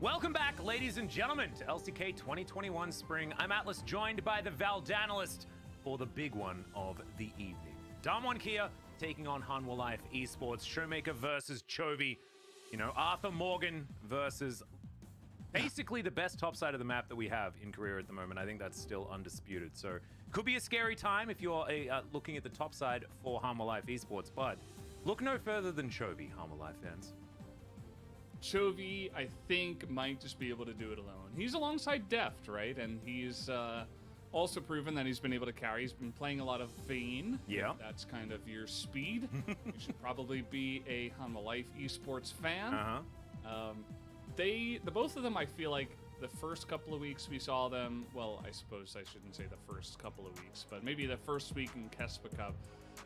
Welcome back, ladies and gentlemen, to LCK 2021 Spring. I'm Atlas, joined by the Valdanalist for the big one of the evening. Damwon Kia taking on Hanwha Life Esports, Showmaker versus Chovy. You know, Arthur Morgan versus basically the best top side of the map that we have in Korea at the moment. I think that's still undisputed. So could be a scary time if you're looking at the top side for Hanwha Life Esports, but look no further than Chovy, Hanwha Life fans. Chovy, I think, might just be able to do it alone. He's alongside Deft, right? And he's also proven that he's been able to carry. He's been playing a lot of Vayne. Yeah. That's kind of your speed. You should probably be a Hanwha Life Esports fan. The both of them, I feel like the first couple of weeks we saw them, well, I suppose I shouldn't say the first couple of weeks, but maybe the first week in Kespa Cup,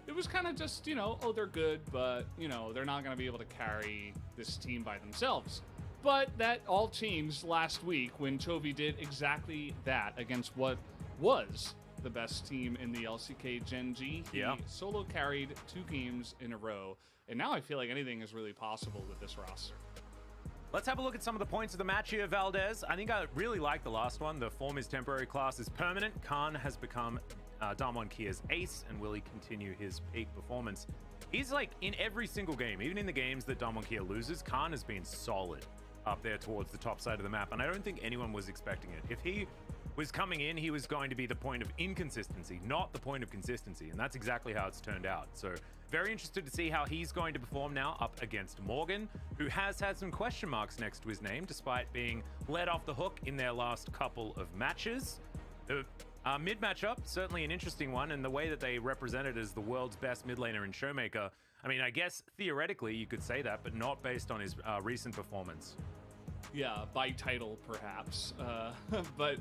it was kind of just, you know, oh, they're good, but, you know, they're not going to be able to carry this team by themselves. But that all changed last week when Chovy did exactly that against what was the best team in the LCK Gen G. He solo carried 2 games in a row, and now I feel like anything is really possible with this roster. Let's have a look at some of the points of the match here, Valdez. I think I really like the last one. The form is temporary, class is permanent. Khan has become Damwon Kia's ace, and will he continue his peak performance? He's like in every single game, even in the games that Damwon Kia loses, Khan has been solid up there towards the top side of the map, and I don't think anyone was expecting it. If he was coming in, he was going to be the point of inconsistency, not the point of consistency, and that's exactly how it's turned out. So very interested to see how he's going to perform now up against Morgan, who has had some question marks next to his name despite being let off the hook in their last couple of matches. The mid matchup, certainly an interesting one, and the way that they represented as the world's best mid laner in Showmaker, I mean, I guess theoretically you could say that, but not based on his recent performance. Yeah, by title perhaps, but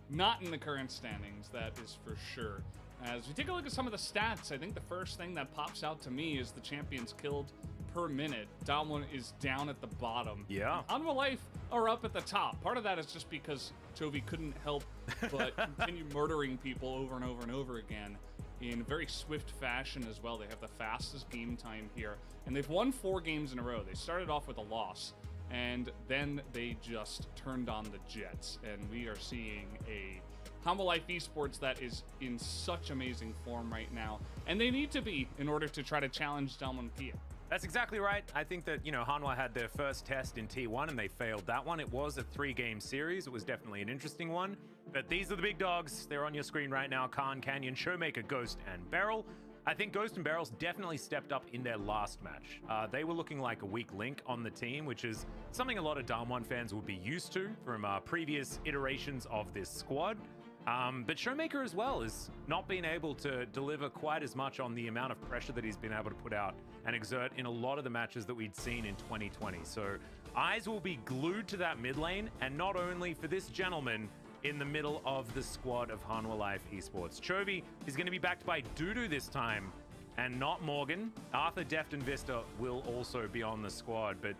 not in the current standings, that is for sure. As we take a look at some of the stats, I think the first thing that pops out to me is the champions killed per minute. Damwon is down at the bottom. Yeah. Hanwha Life are up at the top. Part of that is just because Chovy couldn't help but continue murdering people over and over and over again in very swift fashion as well. They have the fastest game time here, and they've won 4 games in a row. They started off with a loss, and then they just turned on the jets, and we are seeing a Hanwha Life Esports that is in such amazing form right now, and they need to be in order to try to challenge Damwon Kia. That's exactly right. I think that, you know, Hanwha had their first test in T1 and they failed that one. It was a 3-game series. It was definitely an interesting one, but these are the big dogs. They're on your screen right now. Khan, Canyon, Showmaker, Ghost, and Beryl. I think Ghost and Beryl's definitely stepped up in their last match. They were looking like a weak link on the team, which is something a lot of Damwon fans would be used to from previous iterations of this squad. But Showmaker as well has not been able to deliver quite as much on the amount of pressure that he's been able to put out and exert in a lot of the matches that we'd seen in 2020. So eyes will be glued to that mid lane, and not only for this gentleman in the middle of the squad of Hanwha Life Esports. Chovy is going to be backed by Dudu this time, and not Morgan. Arthur, Deft, and Vista will also be on the squad, but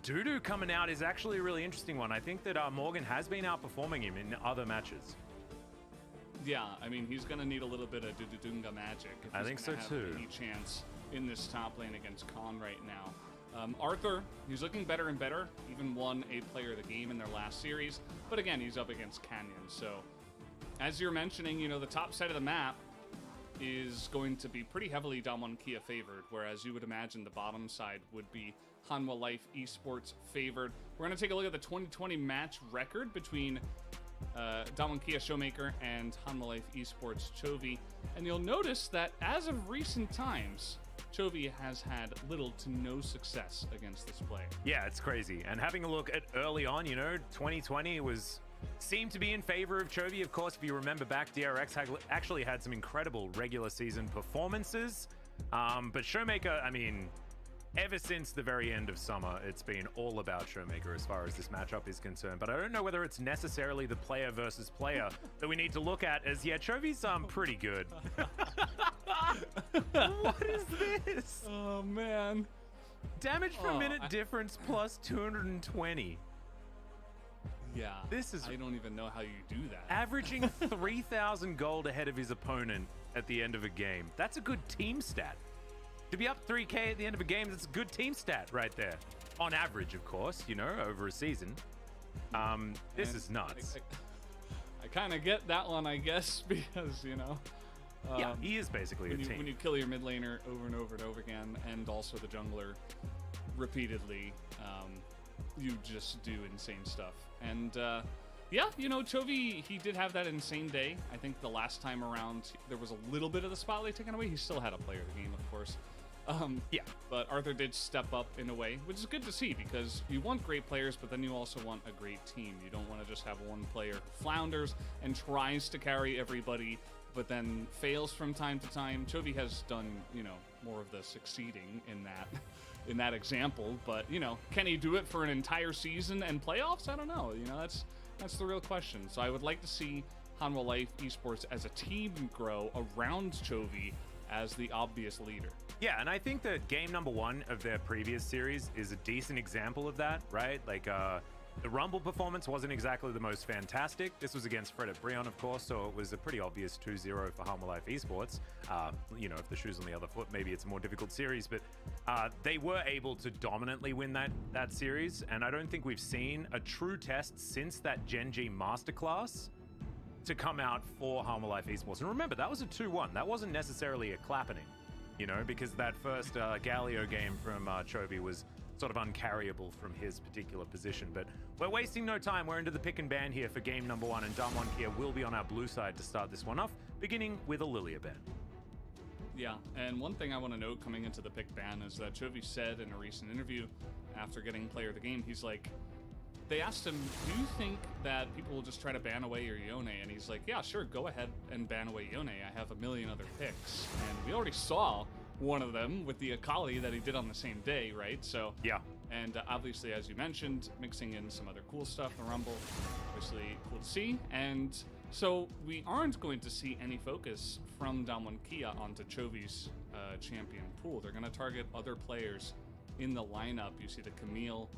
Dudu coming out is actually a really interesting one. I think that Morgan has been outperforming him in other matches. Yeah, I mean, he's going to need a little bit of Dududunga magic if I think so have too. Any chance in this top lane against Khan right now. Arthur, he's looking better and better, even won a player of the game in their last series, but again, he's up against Canyon. So as you're mentioning, you know, the top side of the map is going to be pretty heavily Damwon Kia favored, whereas you would imagine the bottom side would be Hanwha Life Esports favored. We're going to take a look at the 2020 match record between Damwon Kia Showmaker and Hanwha Life Esports Chovy, and you'll notice that as of recent times, Chovy has had little to no success against this player. Yeah, it's crazy. And having a look at early on, you know, 2020 seemed to be in favor of Chovy. Of course, if you remember back, DRX actually had some incredible regular season performances. But Showmaker, I mean, ever since the very end of summer, it's been all about Showmaker as far as this matchup is concerned. But I don't know whether it's necessarily the player versus player that we need to look at, as, yeah, Chovy's pretty good. What is this? Oh, man. Damage per minute difference plus 220. Yeah, this is... I don't even know how you do that. Averaging 3,000 gold ahead of his opponent at the end of a game. That's a good team stat. To be up 3K at the end of a game, that's a good team stat right there. On average, of course, you know, over a season. This is nuts. I kind of get that one, I guess, because, you know... yeah, he is basically a team. When you kill your mid laner over and over and over again, and also the jungler repeatedly, you just do insane stuff. And yeah, you know, Chovy, he did have that insane day. I think the last time around, there was a little bit of the spotlight taken away. He still had a player of the game, of course. Yeah. But Arthur did step up in a way, which is good to see, because you want great players, but then you also want a great team. You don't want to just have one player who flounders and tries to carry everybody, but then fails from time to time. Chovy has done, you know, more of the succeeding in that example, but, you know, can he do it for an entire season and playoffs? I don't know. You know, that's the real question. So I would like to see Hanwha Life Esports as a team grow around Chovy as the obvious leader. Yeah, and I think that game number 1 of their previous series is a decent example of that, right? Like, the Rumble performance wasn't exactly the most fantastic. This was against Fred at Brion, of course, so it was a pretty obvious 2-0 for Hanwha Life Esports. You know, if the shoe's on the other foot, maybe it's a more difficult series, but they were able to dominantly win that series, and I don't think we've seen a true test since that Gen G Masterclass to come out for Hanwha Life Esports. And remember, that was a 2-1. That wasn't necessarily a clapping, you know, because that first Galio game from Chovy was sort of uncarryable from his particular position. But we're wasting no time. We're into the pick and ban here for game number 1, and Damwon here will be on our blue side to start this one off, beginning with a Lilia ban. Yeah, and one thing I want to note coming into the pick ban is that Chovy said in a recent interview after getting player of the game, he's like, they asked him, do you think that people will just try to ban away your Yone? And he's like, yeah, sure, go ahead and ban away Yone. I have a million other picks. And we already saw one of them with the Akali that he did on the same day, right? So yeah. And obviously, as you mentioned, mixing in some other cool stuff, the Rumble, obviously cool to see. And so we aren't going to see any focus from Damwon Kia onto Chovy's champion pool. They're going to target other players in the lineup. You see the Camille.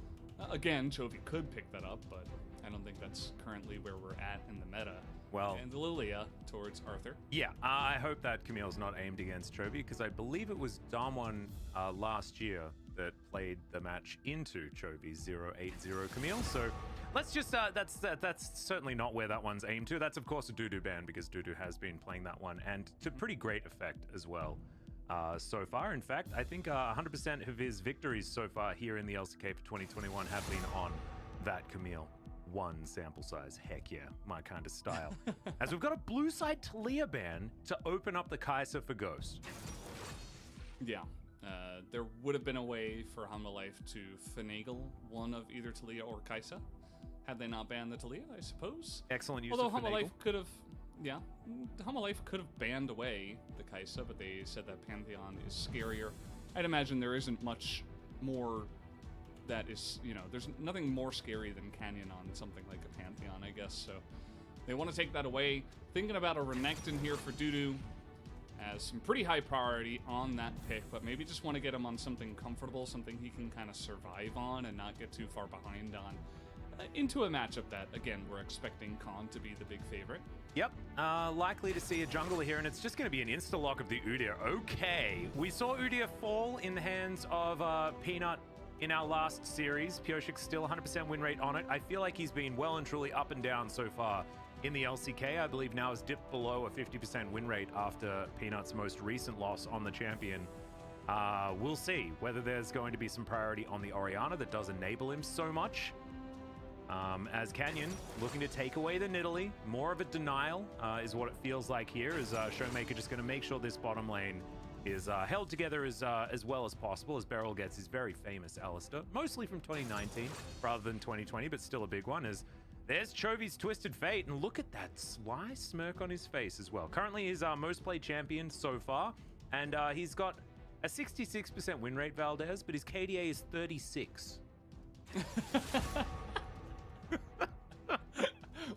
Again, Chovy could pick that up, but I don't think that's currently where we're at in the meta. Well, and the Lilia towards Arthur. Yeah, I hope that Camille's not aimed against Chovy, because I believe it was Damwon last year that played the match into Chovy's 080 Camille. So let's just, that's certainly not where that one's aimed to. That's, of course, a Dudu ban, because Dudu has been playing that one, and to pretty great effect as well so far. In fact, I think 100% of his victories so far here in the LCK for 2021 have been on that Camille. One sample size, heck yeah, my kind of style. As we've got a blue side Talia ban to open up the Kai'Sa for Ghost. Yeah, there would have been a way for Hanwha Life to finagle one of either Talia or Kai'Sa had they not banned the Talia, I suppose. Excellent use Although of Hanwha finagle. Life could have, yeah, Hanwha Life could have banned away the Kai'Sa, but they said that Pantheon is scarier. I'd imagine there isn't much more that is, you know, there's nothing more scary than Canyon on something like a Pantheon, I guess. So they want to take that away. Thinking about a Renekton here for Dudu as some pretty high priority on that pick, but maybe just want to get him on something comfortable, something he can kind of survive on and not get too far behind on. Into a matchup that, again, we're expecting Khan to be the big favorite. Yep, likely to see a jungler here, and it's just going to be an insta-lock of the Udyr. Okay, we saw Udyr fall in the hands of Peanut in our last series. Pioshik's still 100% win rate on it. I feel like he's been well and truly up and down so far in the LCK. I believe now has dipped below a 50% win rate after Peanut's most recent loss on the champion. We'll see whether there's going to be some priority on the Orianna that does enable him so much. As Canyon looking to take away the Nidalee. More of a denial is what it feels like here, is Showmaker just going to make sure this bottom lane is held together as well as possible, as Beryl gets his very famous Alistair, mostly from 2019 rather than 2020, but still a big one. As there's Chovy's Twisted Fate, and look at that sly smirk on his face as well. Currently his most played champion so far, and he's got a 66% win rate, Valdez, but his KDA is 36.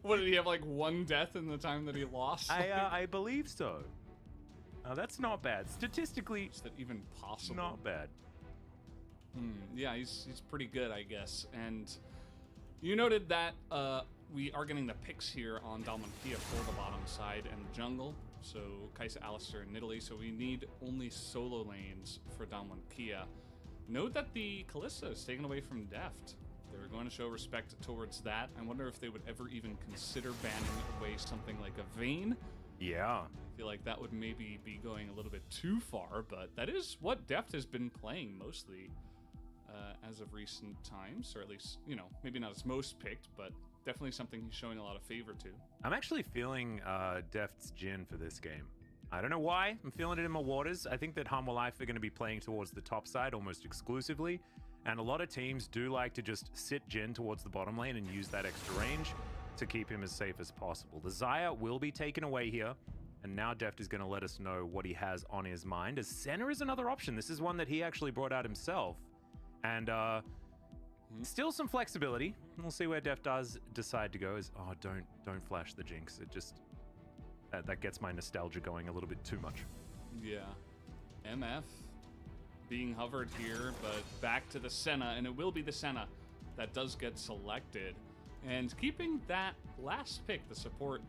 What, did he have like one death in the time that he lost? I believe so. That's not bad. Statistically, is that even possible? Not bad. Yeah, he's pretty good, I guess. And you noted that we are getting the picks here on Damwon Kia for the bottom side and the jungle. So Kai'Sa, Alistair, and Nidalee. So we need only solo lanes for Damwon Kia. Note that the Kalista is taken away from Deft. they were going to show respect towards that. I wonder if they would ever even consider banning away something like a Vayne. Yeah. I feel like that would maybe be going a little bit too far, but that is what Deft has been playing mostly as of recent times, or at least, you know, maybe not his most picked, but definitely something he's showing a lot of favor to. I'm actually feeling Deft's Jhin for this game. I don't know why. I'm feeling it in my waters. I think that Hanwha Life are going to be playing towards the top side almost exclusively, and a lot of teams do like to just sit Jhin towards the bottom lane and use that extra range to keep him as safe as possible. The Xayah will be taken away here, and now Deft is going to let us know what he has on his mind, as Senna is another option. This is one that he actually brought out himself, and still some flexibility. We'll see where Deft does decide to go. Oh, don't flash the Jinx. It just that gets my nostalgia going a little bit too much. Yeah, MF being hovered here, but back to the Senna, and it will be the Senna that does get selected. And keeping that last pick, the support,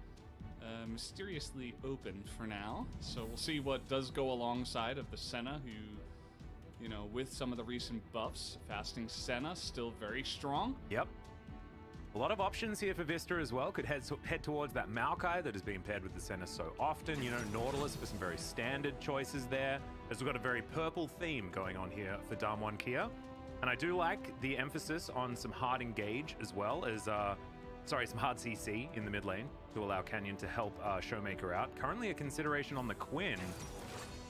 mysteriously open for now. So we'll see what does go alongside of the Senna, who, you know, with some of the recent buffs, fasting Senna still very strong. Yep. A lot of options here for Vista as well. Could head towards that Maokai that has been paired with the Senna so often. You know, Nautilus for some very standard choices there, as we've got a very purple theme going on here for Damwon Kia. And I do like the emphasis on some hard engage as well as, some hard CC in the mid lane to allow Canyon to help Showmaker out. Currently a consideration on the Quinn.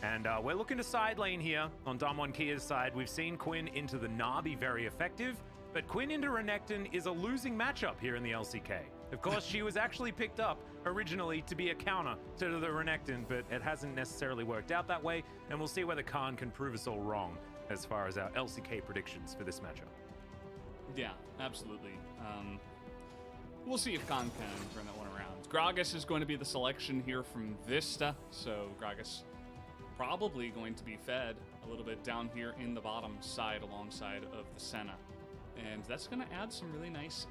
And we're looking to side lane here on Damwon Kia's side. We've seen Quinn into the Gnar be very effective, but Quinn into Renekton is a losing matchup here in the LCK. Of course, she was actually picked up originally to be a counter to the Renekton, but it hasn't necessarily worked out that way, and we'll see whether Khan can prove us all wrong as far as our LCK predictions for this matchup. Yeah, absolutely. We'll see if Khan can turn that one around. Gragas is going to be the selection here from Vista, so Gragas probably going to be fed a little bit down here in the bottom side alongside of the Senna. And that's going to add some really nice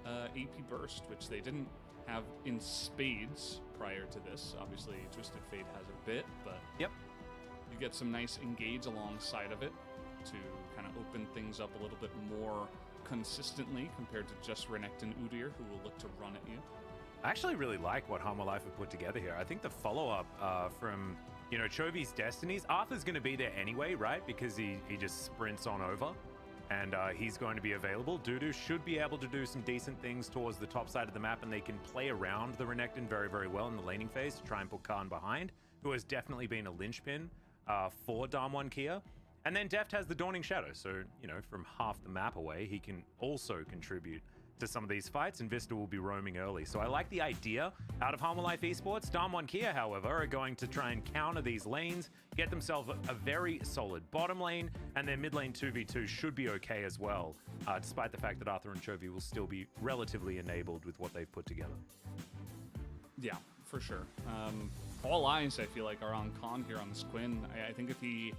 AP burst, which they didn't have in spades prior to this. Obviously, Twisted Fate has a bit, but yep, you get some nice engage alongside of it to kind of open things up a little bit more consistently compared to just Renekton Udyr, who will look to run at you. I actually really like what Hanwha Life have put together here. I think the follow-up from, you know, Chovy's Destinies, Arthur's going to be there anyway, right? Because he just sprints on over, and he's going to be available. Dudu should be able to do some decent things towards the top side of the map, and they can play around the Renekton very, very well in the laning phase to try and put Khan behind, who has definitely been a linchpin for Damwon Kia. And then Deft has the Dawning Shadow, so, you know, from half the map away, he can also contribute to some of these fights, and Vista will be roaming early. So I like the idea out of Hanwha Life Esports. Damwon Kia, however, are going to try and counter these lanes, get themselves a very solid bottom lane, and their mid lane 2v2 should be okay as well, despite the fact that Arthur and Chovy will still be relatively enabled with what they've put together. Yeah, for sure. All eyes, I feel like, are on Khan here on this Quinn. I think if he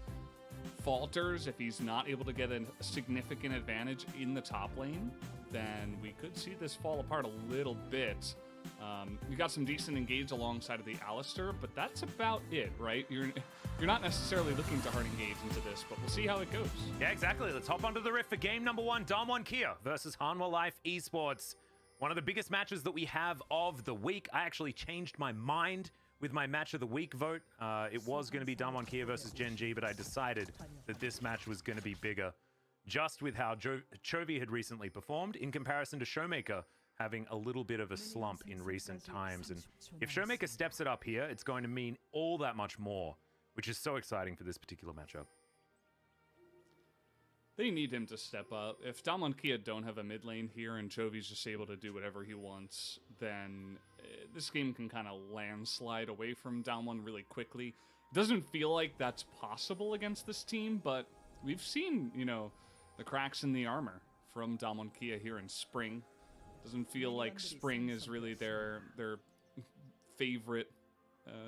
falters, if he's not able to get a significant advantage in the top lane, then we could see this fall apart a little bit. You got some decent engage alongside of the Alistar, but that's about it, right? You're not necessarily looking to hard engage into this, but we'll see how it goes. Yeah, exactly. Let's hop onto the rift for game number one. Damwon Kia versus Hanwha Life Esports. One of the biggest matches that we have of the week. I actually changed my mind with my match of the week vote. It was going to be Damwon Kia versus Gen G, but I decided that this match was going to be bigger, just with how Chovy had recently performed in comparison to Showmaker having a little bit of a slump in recent times. And if Showmaker steps it up here, it's going to mean all that much more, which is so exciting for this particular matchup. They need him to step up. If Damwon Kia don't have a mid lane here and Chovy's just able to do whatever he wants, then this game can kind of landslide away from Damwon really quickly. Doesn't feel like that's possible against this team, but we've seen, you know, the cracks in the armor from Damwon Kia here in spring. Doesn't feel like spring is really their favorite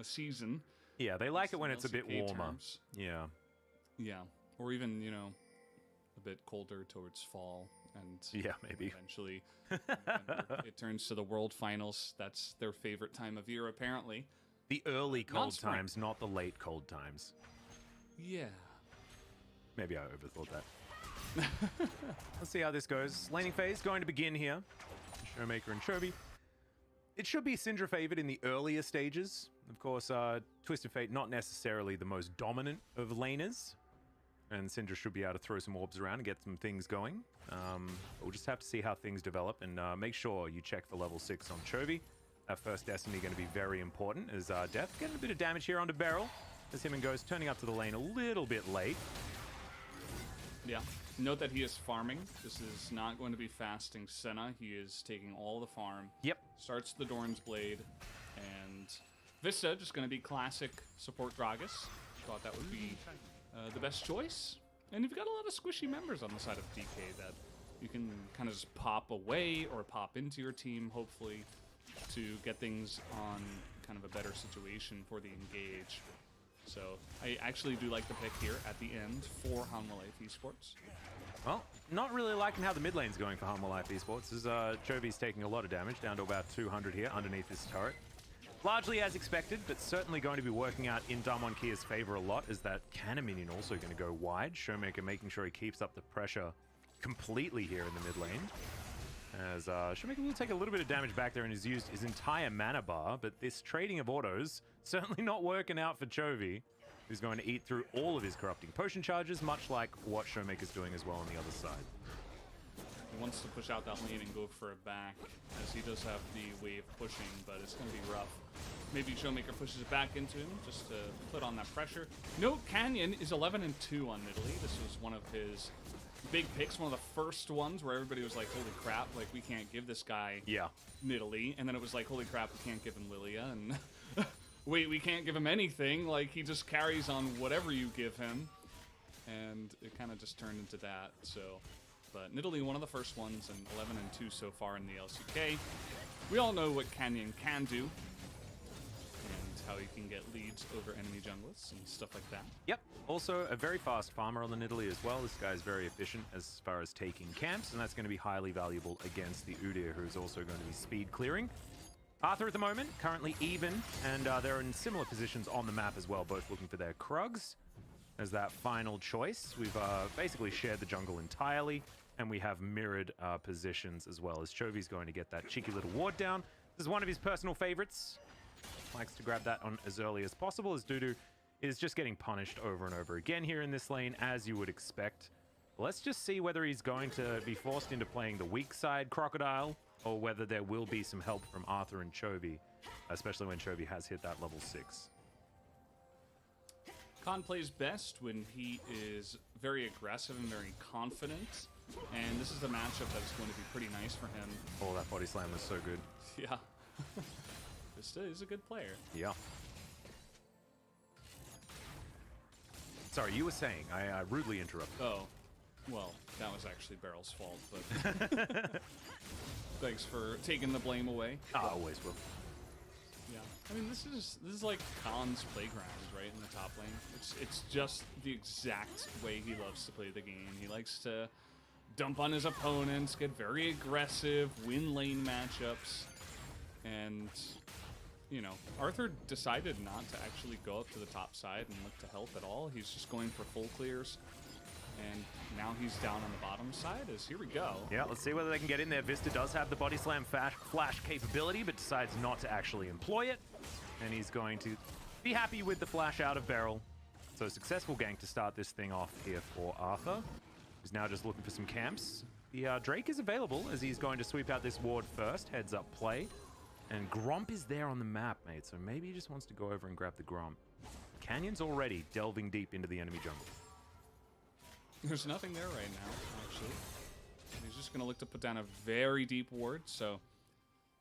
season. Yeah, they like it when it's a bit warmer. Terms. Yeah. Yeah, or even, you know, a bit colder towards fall, and yeah, maybe eventually it turns to the World Finals. That's their favorite time of year, apparently. The early cold times, not the late cold times. Yeah. Maybe I overthought that. Let's see how this goes. Laning phase going to begin here. Showmaker and Chovy. It should be Syndra favored in the earlier stages. Of course, Twisted Fate not necessarily the most dominant of laners. And Syndra should be able to throw some orbs around and get some things going. We'll just have to see how things develop and make sure you check for level 6 on Chovy. That first Destiny going to be very important as Death getting a bit of damage here onto Beryl as him and Ghost turning up to the lane a little bit late. Yeah. Note that he is farming. This is not going to be fasting Senna. He is taking all the farm. Yep. Starts the Dorn's Blade. And Vista just going to be classic support Gragas. Thought that would be the best choice. And you've got a lot of squishy members on the side of DK that you can kind of just pop away or pop into your team, hopefully, to get things on kind of a better situation for the engage. So I actually do like the pick here at the end for Hanwha Life Esports. Well, not really liking how the mid lane's going for Hanwha Life Esports, as Chovy's taking a lot of damage, down to about 200 here underneath this turret. Largely as expected, but certainly going to be working out in Damwon Kia's favor a lot, is that Cannon minion also going to go wide. Showmaker making sure he keeps up the pressure completely here in the mid lane. As Showmaker will take a little bit of damage back there and has used his entire mana bar, but this trading of autos certainly not working out for Chovy, who's going to eat through all of his corrupting potion charges, much like what Showmaker's doing as well on the other side. He wants to push out that lane and go for a back, as he does have the wave pushing, but it's going to be rough. Maybe Showmaker pushes it back into him just to put on that pressure. Note, Canyon is 11-2 on Nidalee. This was one of his big picks, one of the first ones where everybody was like, holy crap, like, we can't give this guy Nidalee. And then it was like, holy crap, we can't give him Lilia. And wait, we can't give him anything. Like, he just carries on whatever you give him. And it kind of just turned into that, so... But Nidalee, one of the first ones, and 11-2 so far in the LCK. We all know what Canyon can do, and how he can get leads over enemy junglers and stuff like that. Yep. Also, a very fast farmer on the Nidalee as well. This guy's very efficient as far as taking camps, and that's going to be highly valuable against the Udyr, who's also going to be speed clearing. Arthur at the moment, currently even, and they're in similar positions on the map as well, both looking for their Krugs as that final choice. We've basically shared the jungle entirely, and we have mirrored positions as well, as Chovy's going to get that cheeky little ward down. This is one of his personal favorites. Likes to grab that on as early as possible, as Dudu is just getting punished over and over again here in this lane, as you would expect. Let's just see whether he's going to be forced into playing the weak side Crocodile, or whether there will be some help from Arthur and Chovy, especially when Chovy has hit that level 6. Khan plays best when he is very aggressive and very confident. And this is a matchup that's going to be pretty nice for him. Oh, that body slam was so good. Yeah. Vista is a good player. Yeah. Sorry, you were saying. I rudely interrupted. Oh. Well, that was actually Beryl's fault, but... Thanks for taking the blame away. I always will. Yeah. I mean, this is like Khan's playground, right, in the top lane. It's just the exact way he loves to play the game. He likes to dump on his opponents, get very aggressive, win lane matchups. And, you know, Arthur decided not to actually go up to the top side and look to help at all. He's just going for full clears. And now he's down on the bottom side, as here we go. Yeah, let's see whether they can get in there. Vista does have the body slam flash capability, but decides not to actually employ it. And he's going to be happy with the flash out of Beryl. So a successful gank to start this thing off here for Arthur. He's now just looking for some camps. The Drake is available, as he's going to sweep out this ward first. Heads up play. And Gromp is there on the map, mate. So maybe he just wants to go over and grab the Gromp. Canyon's already delving deep into the enemy jungle. There's nothing there right now, actually. He's just going to look to put down a very deep ward, so...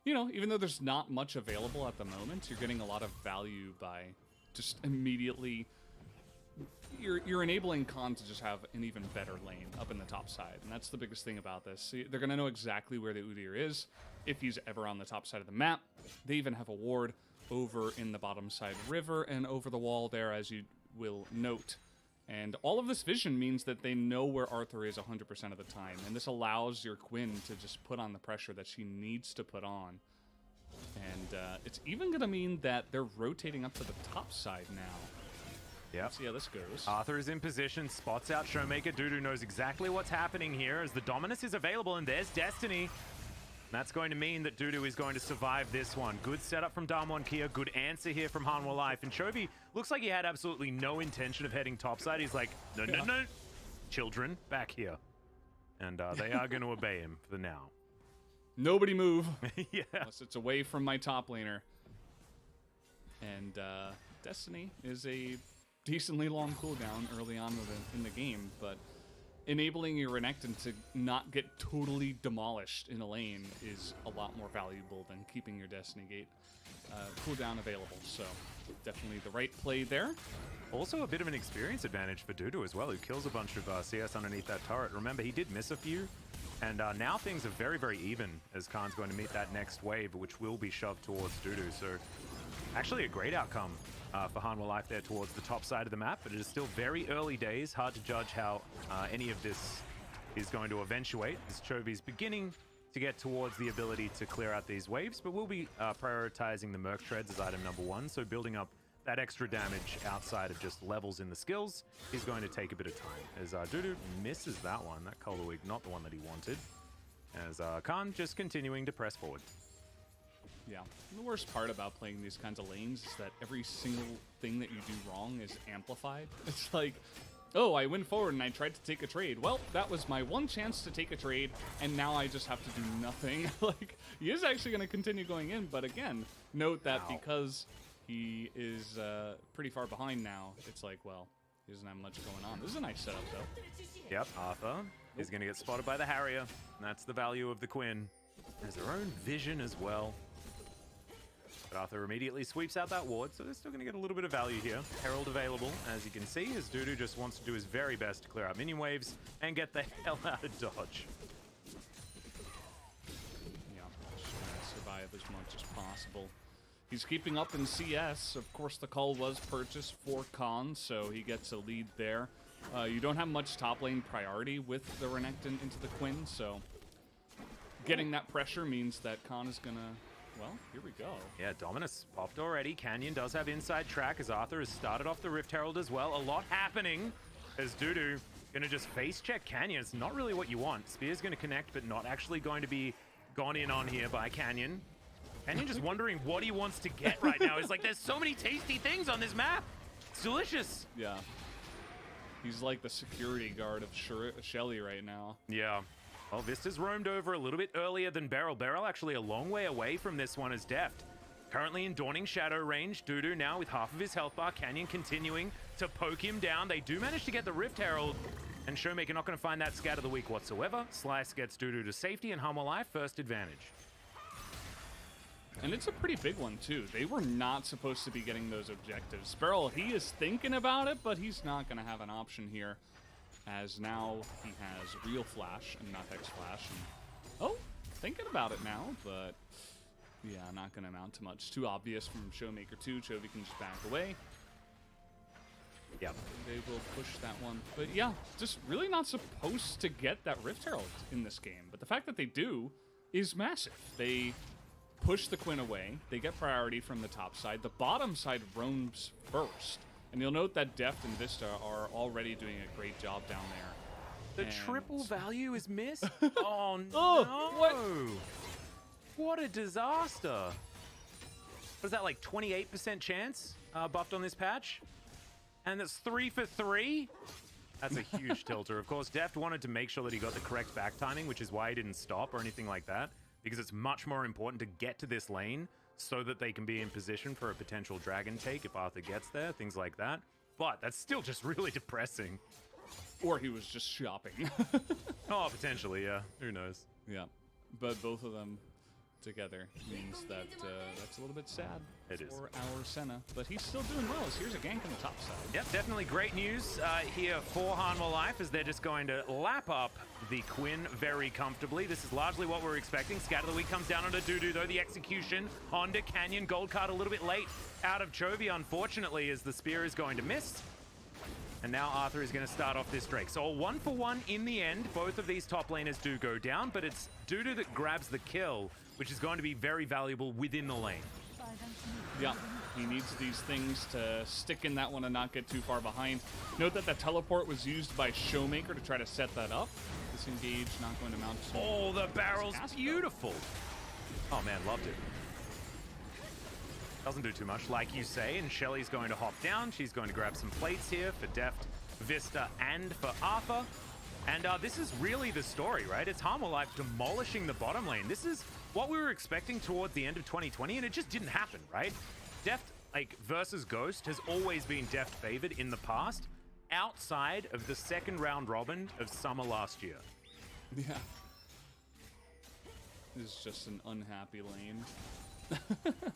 You know, even though there's not much available at the moment, you're getting a lot of value by just immediately... You're enabling Khan to just have an even better lane up in the top side, and that's the biggest thing about this. See, they're going to know exactly where the Udyr is, if he's ever on the top side of the map. They even have a ward over in the bottom side river and over the wall there, as you will note. And all of this vision means that they know where Arthur is 100% of the time, and this allows your Quinn to just put on the pressure that she needs to put on. And it's even going to mean that they're rotating up to the top side now. Yep. Let's see how this goes. Arthur is in position, spots out Showmaker. Dudu knows exactly what's happening here as the Dominus is available, and there's Destiny. And that's going to mean that Dudu is going to survive this one. Good setup from Damwon Kia, good answer here from Hanwha Life. And Chovy looks like he had absolutely no intention of heading topside. He's like, no, no, no, children, back here. And they are going to obey him for now. Nobody move. Yeah. Unless it's away from my top laner. And Destiny is a decently long cooldown early on in the game, but enabling your Renekton to not get totally demolished in a lane is a lot more valuable than keeping your Destiny Gate cooldown available. So definitely the right play there. Also a bit of an experience advantage for Dudu as well, who kills a bunch of CS underneath that turret. Remember, he did miss a few, and now things are very, very even as Khan's going to meet that next wave, which will be shoved towards Dudu. So actually a great outcome for Hanwha Life there towards the top side of the map, but it is still very early days. Hard to judge how any of this is going to eventuate, as Chovy's beginning to get towards the ability to clear out these waves, but we'll be prioritizing the Merc Treads as item number 1, so building up that extra damage outside of just levels in the skills is going to take a bit of time. As Dudu misses that one, that Color Wig, not the one that he wanted, as Khan just continuing to press forward. Yeah, and the worst part about playing these kinds of lanes is that every single thing that you do wrong is amplified. It's like, oh, I went forward and I tried to take a trade. Well, that was my one chance to take a trade, and now I just have to do nothing. Like, he is actually going to continue going in, but again, note that because he is pretty far behind now, it's like, well, he doesn't have much going on. This is a nice setup, though. Yep, Arthur is going to get spotted by the Harrier, and that's the value of the Quinn. Has their own vision as well. But Arthur immediately sweeps out that ward, so they're still going to get a little bit of value here. Herald available, as you can see, as Dudu just wants to do his very best to clear out minion waves and get the hell out of dodge. Yeah, just trying to survive as much as possible. He's keeping up in CS. Of course, the call was purchased for Khan, so he gets a lead there. You don't have much top lane priority with the Renekton into the Quinn, so getting that pressure means that Khan is going to... Well, here we go. Yeah, Dominus popped already. Canyon does have inside track as Arthur has started off the Rift Herald as well. A lot happening as Dudu going to just face check Canyon. It's not really what you want. Spear's going to connect, but not actually going to be gone in on here by Canyon. Canyon just wondering what he wants to get right now. It's like, there's so many tasty things on this map. It's delicious. Yeah. He's like the security guard of HLE right now. Yeah. Well, Vista's roamed over a little bit earlier than Beryl. Beryl actually a long way away from this one as Deft. Currently in Dawning Shadow range. Dudu now with half of his health bar. Canyon continuing to poke him down. They do manage to get the Rift Herald. And Showmaker not going to find that scat of the week whatsoever. Slice gets Dudu to safety and Hanwha Life first advantage. And it's a pretty big one, too. They were not supposed to be getting those objectives. Beryl, he is thinking about it, but he's not going to have an option here. As now he has real flash and not hex flash. And, oh, thinking about it now, but yeah, not going to amount to much. Too obvious from Showmaker 2. Chovy can just back away. Yep. They will push that one. But yeah, just really not supposed to get that Rift Herald in this game. But the fact that they do is massive. They push the Quinn away. They get priority from the top side. The bottom side roams first. And you'll note that Deft and Vista are already doing a great job down there. The triple value is missed? Oh, no. What? What a disaster. Was that like 28% chance buffed on this patch? And that's 3 for 3? That's a huge tilter. Of course, Deft wanted to make sure that he got the correct back timing, which is why he didn't stop or anything like that, because it's much more important to get to this lane so that they can be in position for a potential dragon take if Arthur gets there, things like that. But that's still just really depressing. Or he was just shopping. Oh, potentially, yeah. Who knows? Yeah. But both of them together means that that's a little bit sad for our Senna. But he's still doing well. So here's a gank on the top side. Yep, definitely great news here for Hanwha Life as they're just going to lap up the Quinn very comfortably. This is largely what we're expecting. Scat of the Week comes down onto Dudu, though. The execution onto Canyon. Gold card a little bit late out of Chovy, unfortunately, as the spear is going to miss. And now Arthur is going to start off this Drake. So a 1-for-1 in the end. Both of these top laners do go down, but it's Dudu that grabs the kill, which is going to be very valuable within the lane. Yeah, he needs these things to stick in that one and not get too far behind. Note that the teleport was used by Showmaker to try to set that up. Disengage, not going to mount. Oh, the barrel's beautiful. Oh man, loved it. Doesn't do too much, like you say, and Shelly's going to hop down. She's going to grab some plates here for Deft, Vista, and for Arthur. And this is really the story, right? It's Hanwha Life demolishing the bottom lane. This is what we were expecting towards the end of 2020, and it just didn't happen, right? Deft, like, versus Ghost has always been Deft favored in the past, outside of the second round robin of summer last year. Yeah. This is just an unhappy lane.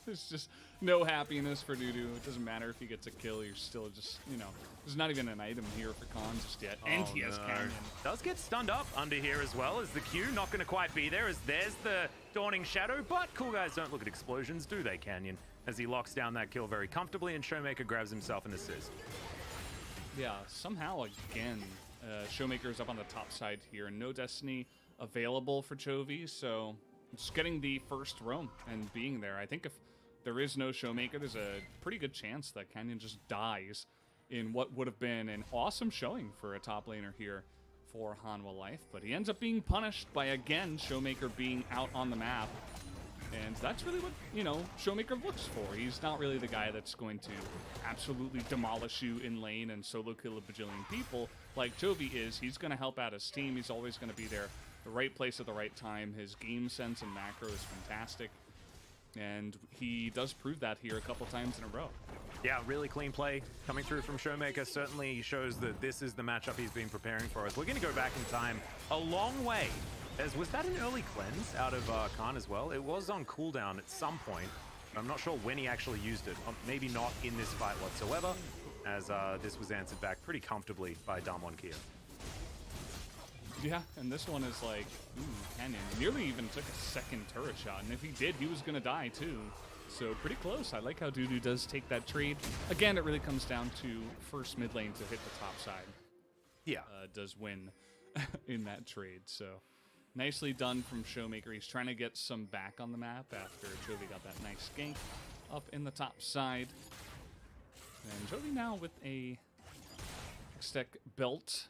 There's just no happiness for Dudu. It doesn't matter if he gets a kill, you're still just, you know, there's not even an item here for Khan just yet. And he has Canyon. Does get stunned up under here as well as the Q. Not going to quite be there as there's the Dawning Shadow, but cool guys don't look at explosions, do they, Canyon? As he locks down that kill very comfortably and Showmaker grabs himself an assist. Yeah, somehow again, Showmaker is up on the top side here. No Destiny available for Chovy, so just getting the first roam and being there. I think if there is no Showmaker, there's a pretty good chance that Canyon just dies in what would have been an awesome showing for a top laner here for Hanwha Life. But he ends up being punished by, again, Showmaker being out on the map. And that's really what, you know, Showmaker looks for. He's not really the guy that's going to absolutely demolish you in lane and solo kill a bajillion people like Chovy is. He's going to help out his team. He's always going to be there, the right place at the right time. His game sense and macro is fantastic. And he does prove that here a couple times in a row. Yeah, really clean play coming through from Showmaker. Certainly shows that this is the matchup he's been preparing for us. We're going to go back in time a long way. Was that an early cleanse out of Khan as well? It was on cooldown at some point. I'm not sure when he actually used it. Maybe not in this fight whatsoever, as this was answered back pretty comfortably by Damwon Kia. Yeah, and this one is like, Canyon nearly even took a second turret shot, and if he did, he was going to die too. So pretty close. I like how Dudu does take that trade. Again, it really comes down to first mid lane to hit the top side. Yeah. Does win in that trade, so nicely done from Showmaker. He's trying to get some back on the map after Chovy got that nice gank up in the top side. And Chovy now with a Hextech belt.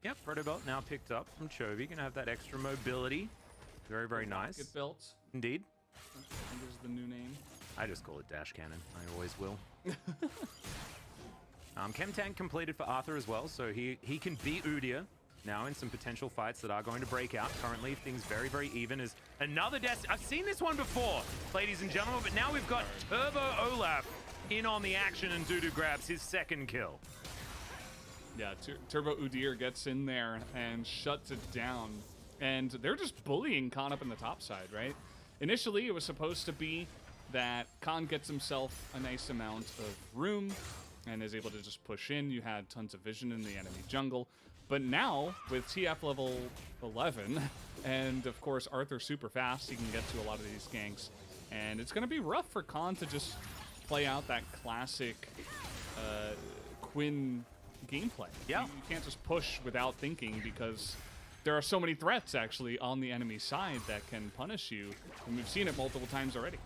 Yep, Proto Belt now picked up from Chovy. Gonna have that extra mobility. Very, very nice. Rocket belt. Indeed. I think is the new name. I just call it Dash Cannon. I always will. Chem Tank completed for Arthur as well, so he can beat Udyr now in some potential fights that are going to break out. Currently, things very, very even as another Death. I've seen this one before, ladies and gentlemen, but now we've got Turbo Olaf in on the action, and Dudu grabs his second kill. Yeah, Turbo Udyr gets in there and shuts it down. And they're just bullying Khan up in the top side, right? Initially, it was supposed to be that Khan gets himself a nice amount of room and is able to just push in. You had tons of vision in the enemy jungle. But now, with TF level 11, and of course Arthur super fast, he can get to a lot of these ganks. And it's going to be rough for Khan to just play out that classic Quinn gameplay. Yeah. You can't just push without thinking because there are so many threats actually on the enemy side that can punish you. And we've seen it multiple times already.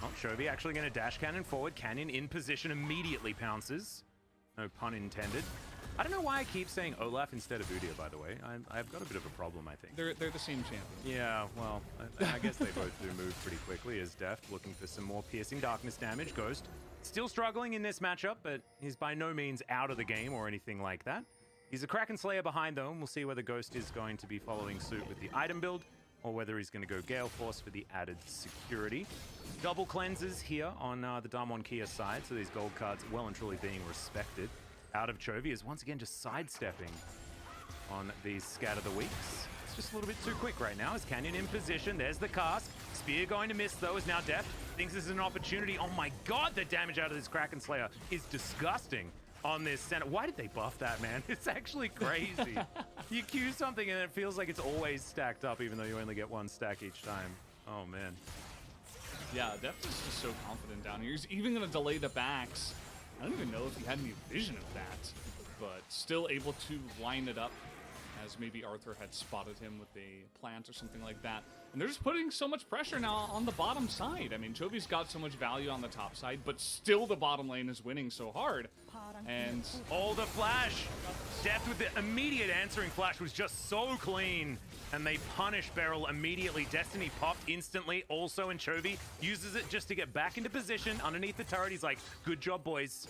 Oh, Chovy actually going to dash cannon forward. Canyon in position, immediately pounces. No pun intended. I don't know why I keep saying Olaf instead of Udyr, by the way. I've got a bit of a problem, I think. They're the same champion. Yeah, well, I guess they both do move pretty quickly as Deft looking for some more piercing darkness damage. Ghost still struggling in this matchup, but he's by no means out of the game or anything like that. He's a Kraken Slayer behind, though, and we'll see whether Ghost is going to be following suit with the item build or whether he's going to go Gale Force for the added security. Double cleanses here on the Damwon Kia side, so these gold cards well and truly being respected. Out of Chovy is once again just sidestepping on these Scatter the Weeks. It's just a little bit too quick right now. Is Canyon in position? There's the cast. Spear going to miss, though, is now Deft. Thinks this is an opportunity. Oh my god, the damage out of this Kraken Slayer is disgusting on this center. Why did they buff that, man? It's actually crazy. You Q something and it feels like it's always stacked up, even though you only get one stack each time. Oh, man. Yeah, Deft is just so confident down here. He's even going to delay the backs. I don't even know if he had any vision of that, but still able to line it up as maybe Arthur had spotted him with a plant or something like that. And they're just putting so much pressure now on the bottom side. I mean, Chovy's got so much value on the top side, but still the bottom lane is winning so hard. And oh, the flash! Deft with the immediate answering flash was just so clean. And they punish Beryl immediately. Destiny popped instantly, also, and Chovy uses it just to get back into position underneath the turret. He's like, good job, boys.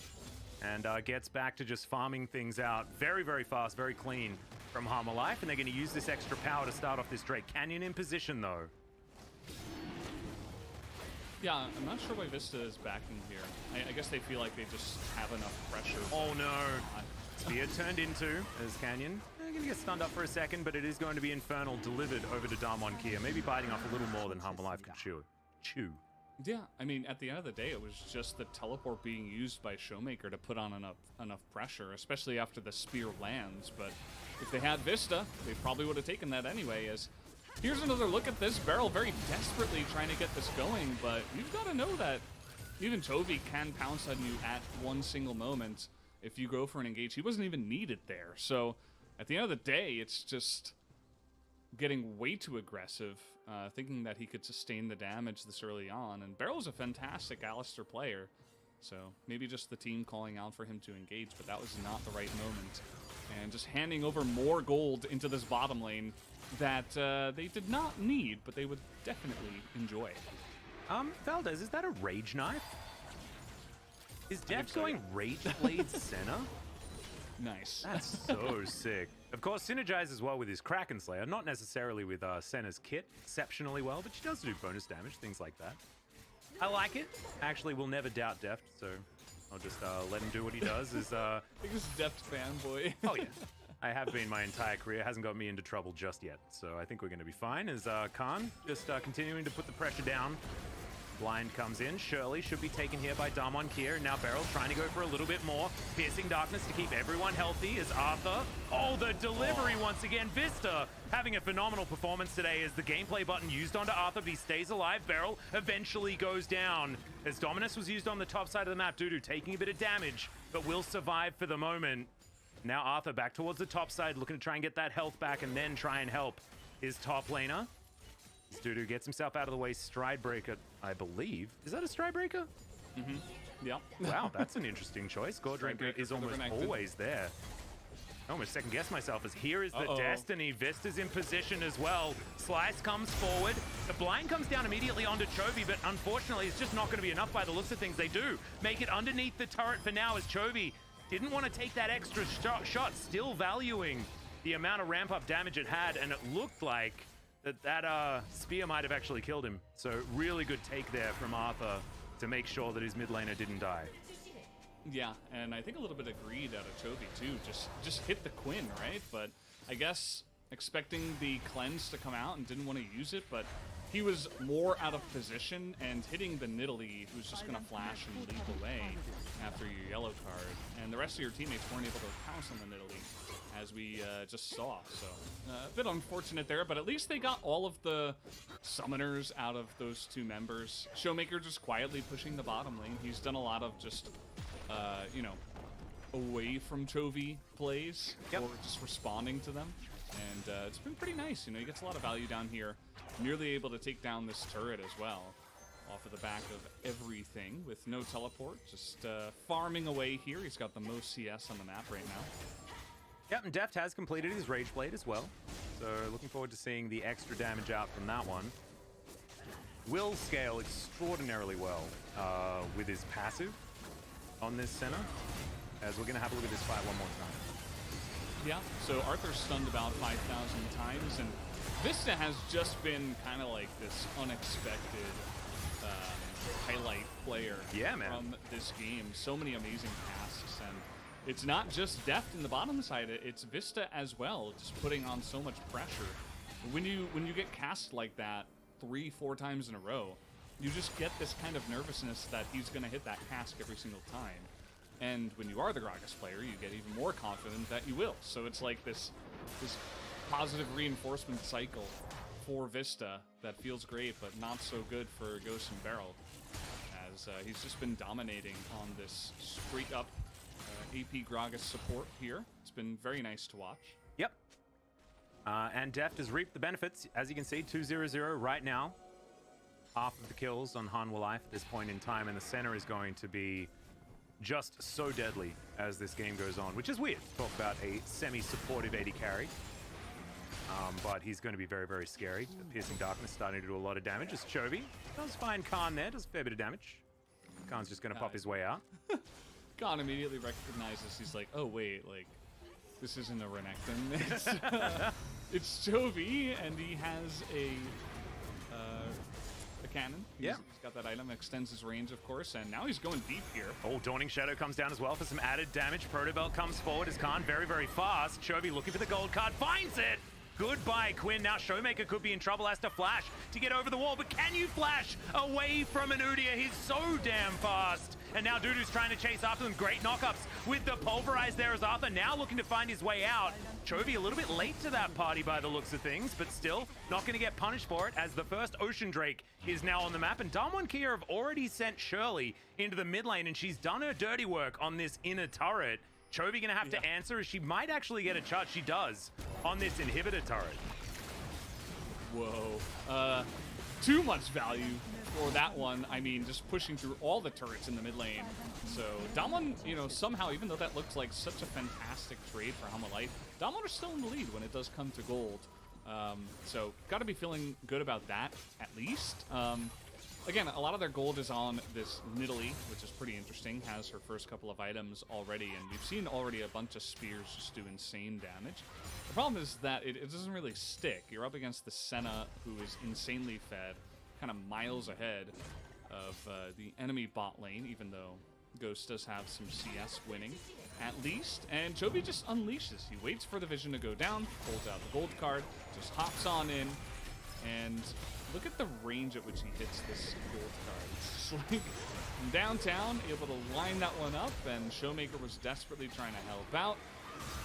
And gets back to just farming things out very, very fast, very clean from Hanwha Life. And they're going to use this extra power to start off this Drake Canyon in position, though. Yeah, I'm not sure why Vista is backing here. I guess they feel like they just have enough pressure. Oh, no. Spear turned into as Canyon. They're going to get stunned up for a second, but it is going to be Infernal delivered over to Damwon Kia. Maybe biting off a little more than Hanwha Life could chew. Yeah, I mean, at the end of the day, it was just the teleport being used by Showmaker to put on enough pressure, especially after the spear lands. But if they had Vista, they probably would have taken that anyway. As here's another look at this. Beryl very desperately trying to get this going, but you've got to know that even Chovy can pounce on you at one single moment. If you go for an engage, he wasn't even needed there. So at the end of the day, it's just getting way too aggressive, thinking that he could sustain the damage this early on. And Beryl's a fantastic Alistar player, so maybe just the team calling out for him to engage, but that was not the right moment. And just handing over more gold into this bottom lane that they did not need, but they would definitely enjoy. Valdez, is that a Rage Knife? Is Deft going Rage Blade Senna? Nice. That's so sick. Of course, synergizes well with his Kraken Slayer, not necessarily with Senna's kit exceptionally well, but she does do bonus damage, things like that. I like it. Actually, we'll never doubt Deft, so I'll just let him do what he does. Biggest Deft fanboy. Oh, yeah. I have been my entire career. Hasn't got me into trouble just yet, so I think we're going to be fine. As Khan just continuing to put the pressure down. Blind comes in. Shirley should be taken here by Damwon Kia. And now Beryl trying to go for a little bit more. Piercing Darkness to keep everyone healthy as Arthur. Oh, the delivery once again. Vista having a phenomenal performance today as the gameplay button used onto Arthur, but he stays alive. Beryl eventually goes down as Dominus was used on the top side of the map. Dudu taking a bit of damage, but will survive for the moment. Now Arthur back towards the top side, looking to try and get that health back and then try and help his top laner. Dudu gets himself out of the way. Stride Breaker, I believe. Is that a Stride Breaker? Mm-hmm. Yeah. Wow, that's an interesting choice. Gordranker is almost always there. I almost second guess myself as here is the Destiny. Vista's in position as well. Slice comes forward. The blind comes down immediately onto Chovy, but unfortunately it's just not going to be enough by the looks of things. They do make it underneath the turret for now as Chovy didn't want to take that extra shot, still valuing the amount of ramp-up damage it had, and it looked like that spear might have actually killed him. So really good take there from Arthur to make sure that his mid laner didn't die. Yeah, and I think a little bit of greed out of Chovy too. Just hit the Quinn, right? But I guess expecting the cleanse to come out and didn't want to use it, but he was more out of position and hitting the Nidalee, who's just going to flash and leap away after your yellow card. And the rest of your teammates weren't able to pounce on the Nidalee, as we just saw. So a bit unfortunate there, but at least they got all of the summoners out of those two members. Showmaker just quietly pushing the bottom lane. He's done a lot of just, you know, away from Chovy plays, or just responding to them. And it's been pretty nice. You know, he gets a lot of value down here. Nearly able to take down this turret as well, off of the back of everything with no teleport. Just farming away here. He's got the most CS on the map right now. Yep, and Deft has completed his Rage Blade as well. So looking forward to seeing the extra damage out from that one. Will scale extraordinarily well with his passive on this center, as we're going to have a look at this fight one more time. Yeah, so Arthur's stunned about 5,000 times, and Vista has just been kind of like this unexpected highlight player from this game. So many amazing tasks, and it's not just Deft in the bottom side, it's Vista as well, just putting on so much pressure. When you get cast like that 3-4 times in a row, you just get this kind of nervousness that he's going to hit that cast every single time. And when you are the Gragas player, you get even more confident that you will. So it's like this positive reinforcement cycle for Vista that feels great, but not so good for Ghost and Beryl, as he's just been dominating on this straight up AP Gragas support here. It's been very nice to watch. Yep. And Deft has reaped the benefits. As you can see, 2-0-0 right now. Half of the kills on Hanwha Life at this point in time, and the center is going to be just so deadly as this game goes on, which is weird. Talk about a semi-supportive AD carry. But he's going to be very, very scary. The Piercing Darkness starting to do a lot of damage as Chovy does find Khan there, does a fair bit of damage. Khan's just going to pop his way out. Khan immediately recognizes, he's like, oh wait, like, this isn't a Renekton. It's Chovy, and he has a cannon. He's got that item, extends his range, of course, and now he's going deep here. Oh, Dawning Shadow comes down as well for some added damage. Protobelt comes forward as Khan very, very fast. Chovy looking for the gold card, finds it! Goodbye, Quinn. Now Showmaker could be in trouble, has to flash to get over the wall, but can you flash away from an Udyr? He's so damn fast. And now Dudu's trying to chase after them. Great knockups with the Pulverize there as Arthur now looking to find his way out. Chovy a little bit late to that party by the looks of things, but still not going to get punished for it as the first Ocean Drake is now on the map. And Damwon Kia have already sent Shirley into the mid lane, and she's done her dirty work on this inner turret. Chovy going to have to answer as she might actually get a charge. She does on this inhibitor turret. Whoa. Too much value for that one. I mean, just pushing through all the turrets in the mid lane. So Damwon, you know, somehow, even though that looks like such a fantastic trade for Hanwha Life, Damwon are still in the lead when it does come to gold. So got to be feeling good about that, at least. Again, a lot of their gold is on this Nidalee, which is pretty interesting. Has her first couple of items already, and we've seen already a bunch of spears just do insane damage. The problem is that it doesn't really stick. You're up against the Senna, who is insanely fed, kind of miles ahead of the enemy bot lane, even though Ghost does have some CS winning, at least. And Chovy just unleashes. He waits for the vision to go down, pulls out the gold card, just hops on in, and look at the range at which he hits this gold card. It's just like downtown, able to line that one up, and Showmaker was desperately trying to help out.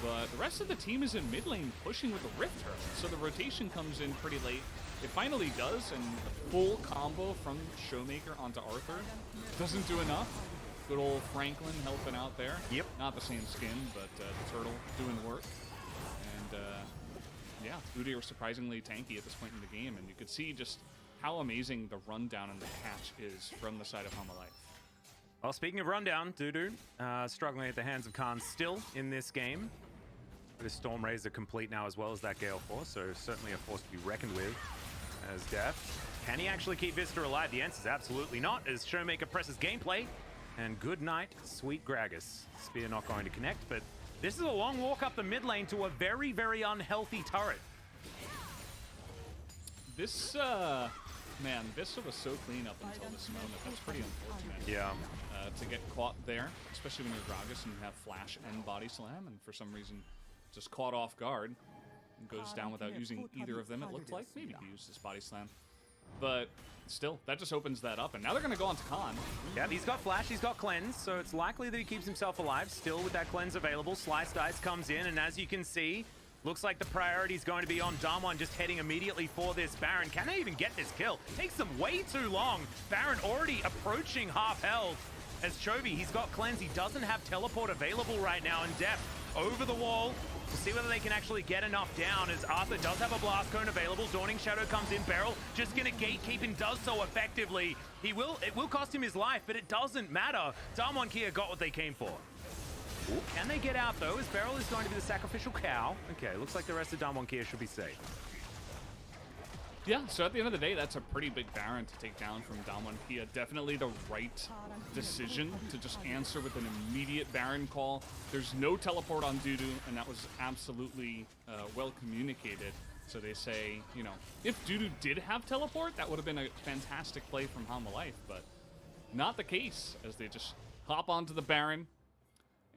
But the rest of the team is in mid lane pushing with the Rift Herald, so the rotation comes in pretty late. It finally does, and the full combo from Showmaker onto Arthur doesn't do enough. Good old Franklin helping out there. Yep. Not the same skin, but the turtle doing the work. And yeah, Udyr was surprisingly tanky at this point in the game, and you could see just how amazing the rundown and the catch is from the side of Hanwha Life. Well, speaking of rundown, Dudu struggling at the hands of Khan still in this game. This Storm Razor complete now as well as that Gale Force, so certainly a force to be reckoned with as Deft. Can he actually keep Vista alive? The answer is absolutely not, as Showmaker presses gameplay. And good night, sweet Gragas. Spear not going to connect, but this is a long walk up the mid lane to a very, very unhealthy turret. This, man, Vista was so clean up until this moment. That's pretty unfortunate. Yeah. To get caught there, especially when you're Gragas and you have Flash and Body Slam, and for some reason just caught off guard and goes down without using either of them, it looked like. Maybe he used his Body Slam. But still, that just opens that up, and now they're going to go on to Khan. Yeah, he's got Flash, he's got Cleanse, so it's likely that he keeps himself alive. Still with that Cleanse available, Slice Dice comes in, and as you can see, looks like the priority is going to be on Damwon, just heading immediately for this Baron. Can they even get this kill? Takes them way too long. Baron already approaching half health. As Chovy, he's got Cleanse, he doesn't have Teleport available right now, and Deft over the wall to see whether they can actually get enough down, as Arthur does have a Blast Cone available. Dawning Shadow comes in, Beryl just gonna gatekeep and does so effectively. It will cost him his life, but it doesn't matter. Damwon Kia got what they came for. Ooh, can they get out though, as Beryl is going to be the sacrificial cow? Okay, looks like the rest of Damwon Kia should be safe. Yeah, so at the end of the day, that's a pretty big Baron to take down from Damwon Kia. Definitely the right decision to just answer with an immediate Baron call. There's no teleport on Dudu, and that was absolutely well communicated. So they say, you know, if Dudu did have teleport, that would have been a fantastic play from Hanwha Life, but not the case, as they just hop onto the Baron,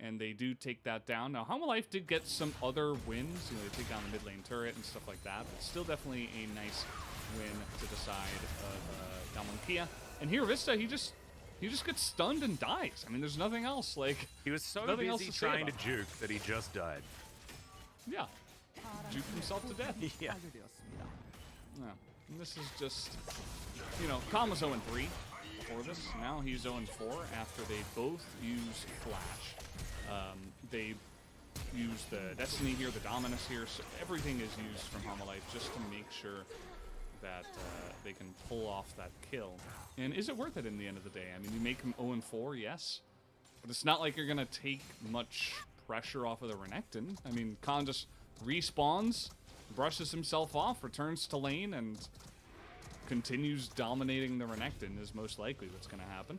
and they do take that down. Now, Hanwha Life did get some other wins. You know, they take down the mid lane turret and stuff like that, but still definitely a nice win to the side of Damwon Kia. And here, Vista, he just gets stunned and dies. I mean, there's nothing else. Like, he was so busy trying to juke that he just died. Yeah, juked himself to death. Yeah. Yeah. And this is just, you know, Khan was 0-3 before this. Now he's 0-4 after they both use Flash. They use the Destiny here, the Dominus here. So everything is used from Hanwha Life just to make sure that they can pull off that kill. And is it worth it in the end of the day? I mean, you make him 0-4, yes. But it's not like you're going to take much pressure off of the Renekton. I mean, Khan just respawns, brushes himself off, returns to lane, and continues dominating the Renekton is most likely what's going to happen.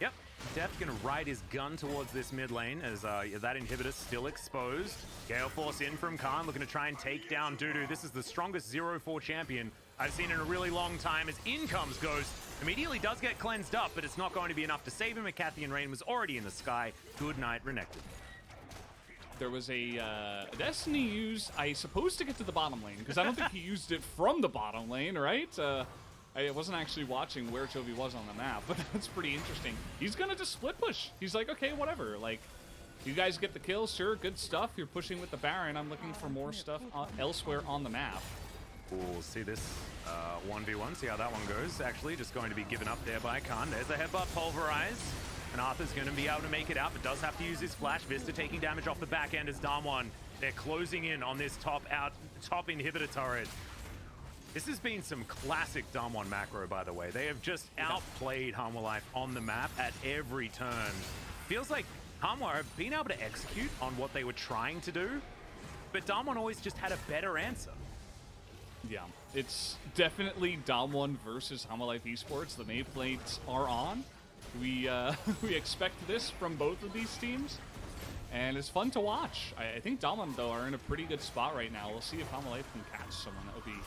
Yep, Deft gonna ride his gun towards this mid lane as that inhibitor still exposed. Gale Force in from Khan, looking to try and take down Dudu. This is the strongest 0-4 champion I've seen in a really long time as in comes Ghost. Immediately does get cleansed up, but it's not going to be enough to save him. Cathian Rain was already in the sky. Good night, Renekton. There was a Destiny use, I suppose, to get to the bottom lane, because I don't think he used it from the bottom lane, right? I wasn't actually watching where Chovy was on the map, but that's pretty interesting. He's gonna just split push. He's like, okay, whatever. Like, you guys get the kill, sure, good stuff. You're pushing with the Baron. I'm looking for more stuff elsewhere on the map. We'll see this 1v1, see how that one goes. Actually, just going to be given up there by Khan. There's a headbutt pulverize. And Arthur's going to be able to make it out, but does have to use his flash. Vista taking damage off the back end as Damwon. They're closing in on this top inhibitor turret. This has been some classic Damwon macro, by the way. They have just outplayed Hanwha Life on the map at every turn. Feels like Hanwha have been able to execute on what they were trying to do, but Damwon always just had a better answer. Yeah, it's definitely Damwon versus Hanwha Life Esports. The nameplates are on. We expect this from both of these teams, and it's fun to watch. I think Damwon, though, are in a pretty good spot right now. We'll see if Hanwha Life can catch someone. That would be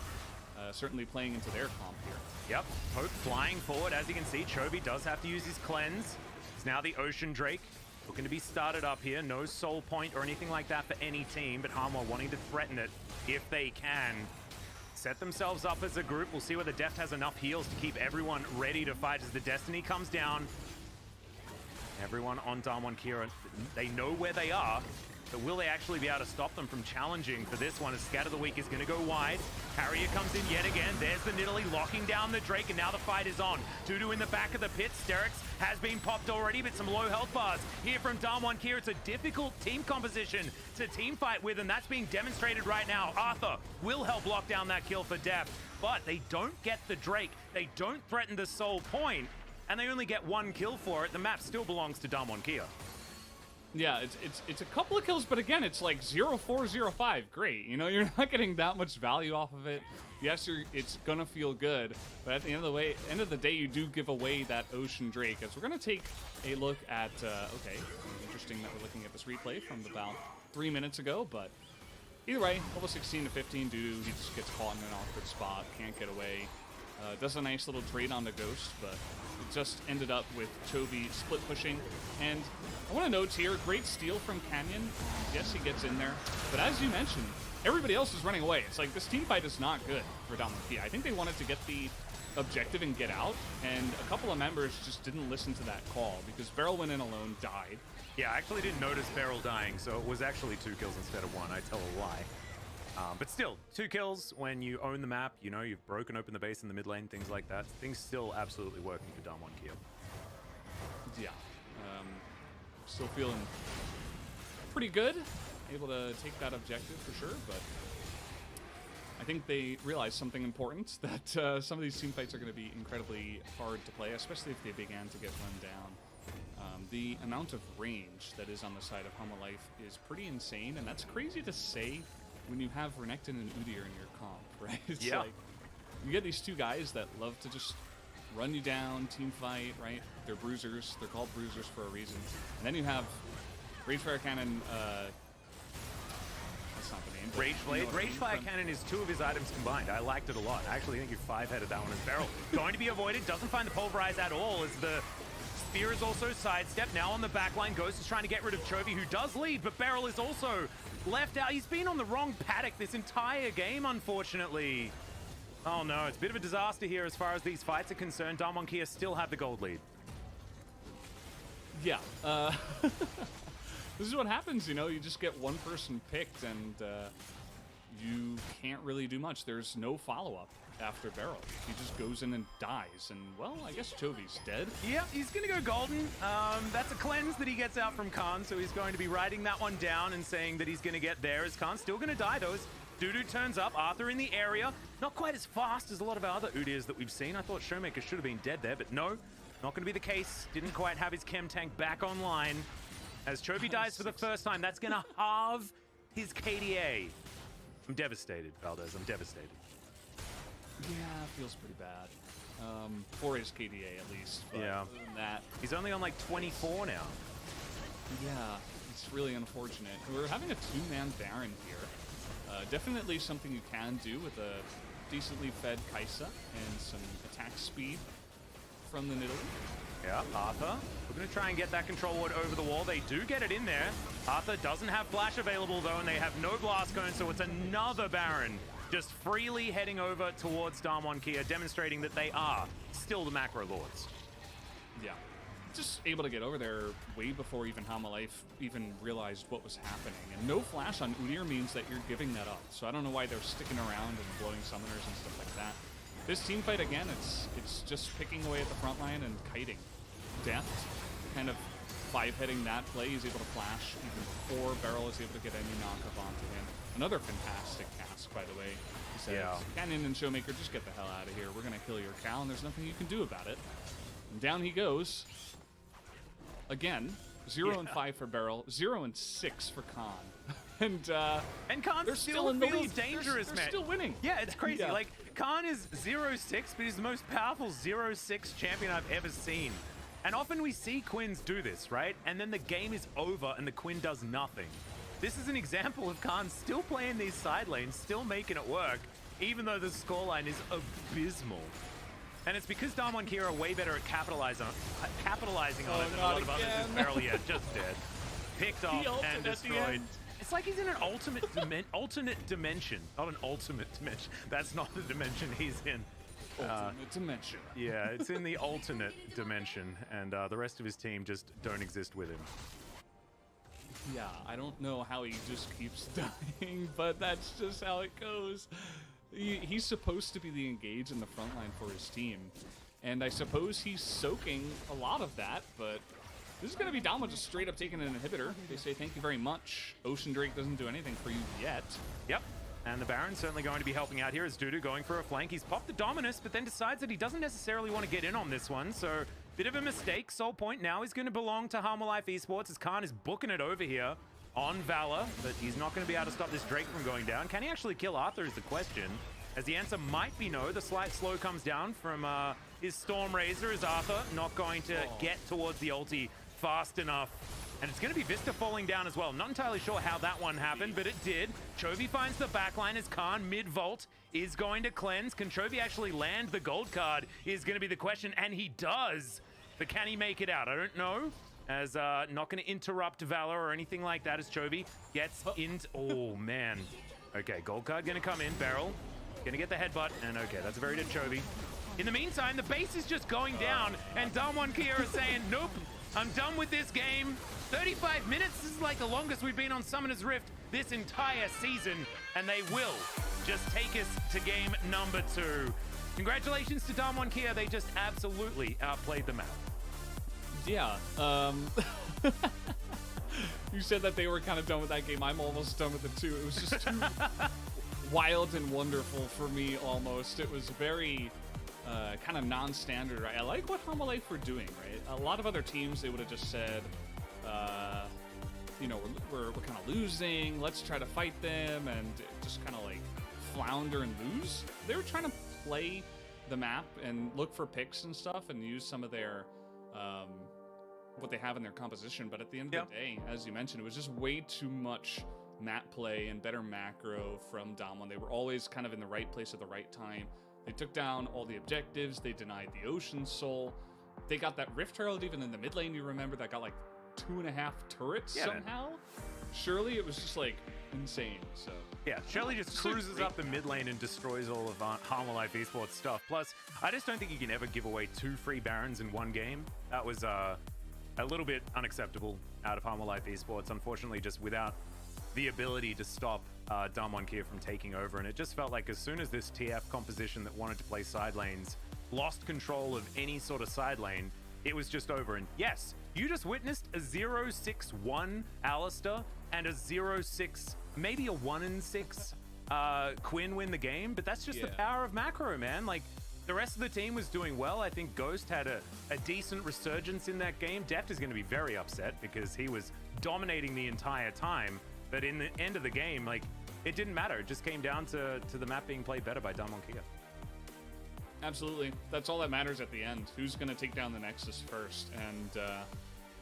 certainly playing into their comp here. Yep, Poke flying forward. As you can see, Chovy does have to use his cleanse. It's now the Ocean Drake looking to be started up here. No soul point or anything like that for any team, but Hanwha wanting to threaten it if they can. Set themselves up as a group. We'll see whether Deft has enough heals to keep everyone ready to fight as the Destiny comes down. Everyone on Damwon Kira, they know where they are, but will they actually be able to stop them from challenging for this one as Scatter the Weak is going to go wide. Harrier comes in yet again. There's the Nidalee locking down the Drake, and now the fight is on. Dudu in the back of the pit. Sterix has been popped already, but some low health bars here from Damwon Kira. It's a difficult team composition to team fight with, and that's being demonstrated right now. Arthur will help lock down that kill for Deft, but they don't get the Drake. They don't threaten the soul point, and they only get one kill for it. The map still belongs to Damwon Kira. Yeah, it's a couple of kills, but again, it's like 0-4, 0-5. Great, you know, you're not getting that much value off of it. Yes, it's gonna feel good, but at the end of the day, you do give away that Ocean Drake. As we're gonna take a look at, okay, interesting that we're looking at this replay from about 3 minutes ago, but either way, level 16 to 15, Dudu, he just gets caught in an awkward spot, can't get away. Does a nice little trade on the Ghost, but it just ended up with Chovy split pushing. And I want to note here, great steal from Canyon. Yes, he gets in there. But as you mentioned, everybody else is running away. It's like this team fight is not good for Damwon Kira. I think they wanted to get the objective and get out, and a couple of members just didn't listen to that call because Beryl went in alone, died. Yeah, I actually didn't notice Beryl dying, so it was actually 2 kills instead of 1. I tell a lie. But still, 2 kills when you own the map, you know, you've broken open the base in the mid lane, things like that. Things still absolutely working for Damwon Kira. Yeah. Still feeling pretty good. Able to take that objective for sure, but I think they realized something important, that some of these team fights are going to be incredibly hard to play, especially if they began to get run down. The amount of range that is on the side of Hanwha Life is pretty insane, and that's crazy to say when you have Renekton and Udyr in your comp, right? It's like, you get these two guys that love to just run you down, team fight, right? They're bruisers. They're called bruisers for a reason. And then you have Ragefire Cannon, that's not the name. Rage Blade. Ragefire Cannon is 2 of his items combined. I liked it a lot. I actually think you 5-headed that one as Beryl. Going to be avoided. Doesn't find the Pulverize at all as the Spear is also sidestepped. Now on the backline, Ghost is trying to get rid of Chovy, who does lead, but Beryl is also left out. He's been on the wrong paddock this entire game, unfortunately. Oh no, it's a bit of a disaster here as far as these fights are concerned. Damwon Kira still have the gold lead. Yeah. This is what happens, you know, you just get one person picked and you can't really do much. There's no follow-up. after Beryl. He just goes in and dies, and well, I guess Chovy's dead. Yeah, he's gonna go golden. That's a cleanse that he gets out from Khan, so he's going to be writing that one down and saying that he's gonna get there, as Khan's still gonna die though. Dudu turns up, Arthur in the area. Not quite as fast as a lot of our other Udyrs that we've seen. I thought Showmaker should have been dead there, but no, not gonna be the case. Didn't quite have his chem tank back online. As Chovy dies for the first time, that's gonna halve his KDA. I'm devastated, Valdez, I'm devastated. Yeah, feels pretty bad. For his KDA at least. But yeah. Other than that, he's only on like 24 now. Yeah, it's really unfortunate. We're having a two-man Baron here. Definitely something you can do with a decently fed Kai'Sa and some attack speed from the Nidalee. Yeah, Arthur. We're going to try and get that control ward over the wall. They do get it in there. Arthur doesn't have flash available though, and they have no blast cone, so it's another Baron just freely heading over towards Damwon Kia, demonstrating that they are still the macro lords. Yeah. Just able to get over there way before even Hanwha Life even realized what was happening. And no flash on Udyr means that you're giving that up. So I don't know why they're sticking around and blowing summoners and stuff like that. This team fight, again, it's just picking away at the front line and kiting. Death, kind of five-hitting that play. He's able to flash even before Beryl is able to get any knockup onto him. Another fantastic cast, by the way. He says, Canyon and Showmaker, just get the hell out of here. We're going to kill your cow, and there's nothing you can do about it. And down he goes. Again, 0 and 5 for Beryl, 0 and 6 for Khan. And Khan still in the feels lead. dangerous, they're man. Still winning. Yeah, it's crazy. Yeah. Like, Khan is 0-6, but he's the most powerful 0-6 champion I've ever seen. And often we see Quins do this, right? And then the game is over and the Quinn does nothing. This is an example of Khan still playing these side lanes, still making it work, even though the scoreline is abysmal. And it's because Damwon Kia are way better at capitalizing on it than a lot of others. Is Beryl, yeah, just dead. Picked off and destroyed. It's like he's in an alternate dimension. Not an ultimate dimension. That's not the dimension he's in. Ultimate dimension. Yeah, it's in the alternate dimension, and the rest of his team just don't exist with him. Yeah, I don't know how he just keeps dying, but that's just how it goes. He's supposed to be the engage in the front line for his team, and I suppose he's soaking a lot of that, but this is going to be Damwon just straight up taking an inhibitor. They say thank you very much. Ocean Drake doesn't do anything for you yet. Yep. And the Baron's certainly going to be helping out here as Dudu going for a flank. He's popped the Dominus, but then decides that he doesn't necessarily want to get in on this one, so bit of a mistake. Soul Point now is going to belong to Hanwha Life Esports as Khan is booking it over here on Valor, but he's not going to be able to stop this Drake from going down. Can he actually kill Arthur is the question, as the answer might be no. The slight slow comes down from his Storm Razor as Arthur not going to get towards the ulti fast enough. And it's going to be Vista falling down as well. Not entirely sure how that one happened, but it did. Chovy finds the backline as Khan mid-vault is going to cleanse. Can Chovy actually land the gold card is going to be the question, and he does. But can he make it out? I don't know. As not going to interrupt Valor or anything like that as Chovy gets into... Oh, man. Okay, gold card going to come in. Beryl going to get the headbutt, and okay, that's a very good Chovy. In the meantime, the base is just going down, and Damwon Kia is saying, nope, I'm done with this game. 35 minutes, this is like the longest we've been on Summoner's Rift this entire season, and they will just take us to game number 2. Congratulations to Damwon Kia, they just absolutely outplayed the map. Yeah, you said that they were kind of done with that game. I'm almost done with it too. It was just too wild and wonderful for me almost. It was very kind of non-standard. Right? I like what Hanwha Life were doing, right? A lot of other teams, they would have just said, you know, we're kind of losing, let's try to fight them, and just kind of like flounder and lose. They were trying to play the map and look for picks and stuff and use some of their what they have in their composition, but at the end of the day, as you mentioned, it was just way too much map play and better macro from Damwon. They were always kind of in the right place at the right time. They took down all the objectives, they denied the Ocean Soul, they got that Rift Herald even in the mid lane, you remember, that got like 2.5 turrets somehow? Surely it was just like insane, so... Yeah, Shelly just cruises up the mid lane and destroys all of Hanwha Life Esports stuff. Plus, I just don't think you can ever give away 2 free Barons in one game. That was a little bit unacceptable out of Hanwha Life Esports, unfortunately, just without the ability to stop Damwon Kia from taking over, and it just felt like as soon as this TF composition that wanted to play side lanes lost control of any sort of side lane, it was just over. And yes, you just witnessed a 0-6-1 Alistair and a 0-6, maybe a 1-6 Quinn win the game, but that's just the power of macro, man. Like, the rest of the team was doing well. I think Ghost had a decent resurgence in that game. Deft is going to be very upset because he was dominating the entire time, but in the end of the game, like, it didn't matter. It just came down to the map being played better by Damwon Kia. Absolutely. That's all that matters at the end. Who's going to take down the Nexus first? And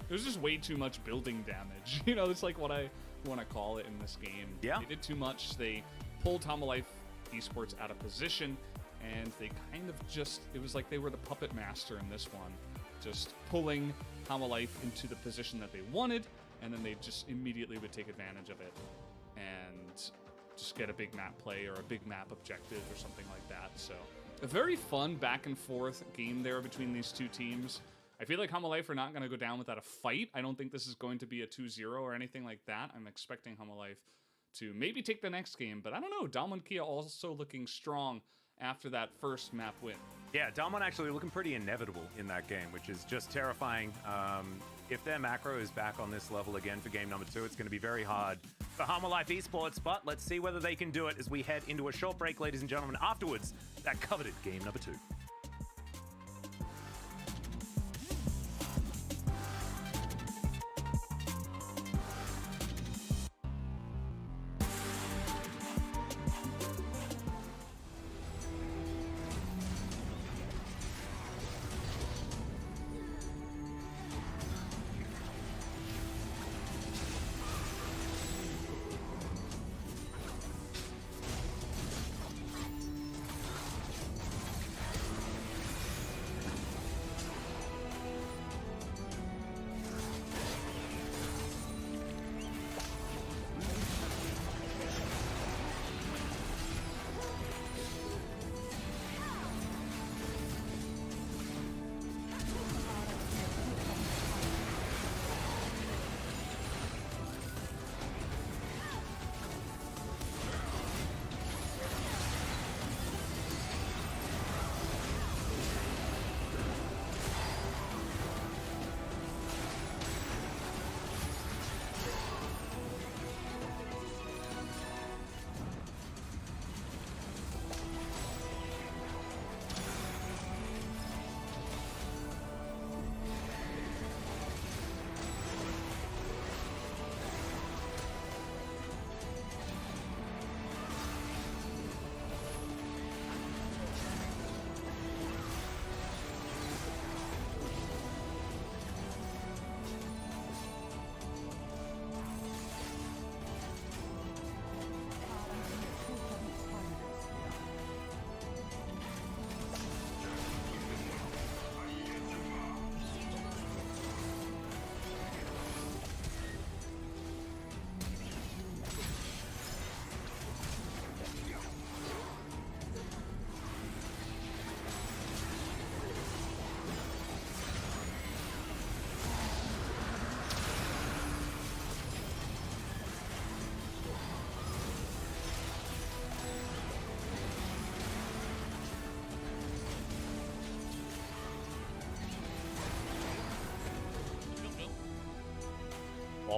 there's just way too much building damage. You know, it's like what I want to call it in this game. Yeah. They did too much. They pulled Hanwha Life Esports out of position, and they kind of just, it was like they were the puppet master in this one, just pulling Hanwha Life into the position that they wanted, and then they just immediately would take advantage of it and just get a big map play or a big map objective or something like that. So a very fun back and forth game there between these two teams. I feel like Hanwha Life are not going to go down without a fight. I don't think this is going to be a 2-0 or anything like that. I'm expecting Hanwha Life to maybe take the next game, but I don't know. Damwon Kia also looking strong after that first map win. Yeah, Damwon actually looking pretty inevitable in that game, which is just terrifying. If their macro is back on this level again for game number 2, it's going to be very hard for Hanwha Life Esports, but let's see whether they can do it as we head into a short break, ladies and gentlemen. Afterwards, that coveted game number 2.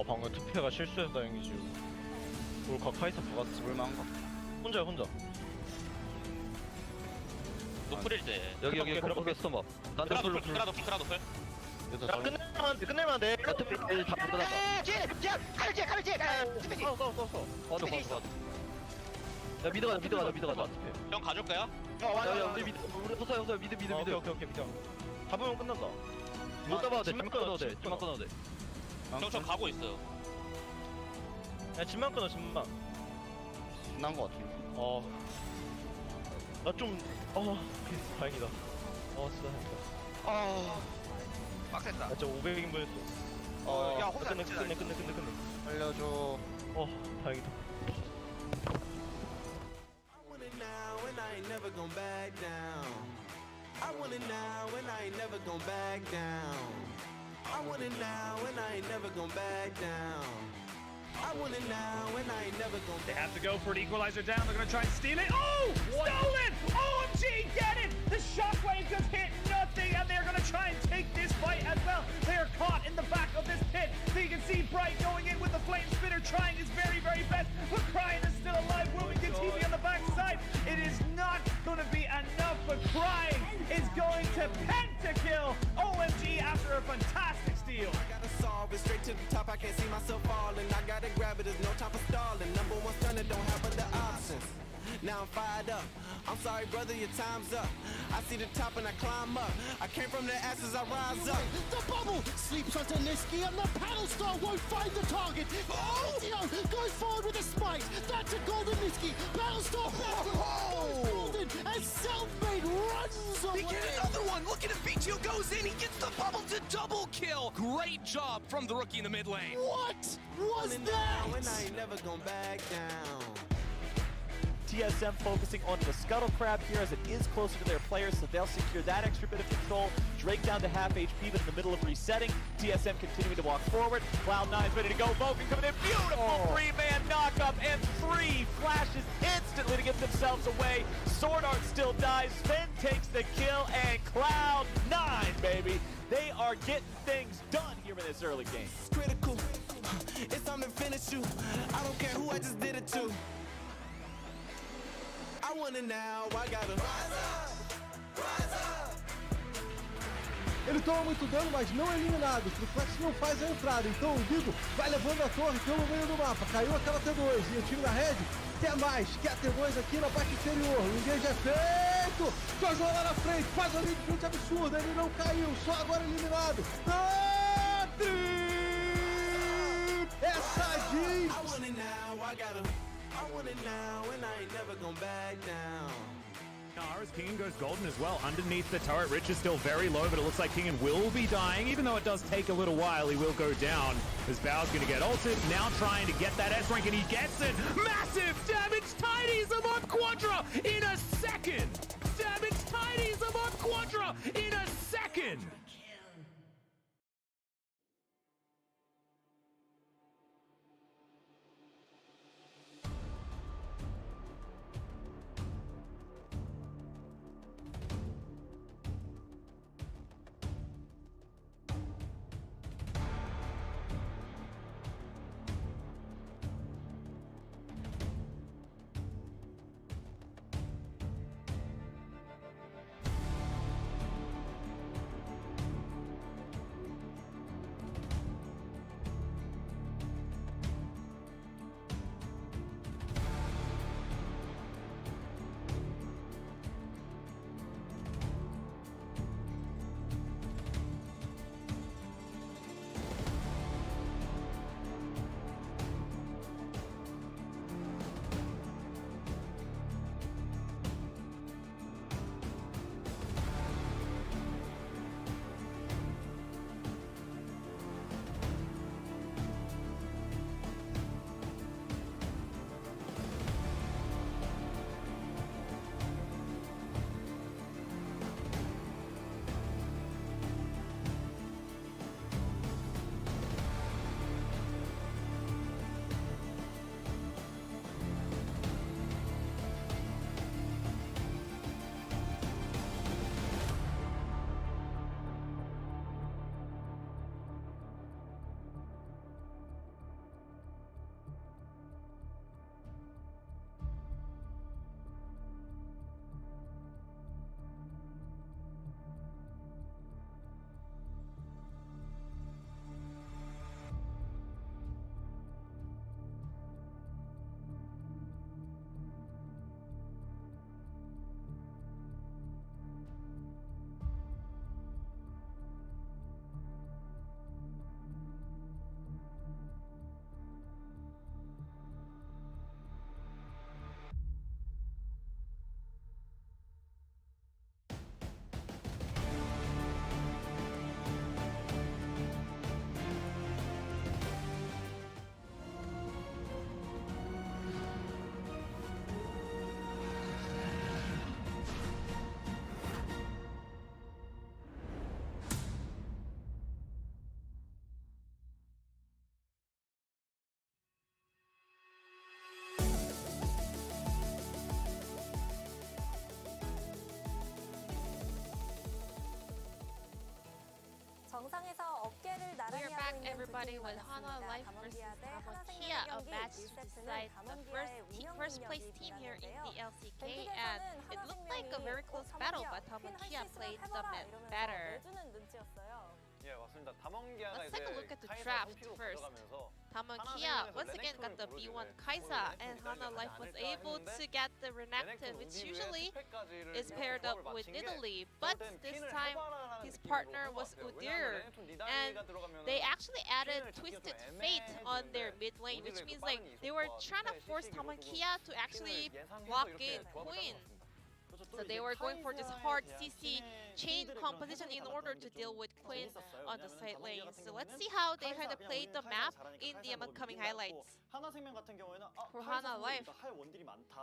방금 투표가 실수해서 다행이지. 우리 카이사 박았어. 볼만한가? 혼자. 노플일 때 여기 그렇게 스톱. 난데 풀로. 크라도플 끝낼만 돼. 나 투표 다 묻어놨다. 야 미드 가자. 형 가줄까요? 야 우리 미드. 오케이. 잡으면 끝난다. 못 잡아도 돼. 집만 끊어도 돼. 형 저 가고 있어요. 야 집만 끊어. 끝난 거 같은데. 오케이, 다행이다. 진짜 다행이다. 빡셌다. 나 진짜 500인분 했어. 야 혼자 끝내. 알려줘. 다행이다. I want it now and I ain't never gon' back down. I want it now and I ain't never gon' back down. I want it now, and I ain't never gonna They have to go for an equalizer down. They're going to try and steal it. Oh! Stolen! OMG, get it! The shockwave just hit nothing, and they're going to try and take this fight as well. They are caught in the back of this pit. So you can see Bright going in with the flame spinner, trying his very, very best. But Crying is still alive. Will we get TV on the backside? It is not going to be enough, but Crying is going to pentakill OMG after a fantastic steal. I gotta solve it straight to the top. I can't see myself falling. I gotta grab it. There's no time for stalling. Number one stunner, don't have other options. Now I'm fired up. I'm sorry, brother, your time's up. I see the top and I climb up. I came from the ashes, I rise up. The bubble sleeps onto Niski and the paddle star won't find the target. Oh! Goes forward with a smite. That's a golden Niski. Battle star back. Golden as Selfmade runs away. They get another one. Look at it. BTO goes in. He gets the bubble to double kill. Great job from the rookie in the mid lane. What was And that? I ain't never gonna back down. TSM focusing on the Scuttle Crab here as it is closer to their players, so they'll secure that extra bit of control. Drake down to half HP, but in the middle of resetting. TSM continuing to walk forward. Cloud9's ready to go. Vulcan coming in. Beautiful three-man knock-up and 3 flashes instantly to get themselves away. Sword Art still dies. Sven takes the kill, and Cloud9, baby. They are getting things done here in this early game. It's critical. It's time to finish you. I don't care who I just did it to. I want it now, I gotta rise up, rise up. Ele toma muito dano, mas não é eliminado. O Triflex não faz a entrada, então o Guido vai levando a torre pelo meio do mapa. Caiu aquela T2 e o time da Red quer mais, quer a T2 aqui na parte inferior. O engage é feito, Jojo lá na frente, faz uma midfield absurda, ele não caiu, só agora eliminado. Essa Jeans! I want it now, I want it now, and I ain't never gonna back down. As Kingen goes golden as well. Underneath the turret, Rich is still very low, but it looks like Kingen will be dying. Even though it does take a little while, he will go down. As Bao's going to get ulted, now trying to get that S rank, and he gets it. Massive damage, Tidies above Quadra in a second. Damage, Tidies above Quadra in a second. 정상에서 어깨를 나란히 We're 하고 back, 있는 everybody, 두 팀이 with Hanwha 만났습니다. Life versus 담원기아 대 Damwon 하나생명 Kia, a 경기 match to 1세트는 decide the 담원기아의 first 운영 place 능력이 team here in 빛났는데요. the LCK, 밴드에서는 and it looked like a very close battle, but Damwon Kia played the better. 내주는 눈치였어요. 예, 맞습니다. 담원기아가 Let's take a look at the 카이사 draft 선픽으로 first. 가져가면서 Damwon 하나 Kia 생명에서 once again got the 레넥톤을 B1 고르죠. Kaisa, 레넥톤 and 기다리려고 Hanwha Life 하지 was 않을까 able 했는데 to get the Renekton, 레넥톤 which 우디 위에 usually 스펙까지를 is 그냥 paired up 조합을 with 맞춘 게 Italy, but 저한테는 this 퀸을 time 해봐라라는 his 느낌으로 partner 한것 was 같아요. Udyr, 왜냐면 레넥톤 and 니다리가 들어가면은 they actually added 퀸을 잡기가 Twisted 좀 Fate on their 애매해지는데 mid lane, which 우디가 means 빠른 like they were 이속과 trying to 스페 force 시식으로 Damwon 좀 Kia to actually 퀸을 예상해서 lock 이렇게 in 조합을 Queen. 짠것 같습니다. So they were going for this hard CC chain composition in order to deal with Quinn on the side lane. So let's see how they kind of played the map in the upcoming highlights. For Hanwha Life,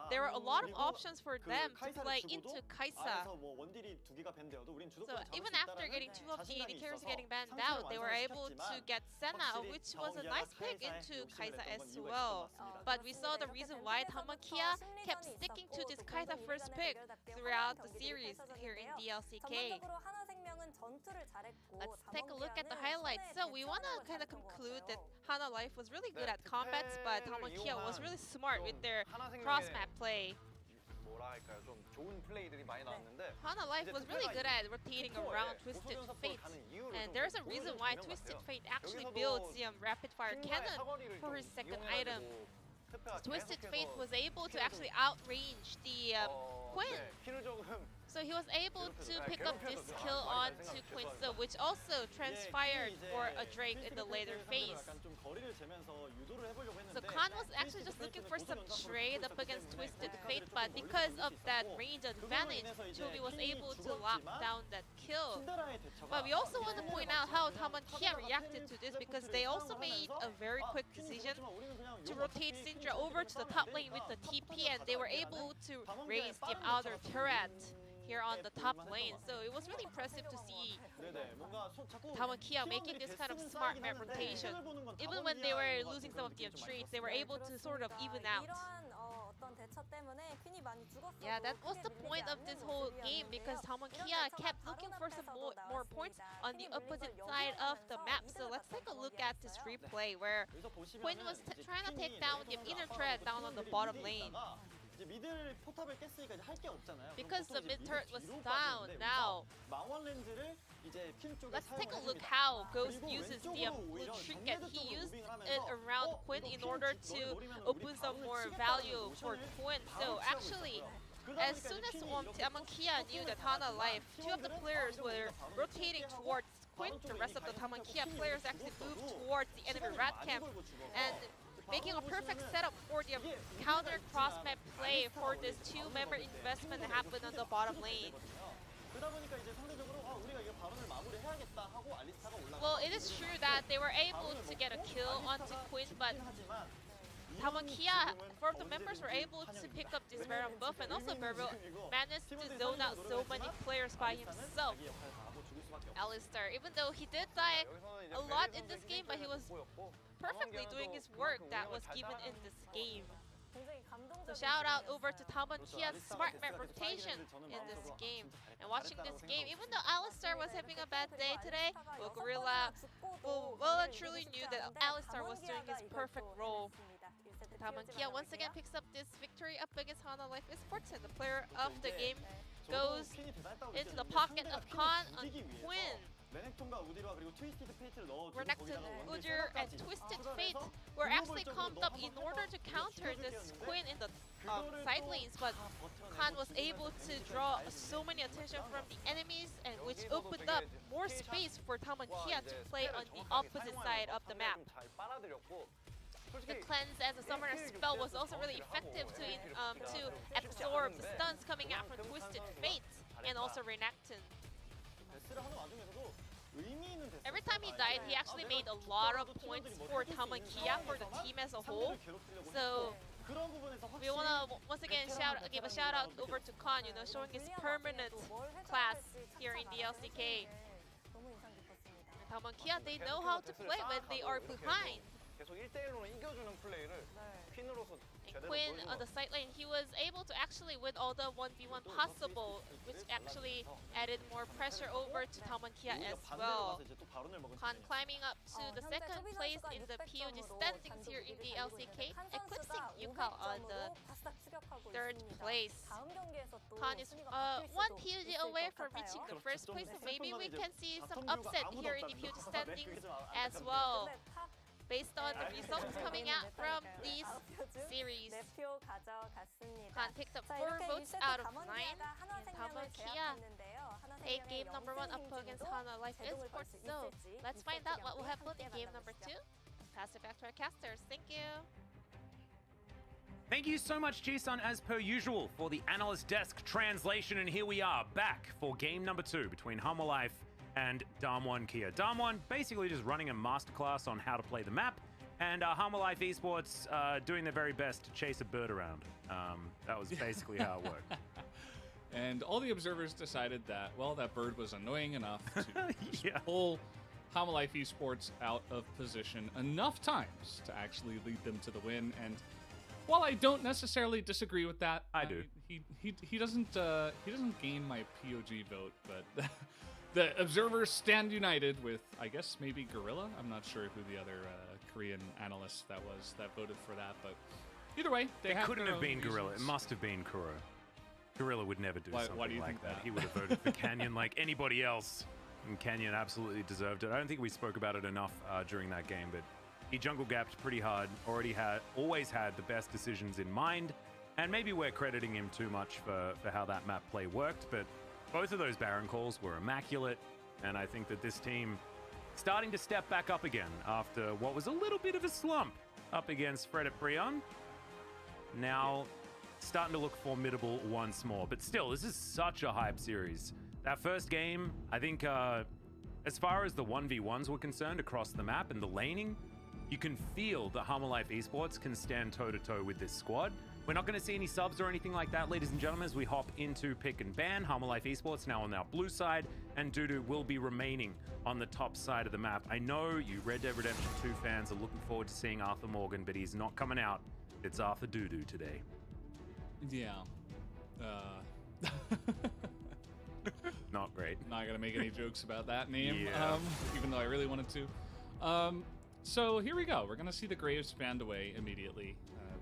there were a lot of options for them to play into Kaisa. So even after getting 2 of the AD carries getting banned out, they were able to get Senna, which was a nice pick into Kaisa as well. But we saw the reason why Damwon Kia kept sticking to this Kaisa first pick throughout the series here in the LCK. 전반적으로 하나생명은 전투를 잘했고 Let's take a look at the highlights. So we want to kind of conclude that Hanwha Life was really good at combats, but Damwon Kia was really smart with their cross-map play. 뭐라 할까요? 좀 좋은 플레이들이 많이 나왔는데 Hanwha Life was really good at rotating around Twisted Fate, and there's a reason why Twisted Fate actually builds the rapid fire cannon for his second item. Twisted Fate was able to actually outrange the Quinn. So he was able to pick up this kill onto Quinn, so which also transpired for a Drake in the later phase. So Khan was actually just looking for some trade up against Twisted Fate, but because of that range advantage, Chobi was able to lock down that kill. But we also want to point out how Damwon Kia reacted to this, because they also made a very quick decision to rotate Syndra over to the top lane with the TP, and they were able to raise the outer turret here on the top lane. So it was really impressive to see Damwon Kia making this kind of smart map rotation. Even when they were losing some of their traits, they were able to sort of even out. Yeah, that was the point of this whole game, because Damwon Kia kept looking for some more points on the opposite side of the map. So let's take a look at this replay where Quinn was trying to take down the inner thread down on the bottom lane. Because the mid turret was down now. Let's take a look how Ghost uses the blue trinket. He used it around Quinn in order to open some more value for Quinn. So actually, as soon as Damwon Kia knew that Hanwha Life, 2 of the players were rotating towards Quinn, the rest of the Damwon Kia players actually moved towards the enemy rat camp, and making a perfect setup for the counter cross-map play for this 2-member investment that happened on the bottom lane. Well, it is true that they were able to get a kill onto Quinn, but Damwon Kia, 4 of the members were able to pick up this Baron buff, and also Baron managed to zone out so many players by himself. Alistar, even though he did die a lot in this game, but he was perfectly doing his work that was given in this game. So shout out over to Damwon Kia's smart map rotation in this game. And watching this game, even though Alistar was having a bad day today, well, Gorilla well and truly knew that Alistar was doing his perfect role. Damwon Kia once again picks up this victory up against Hanwha Life Esports, and the player of the game goes into the pocket of Khan on Quinn. Renekton, Udyr, and Twisted Fate were actually comped up in order to counter this Quinn in the side lanes, but Khan was able to draw so many attention from the enemies, and which opened up more space for Damwon Kia to play on the opposite side of the map. The cleanse as a summoner spell was also really effective to absorb the stuns coming out from Twisted Fate and also Renekton. Every time he died, he actually made a lot of points for Damwon Kia, for the team as a whole. So we want to once again give a shout out over to Khan, showing his permanent class here in the LCK. Damwon Kia, they know how to play when they are behind. 계속 1대1로는 이겨주는 플레이를 퀸으로서 제대로 Quinn 보여준 on 것 the sideline, he was able to actually win all the 1v1 possible, which actually added more pressure over to Damwon Kia as well. Khan climbing up to the second place in the POG standings here in the LCK, eclipsing Yukao on the third place. Khan is one POG away from reaching the first place, so maybe we can see some upset here in the POG standings as well. Based on the results coming out from these series. Khan picked up 4 votes out of 9, and Damwon Kia take game number 1 up against Hanwha Life Esports. So let's find out what will happen in game number 2. Pass it back to our casters. Thank you. Thank you so much, Jisun, as per usual, for the analyst desk translation. And here we are back for game number 2 between Hanwha Life and Damwon Kia. Damwon basically just running a masterclass on how to play the map, and Hanwha Life Esports doing their very best to chase a bird around. That was basically how it worked. And all the observers decided that, well, that bird was annoying enough to just pull Hanwha Life Esports out of position enough times to actually lead them to the win. And while I don't necessarily disagree with that, I do. He doesn't gain my POG vote, but the observers stand united with, I guess, maybe Gorilla. I'm not sure who the other Korean analyst that was that voted for that, but either way, they It couldn't have been Gorilla. It must have been Kuro. Gorilla would never do something why do you like think that. that? He would have voted for Canyon like anybody else, and Canyon absolutely deserved it. I don't think we spoke about it enough during that game, but he jungle gapped pretty hard. Always had the best decisions in mind, and maybe we're crediting him too much for how that map play worked, but both of those Baron calls were immaculate, and I think that this team starting to step back up again after what was a little bit of a slump up against Fred at Brion. Now starting to look formidable once more, but still, this is such a hype series. That first game, I think as far as the 1v1s were concerned across the map and the laning, you can feel that Hanwha Life Esports can stand toe-to-toe with this squad. We're not going to see any subs or anything like that, ladies and gentlemen, as we hop into pick and ban. Hanwha Life Esports now on our blue side, and Dudu will be remaining on the top side of the map. I know you Red Dead Redemption 2 fans are looking forward to seeing Arthur Morgan, but he's not coming out. It's Arthur Dudu today. Yeah. Not great. Not going to make any jokes about that name, Yeah. even though I really wanted to. So here we go. We're going to see the Graves banned away immediately.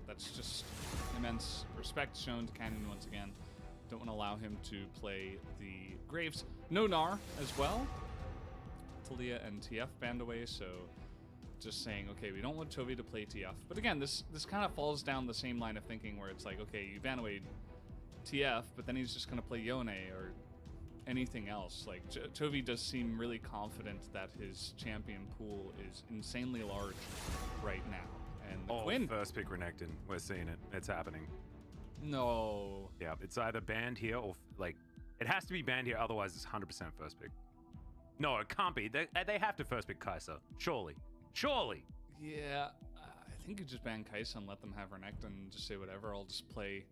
That's just immense respect shown to Canyon once again. Don't want to allow him to play the Graves. No Gnar as well. Talia and TF banned away, so just saying, okay, we don't want Toby to play TF. But again, this kind of falls down the same line of thinking where it's like, okay, you ban away TF, but then he's just going to play Yone or anything else. Like, Toby does seem really confident that his champion pool is insanely large right now. And the Quinn. First pick Renekton. We're seeing it. It's happening. No. Yeah, it's either banned here or, like, it has to be banned here, otherwise it's 100% first pick. No, it can't be. They have to first pick Kai'Sa. Surely. Yeah, I think you just ban Kai'Sa and let them have Renekton and just say whatever. I'll just play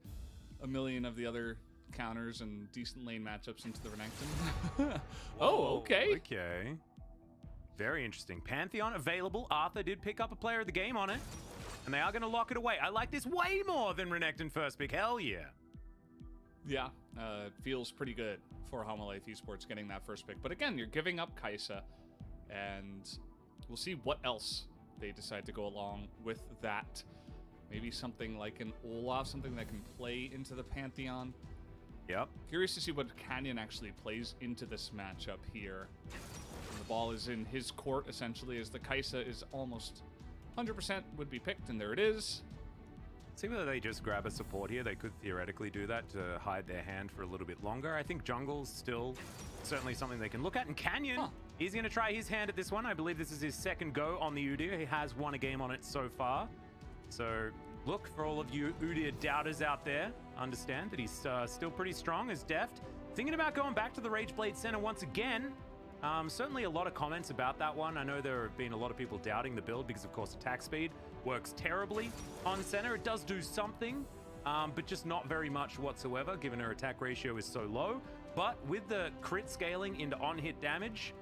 a million of the other counters and decent lane matchups into the Renekton. Oh, okay. Okay. Very interesting. Pantheon available. Arthur did pick up a player of the game on it. And they are going to lock it away. I like this way more than Renekton first pick. Hell yeah. Yeah, feels pretty good for Hanwha Life Esports getting that first pick. But again, you're giving up Kai'Sa. And we'll see what else they decide to go along with that. Maybe something like an Olaf, something that can play into the Pantheon. Yep. Curious to see what Canyon actually plays into this matchup here. The ball is in his court, essentially, as the Kai'Sa is almost 100% would be picked, and there it is. See whether they just grab a support here. They could theoretically do that to hide their hand for a little bit longer. I think jungle's still certainly something they can look at. And Canyon, he's going to try his hand at this one. I believe this is his second go on the Udyr. He has won a game on it so far. So look, for all of you Udyr doubters out there, understand that he's still pretty strong as Deft. Thinking about going back to the Rageblade Center once again. Certainly a lot of comments about that one. I know there have been a lot of people doubting the build because, of course, attack speed works terribly on center. It does do something, but just not very much whatsoever, given her attack ratio is so low. But with the crit scaling into on-hit damage,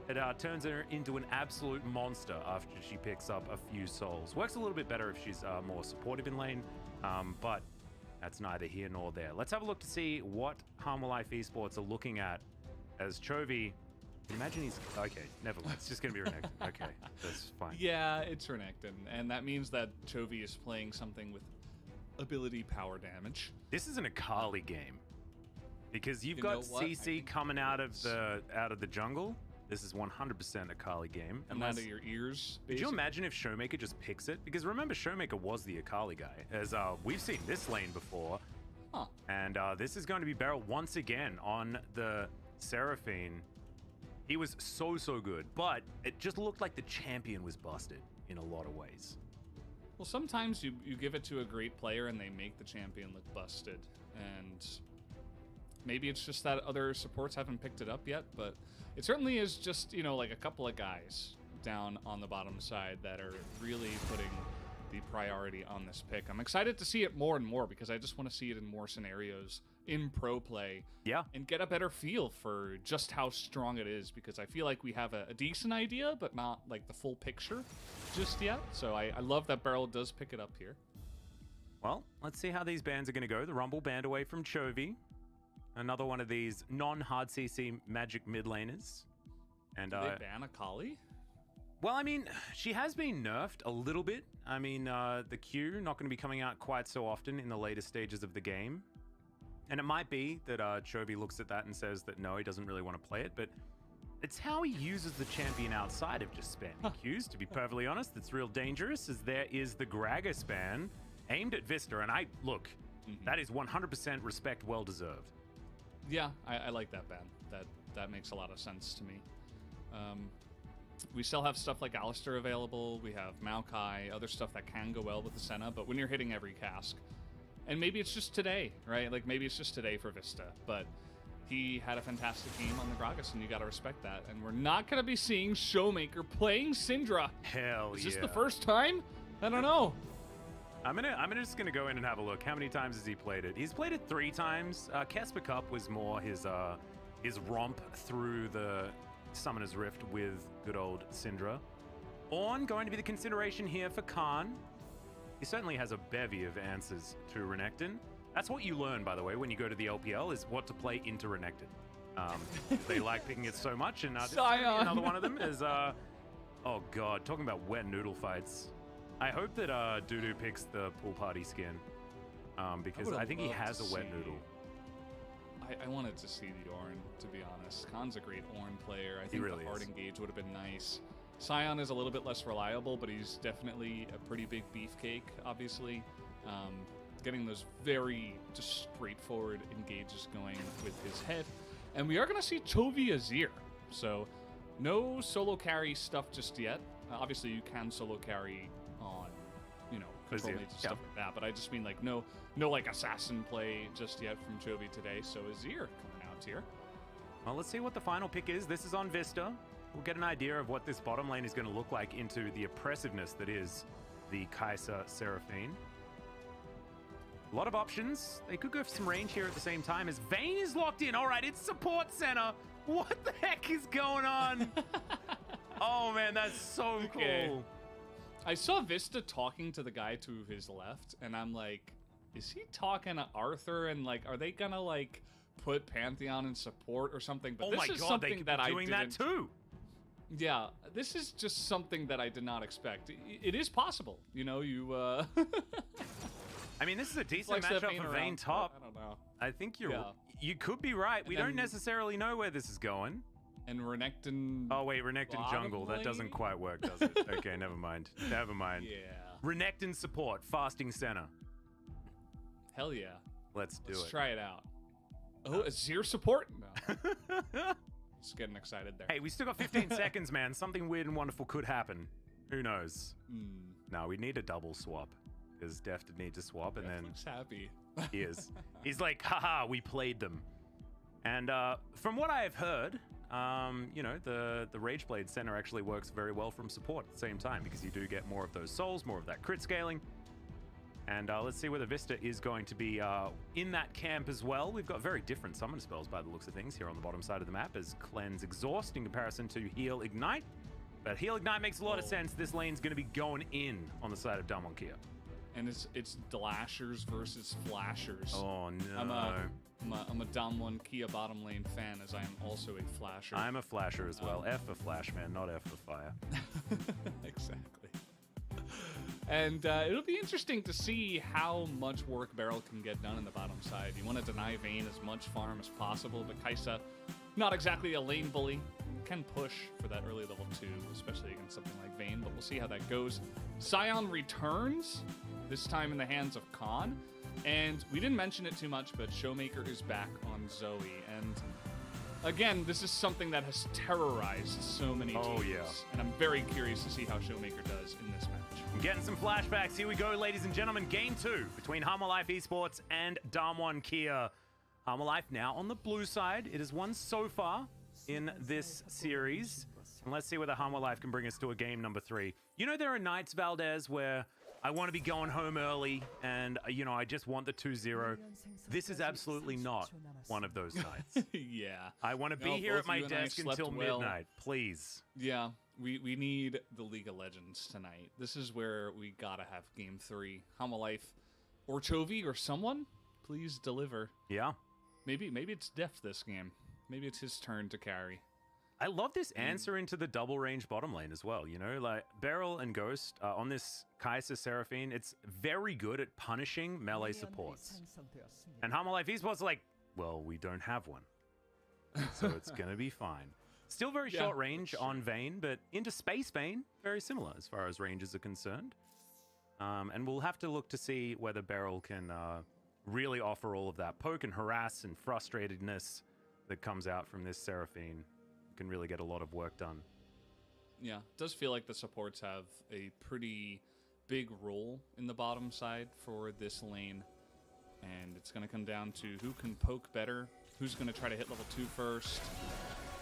It turns her into an absolute monster after she picks up a few souls. Works a little bit better if she's more supportive in lane, but that's neither here nor there. Let's have a look to see what Hanwha Life Esports are looking at as Chovy. Imagine he's... Okay, never mind. It's just going to be Renekton. Okay, that's fine. Yeah, it's Renekton, and that means that Chovy is playing something with ability power damage. This is an Akali game because you've got CC coming out of the jungle. This is 100% Akali game. And out of your ears. Could you imagine if Showmaker just picks it? Because remember, Showmaker was the Akali guy, as we've seen this lane before. Huh. And this is going to be Beryl once again on the Seraphine. He was so good, but it just looked like the champion was busted in a lot of ways. Well, sometimes you give it to a great player and they make the champion look busted. And maybe it's just that other supports haven't picked it up yet, but it certainly is just, you know, like a couple of guys down on the bottom side that are really putting the priority on this pick. I'm excited to see it more and more because I just want to see it in more scenarios in pro play. Yeah. And get a better feel for just how strong it is, because I feel like we have a decent idea, but not like the full picture just yet. So I love that Beryl does pick it up here. Well, let's see how these bans are going to go. The Rumble banned away from Chovy. Another one of these non-hard CC magic mid laners. And Did they ban Akali? Well, I mean, she has been nerfed a little bit. I mean, the Q not going to be coming out quite so often in the later stages of the game. And it might be that Chovy looks at that and says that no, he doesn't really want to play it, but it's how he uses the champion outside of just spamming Qs, to be perfectly honest. It's real dangerous, as there is the Gragas ban aimed at Vista, and that is 100% respect well deserved. Yeah, I like that ban. That makes a lot of sense to me. We still have stuff like Alistar available. We have Maokai, other stuff that can go well with the Senna, but when you're hitting every cask, and maybe it's just today, right? Like maybe it's just today for Vista, but he had a fantastic game on the Gragas, and you got to respect that. And we're not going to be seeing Showmaker playing Syndra. Hell yeah. Is this the first time? I don't know. I'm just gonna go in and have a look. How many times has he played it? He's played it 3 times. Casper Cup was more his romp through the Summoner's Rift with good old Syndra. Ornn going to be the consideration here for Khan. He certainly has a bevy of answers to Renekton. That's what you learn, by the way, when you go to the LPL, is what to play into Renekton. They like picking it so much, and this is another one of them is, oh god, talking about wet noodle fights. I hope that Dudu picks the pool party skin, because I think he has a wet noodle. I wanted to see the Ornn, to be honest. Khan's a great Ornn player. I think the hard engage would have been nice. Sion is a little bit less reliable, but he's definitely a pretty big beefcake, obviously. Getting those very just straightforward engages going with his head. And we are going to see Chovy Azir. So no solo carry stuff just yet. Obviously, you can solo carry on, you know, control mates and stuff like that. But I just mean like no like assassin play just yet from Chovy today. So Azir coming out here. Well, let's see what the final pick is. This is on Vista. We'll get an idea of what this bottom lane is going to look like into the oppressiveness that is the Kai'Sa Seraphine. A lot of options. They could go for some range here at the same time as Vayne is locked in. All right, it's support center. What the heck is going on? Oh, man, that's so cool. I saw Vista talking to the guy to his left, and I'm like, is he talking to Arthur? And, like, are they going to, like, put Pantheon in support or something? But this is something they could that be doing that too. Yeah, this is just something that I did not expect. It is possible, you know. I mean, this is a decent matchup for Vayne top. I don't know. I think you could be right. We don't necessarily know where this is going. And Renekton. Oh wait, Renekton jungle. That doesn't quite work, does it? Okay, never mind. Never mind. Yeah. Renekton support, fasting center. Hell yeah. Let's do it. Let's try it out. Oh, Azir support? No. Just getting excited there. Hey, we still got 15 seconds, man. Something weird and wonderful could happen. Who knows? No, we need a double swap. Because Def did need to swap, and Def then looks happy. He is. He's like, haha, we played them. And from what I have heard, you know, the Rageblade center actually works very well from support at the same time, because you do get more of those souls, more of that crit scaling. And let's see whether Vista is going to be in that camp as well. We've got very different summon spells by the looks of things here on the bottom side of the map, as Cleanse Exhaust in comparison to Heal Ignite. But Heal Ignite makes a lot of sense. This lane's going to be going in on the side of Damwon Kia. And it's Dlashers versus Flashers. Oh, no. I'm a Damwon Kia bottom lane fan, as I am also a Flasher. I'm a Flasher as well. F for Flash, man, not F for Fire. Exactly. And it'll be interesting to see how much work Beryl can get done in the bottom side. You want to deny Vayne as much farm as possible, but Kai'Sa, not exactly a lane bully, can push for that early level 2, especially against something like Vayne, but we'll see how that goes. Scion returns, this time in the hands of Khan, and we didn't mention it too much, but Showmaker is back on Zoe, and again, this is something that has terrorized so many teams. Oh, yeah. And I'm very curious to see how Showmaker does in this match. I'm getting some flashbacks. Here we go, ladies and gentlemen. Game 2 between Hanwha Life Esports and Damwon Kia. Hanwha Life now on the blue side. It has won so far in this series. And let's see whether Hanwha Life can bring us to a game number 3. You know, there are nights, Valdez, where I want to be going home early and, you know, I just want the 2-0. This is absolutely not one of those nights. Yeah. I want to be here at my desk until midnight, please. Yeah, we need the League of Legends tonight. This is where we gotta have game 3. Hanwha Life or Chovy or someone, please deliver. Yeah. Maybe it's Deft this game. Maybe it's his turn to carry. I love this answer into the double range bottom lane as well. You know, like Beryl and Ghost on this Kai'Sa Seraphine, it's very good at punishing melee supports. And Hanwha Life Esports are like, well, we don't have one. So it's going to be fine. Still very short range on Vayne, but into Space Vayne, very similar as far as ranges are concerned. And we'll have to look to see whether Beryl can really offer all of that poke and harass and frustratedness that comes out from this Seraphine. Can really get a lot of work done. Yeah, it does feel like the supports have a pretty big role in the bottom side for this lane. And it's going to come down to who can poke better, who's going to try to hit level 2 first,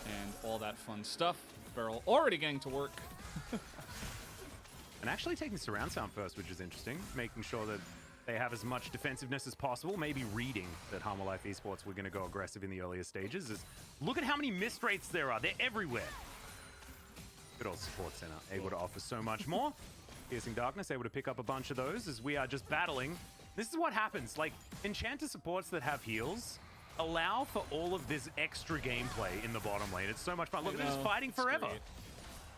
and all that fun stuff. Beryl already getting to work. And actually taking surround sound first, which is interesting, making sure that they have as much defensiveness as possible, maybe reading that Hanwha Life Esports were going to go aggressive in the earlier stages. Look at how many missed rates there are. They're everywhere. Good old support center, able to offer so much more. Piercing Darkness, able to pick up a bunch of those as we are just battling. This is what happens. Like, Enchanter supports that have heals allow for all of this extra gameplay in the bottom lane. It's so much fun. Look, they're just fighting forever. Great.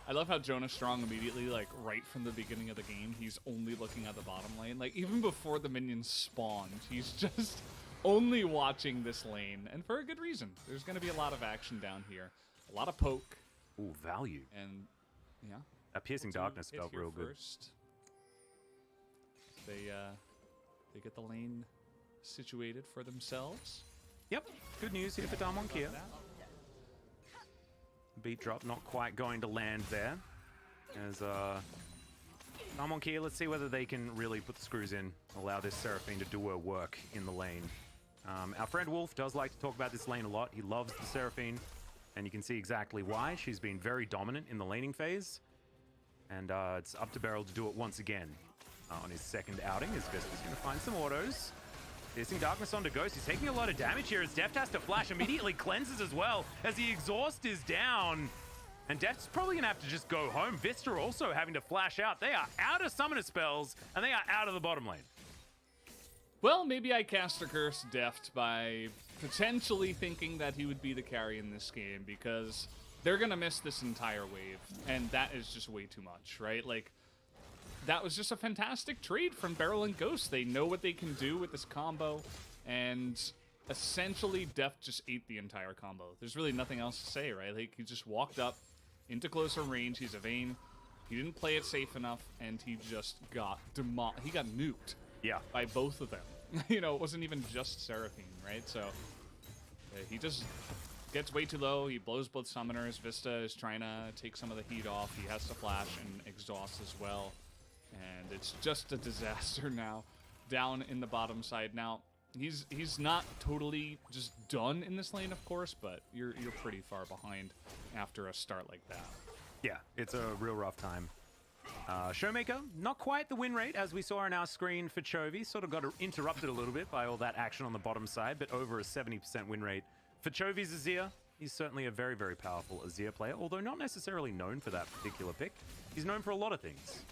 I love how Jonas Strong immediately, like, right from the beginning of the game, he's only looking at the bottom lane. Like, even before the minions spawned, he's just only watching this lane. And for a good reason. There's going to be a lot of action down here. A lot of poke. Ooh, value. And, yeah. That Piercing Darkness felt real good. They get the lane situated for themselves. Yep. Good news here for Damwon Kia. Beat drop not quite going to land there. As Damwon Kia, let's see whether they can really put the screws in, allow this Seraphine to do her work in the lane. Our friend Wolf does like to talk about this lane a lot. He loves the Seraphine, and you can see exactly why. She's been very dominant in the laning phase. And it's up to Beryl to do it once again on his second outing, as Vista's going to find some autos. Piercing Darkness onto Ghost. He's taking a lot of damage here as Deft has to flash. Immediately cleanses as well as the exhaust is down. And Deft's probably going to have to just go home. Vista also having to flash out. They are out of summoner spells, and they are out of the bottom lane. Well, maybe I cast a curse Deft by potentially thinking that he would be the carry in this game, because they're going to miss this entire wave, and that is just way too much, right? Like, that was just a fantastic trade from Beryl and Ghost. They know what they can do with this combo, and essentially Deft just ate the entire combo. There's really nothing else to say, right? Like, he just walked up into closer range. He's a Vayne. He didn't play it safe enough, and he just got he got nuked. Yeah. By both of them. You know, it wasn't even just Seraphine, right? So he just gets way too low. He blows both summoners. Vista is trying to take some of the heat off. He has to flash and exhaust as well. And it's just a disaster now down in the bottom side. Now, he's not totally just done in this lane, of course, but you're pretty far behind after a start like that. Yeah, it's a real rough time. Showmaker, not quite the win rate as we saw on our screen for Chovy. Sort of got interrupted a little bit by all that action on the bottom side, but over a 70% win rate. For Chovy's Azir, he's certainly a very, very powerful Azir player, although not necessarily known for that particular pick. He's known for a lot of things,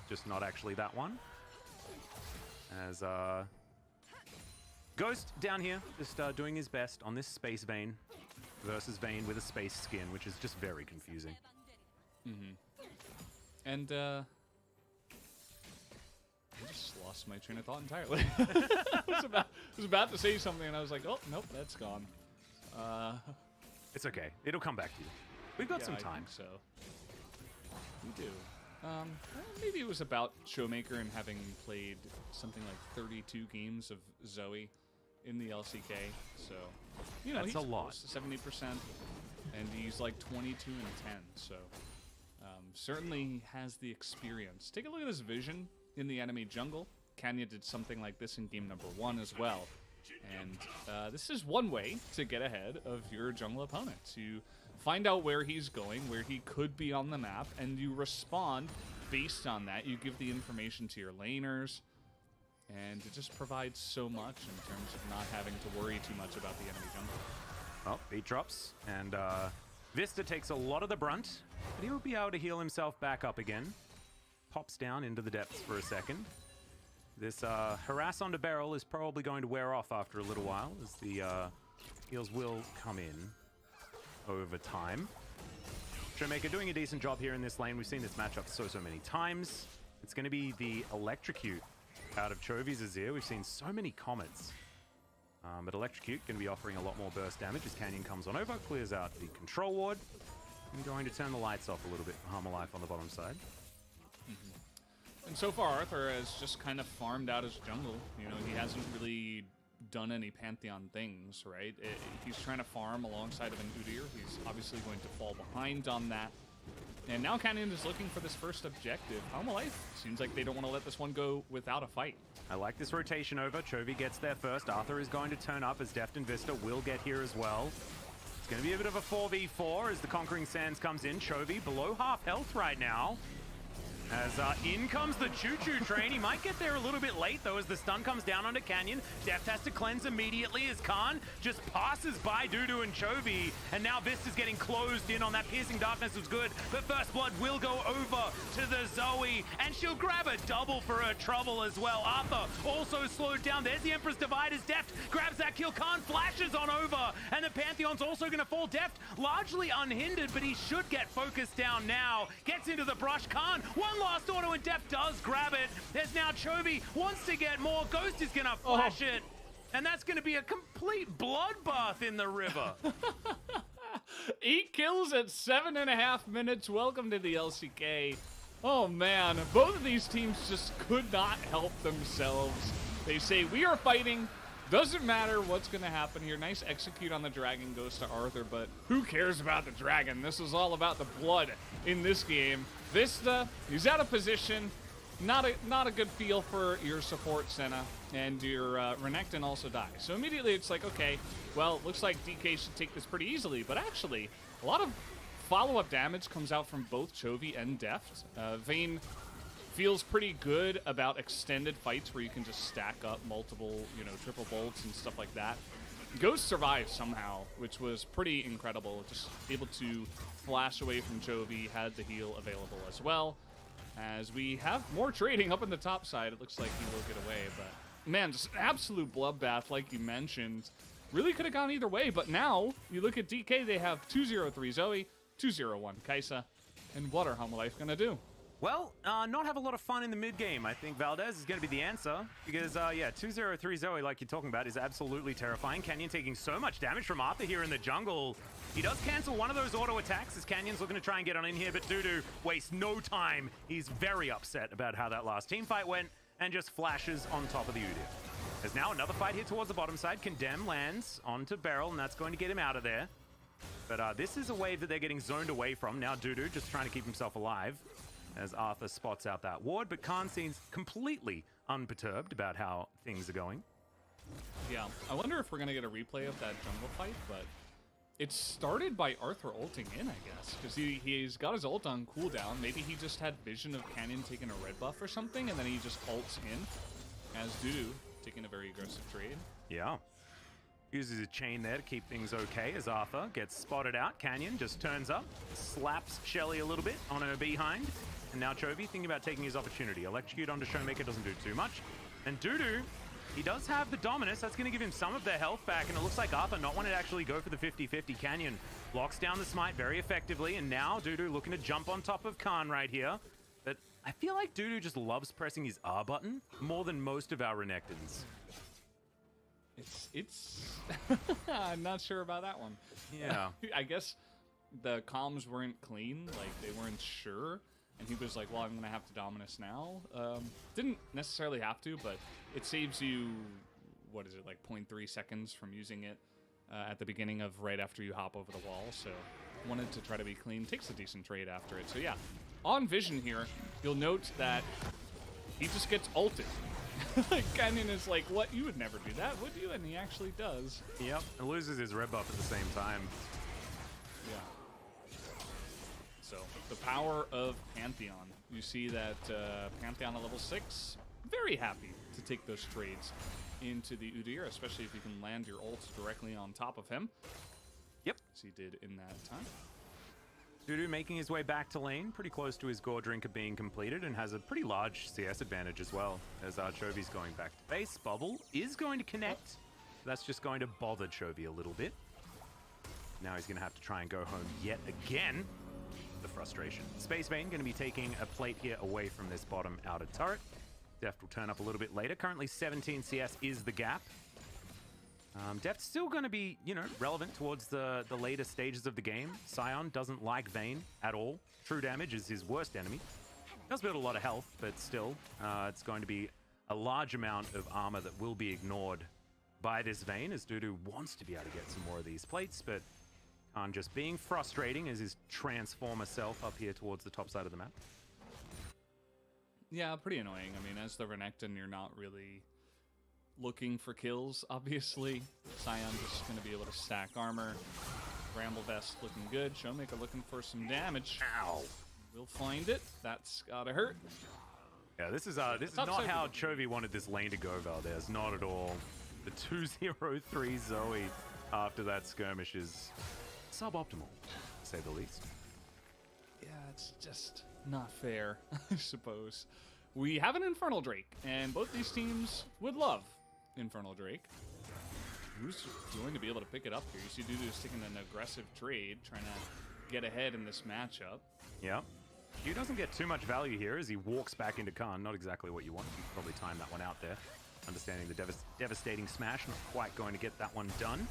just not actually that one. As Ghost down here, just doing his best on this Space Vayne versus Vayne with a Space Skin, which is just very confusing. And I just lost my train of thought entirely. I was about to say something, and I was like, oh, nope, that's gone. It's okay. It'll come back to you. We've got some I time. think so. We do. Maybe it was about Showmaker and having played something like 32 games of Zoe in the LCK. So, you know, That's he's a lot. close to 70%, and he's like 22 and 10. So, certainly he has the experience. Take a look at his vision in the enemy jungle. Kanya did something like this in game number 1 as well. And this is one way to get ahead of your jungle opponent, to find out where he's going, where he could be on the map, and you respond based on that. You give the information to your laners, and it just provides so much in terms of not having to worry too much about the enemy jungle. Well, beat drops, and Vista takes a lot of the brunt, but he'll be able to heal himself back up again. Pops down into the depths for a second. This harass onto Beryl is probably going to wear off after a little while, as the heals will come in over time. Showmaker doing a decent job here in this lane. We've seen this matchup so many times. It's going to be the Electrocute out of Chovy's Azir. We've seen so many Comets. But Electrocute going to be offering a lot more burst damage as Canyon comes on over, clears out the control ward, and going to turn the lights off a little bit for Hanwha Life on the bottom side. And so far, Arthur has just kind of farmed out his jungle. You know, he hasn't really done any Pantheon things, right? He's trying to farm alongside of an Udyr. He's obviously going to fall behind on that. And now Canyon is looking for this first objective. Hanwha Life seems like they don't want to let this one go without a fight. I like this rotation over. Chovy gets there first. Arthur is going to turn up as Deft and Vista will get here as well. It's going to be a bit of a 4v4 as the Conquering Sands comes in. Chovy below half health right now. As in comes the choo-choo train. He might get there a little bit late, though, as the stun comes down onto Canyon. Deft has to cleanse immediately as Khan just passes by Dudu and Chovy. And now Vista's getting closed in on that piercing darkness was good. But First Blood will go over to the Zoe, and she'll grab a double for her trouble as well. Arthur also slowed down. There's the Empress Divide as Deft grabs that kill. Khan flashes on over, and the Pantheon's also going to fall. Deft largely unhindered, but he should get focused down now. Gets into the brush. Khan, one last auto, and Deft does grab it. There's now Chovy, wants to get more. Ghost is going to flash it. And that's going to be a complete bloodbath in the river. 8 kills at 7.5 minutes. Welcome to the LCK. Oh, man. Both of these teams just could not help themselves. They say, we are fighting. Doesn't matter what's going to happen here. Nice execute on the dragon goes to Arthur, but who cares about the dragon? This is all about the blood in this game. Vista, he's out of position. Not a good feel for your support Senna, and your Renekton also dies. So immediately it's like, okay, well, looks like DK should take this pretty easily, but actually a lot of follow-up damage comes out from both Chovy and Deft. Vayne feels pretty good about extended fights where you can just stack up multiple, you know, triple bolts and stuff like that. Ghost survived somehow, which was pretty incredible. Just able to flash away from Chovy, had the heal available as well. As we have more trading up in the top side, it looks like he will get away, but man, just an absolute bloodbath like you mentioned. Really could have gone either way, but now you look at DK, they have 2-0-3 Zoe, 2-0-1 Kai'Sa, and what are Hanwha Life gonna do? Well, not have a lot of fun in the mid game. I think Valdez is going to be the answer because, yeah, 2-0-3 Zoe, like you're talking about, is absolutely terrifying. Canyon taking so much damage from Arthur here in the jungle. He does cancel one of those auto attacks as Canyon's looking to try and get on in here, but Dudu wastes no time. He's very upset about how that last team fight went and just flashes on top of the Udyr. There's now another fight here towards the bottom side. Condemn lands onto Beryl, and that's going to get him out of there. But this is a wave that they're getting zoned away from. Now Dudu just trying to keep himself alive as Arthur spots out that ward, but Khan seems completely unperturbed about how things are going. Yeah, I wonder if we're going to get a replay of that jungle fight, but It started by Arthur ulting in, I guess, because he's got his ult on cooldown. Maybe he just had vision of Canyon taking a red buff or something, and then he just ults in as Dudu taking a very aggressive trade. Yeah. Uses a chain there to keep things okay as Arthur gets spotted out. Canyon just turns up, slaps Shelly a little bit on her behind, and now Chovy thinking about taking his opportunity. Electrocute onto Showmaker doesn't do too much. And Dudu, he does have the dominus. That's going to give him some of their health back, and it looks like Arthur not wanting to actually go for the 50-50. Canyon blocks down the smite very effectively, and now Dudu looking to jump on top of Khan right here. But I feel like Dudu just loves pressing his R button more than most of our Renekton's. It's I'm not sure about that one. Yeah. I guess the comms weren't clean, like they weren't sure, and he was like, well, I'm gonna have to dominus now. Didn't necessarily have to, but it saves you, what is it, like 0.3 seconds from using it at the beginning of right after you hop over the wall, so wanted to try to be clean. Takes a decent trade after it. So yeah, on vision here, you'll note that he just gets ulted. Canyon is like, what? You would never do that, would you? And he actually does. Yep, and loses his red buff at the same time. Yeah. So, the power of Pantheon. You see that Pantheon at level 6, very happy to take those trades into the Udyr, especially if you can land your ult directly on top of him. Yep. As he did in that time. Dudu making his way back to lane, pretty close to his Gore Drinker being completed, and has a pretty large CS advantage as well, as Chovy's going back to base. Bubble is going to connect. That's just going to bother Chovy a little bit. Now he's going to have to try and go home yet again. The frustration. Space Vane going to be taking a plate here away from this bottom outer turret. Deft will turn up a little bit later. Currently 17 CS is the gap. Deft's still going to be, you know, relevant towards the later stages of the game. Sion doesn't like Vayne at all. True damage is his worst enemy. Does build a lot of health, but still, it's going to be a large amount of armor that will be ignored by this Vayne, as Dudu wants to be able to get some more of these plates, but Khan just being frustrating as his transformer self up here towards the top side of the map. Yeah, pretty annoying. I mean, as the Renekton, you're not really looking for kills, obviously. Sion just going to be able to stack armor. Bramble Vest looking good. Showmaker looking for some damage. Ow. We'll find it. That's gotta hurt. Yeah, this is not how Chovy wanted this lane to go, Valdez. Not at all. The 2-0-3 Zoe after that skirmish is suboptimal, to say the least. Yeah, it's just not fair, I suppose. We have an Infernal Drake, and both these teams would love Infernal Drake. Who's going to be able to pick it up here? You see Dudu sticking an aggressive trade, trying to get ahead in this matchup. Yeah. Q doesn't get too much value here as he walks back into Khan. Not exactly what you want. You probably time that one out there. Understanding the devastating smash. Not quite going to get that one done.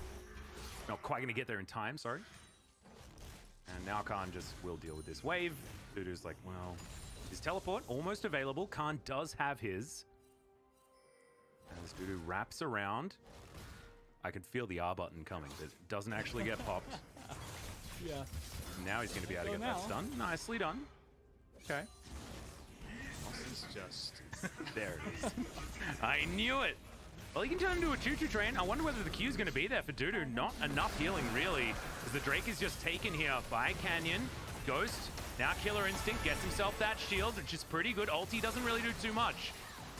Not quite going to get there in time, sorry. And now Khan just will deal with this wave. Dudu's like, well, his teleport almost available. Khan does have his. As Dudu wraps around. I can feel the R button coming, but it doesn't actually get popped. Yeah. Now he's going to be able to get that stun. Nicely done. Okay. This is just... There it is. I knew it. Well, he can turn into a choo-choo train. I wonder whether the Q's going to be there for Dudu. Not enough healing, really, as the Drake is just taken here by Canyon. Ghost, now Killer Instinct, gets himself that shield, which is pretty good. Ulti doesn't really do too much.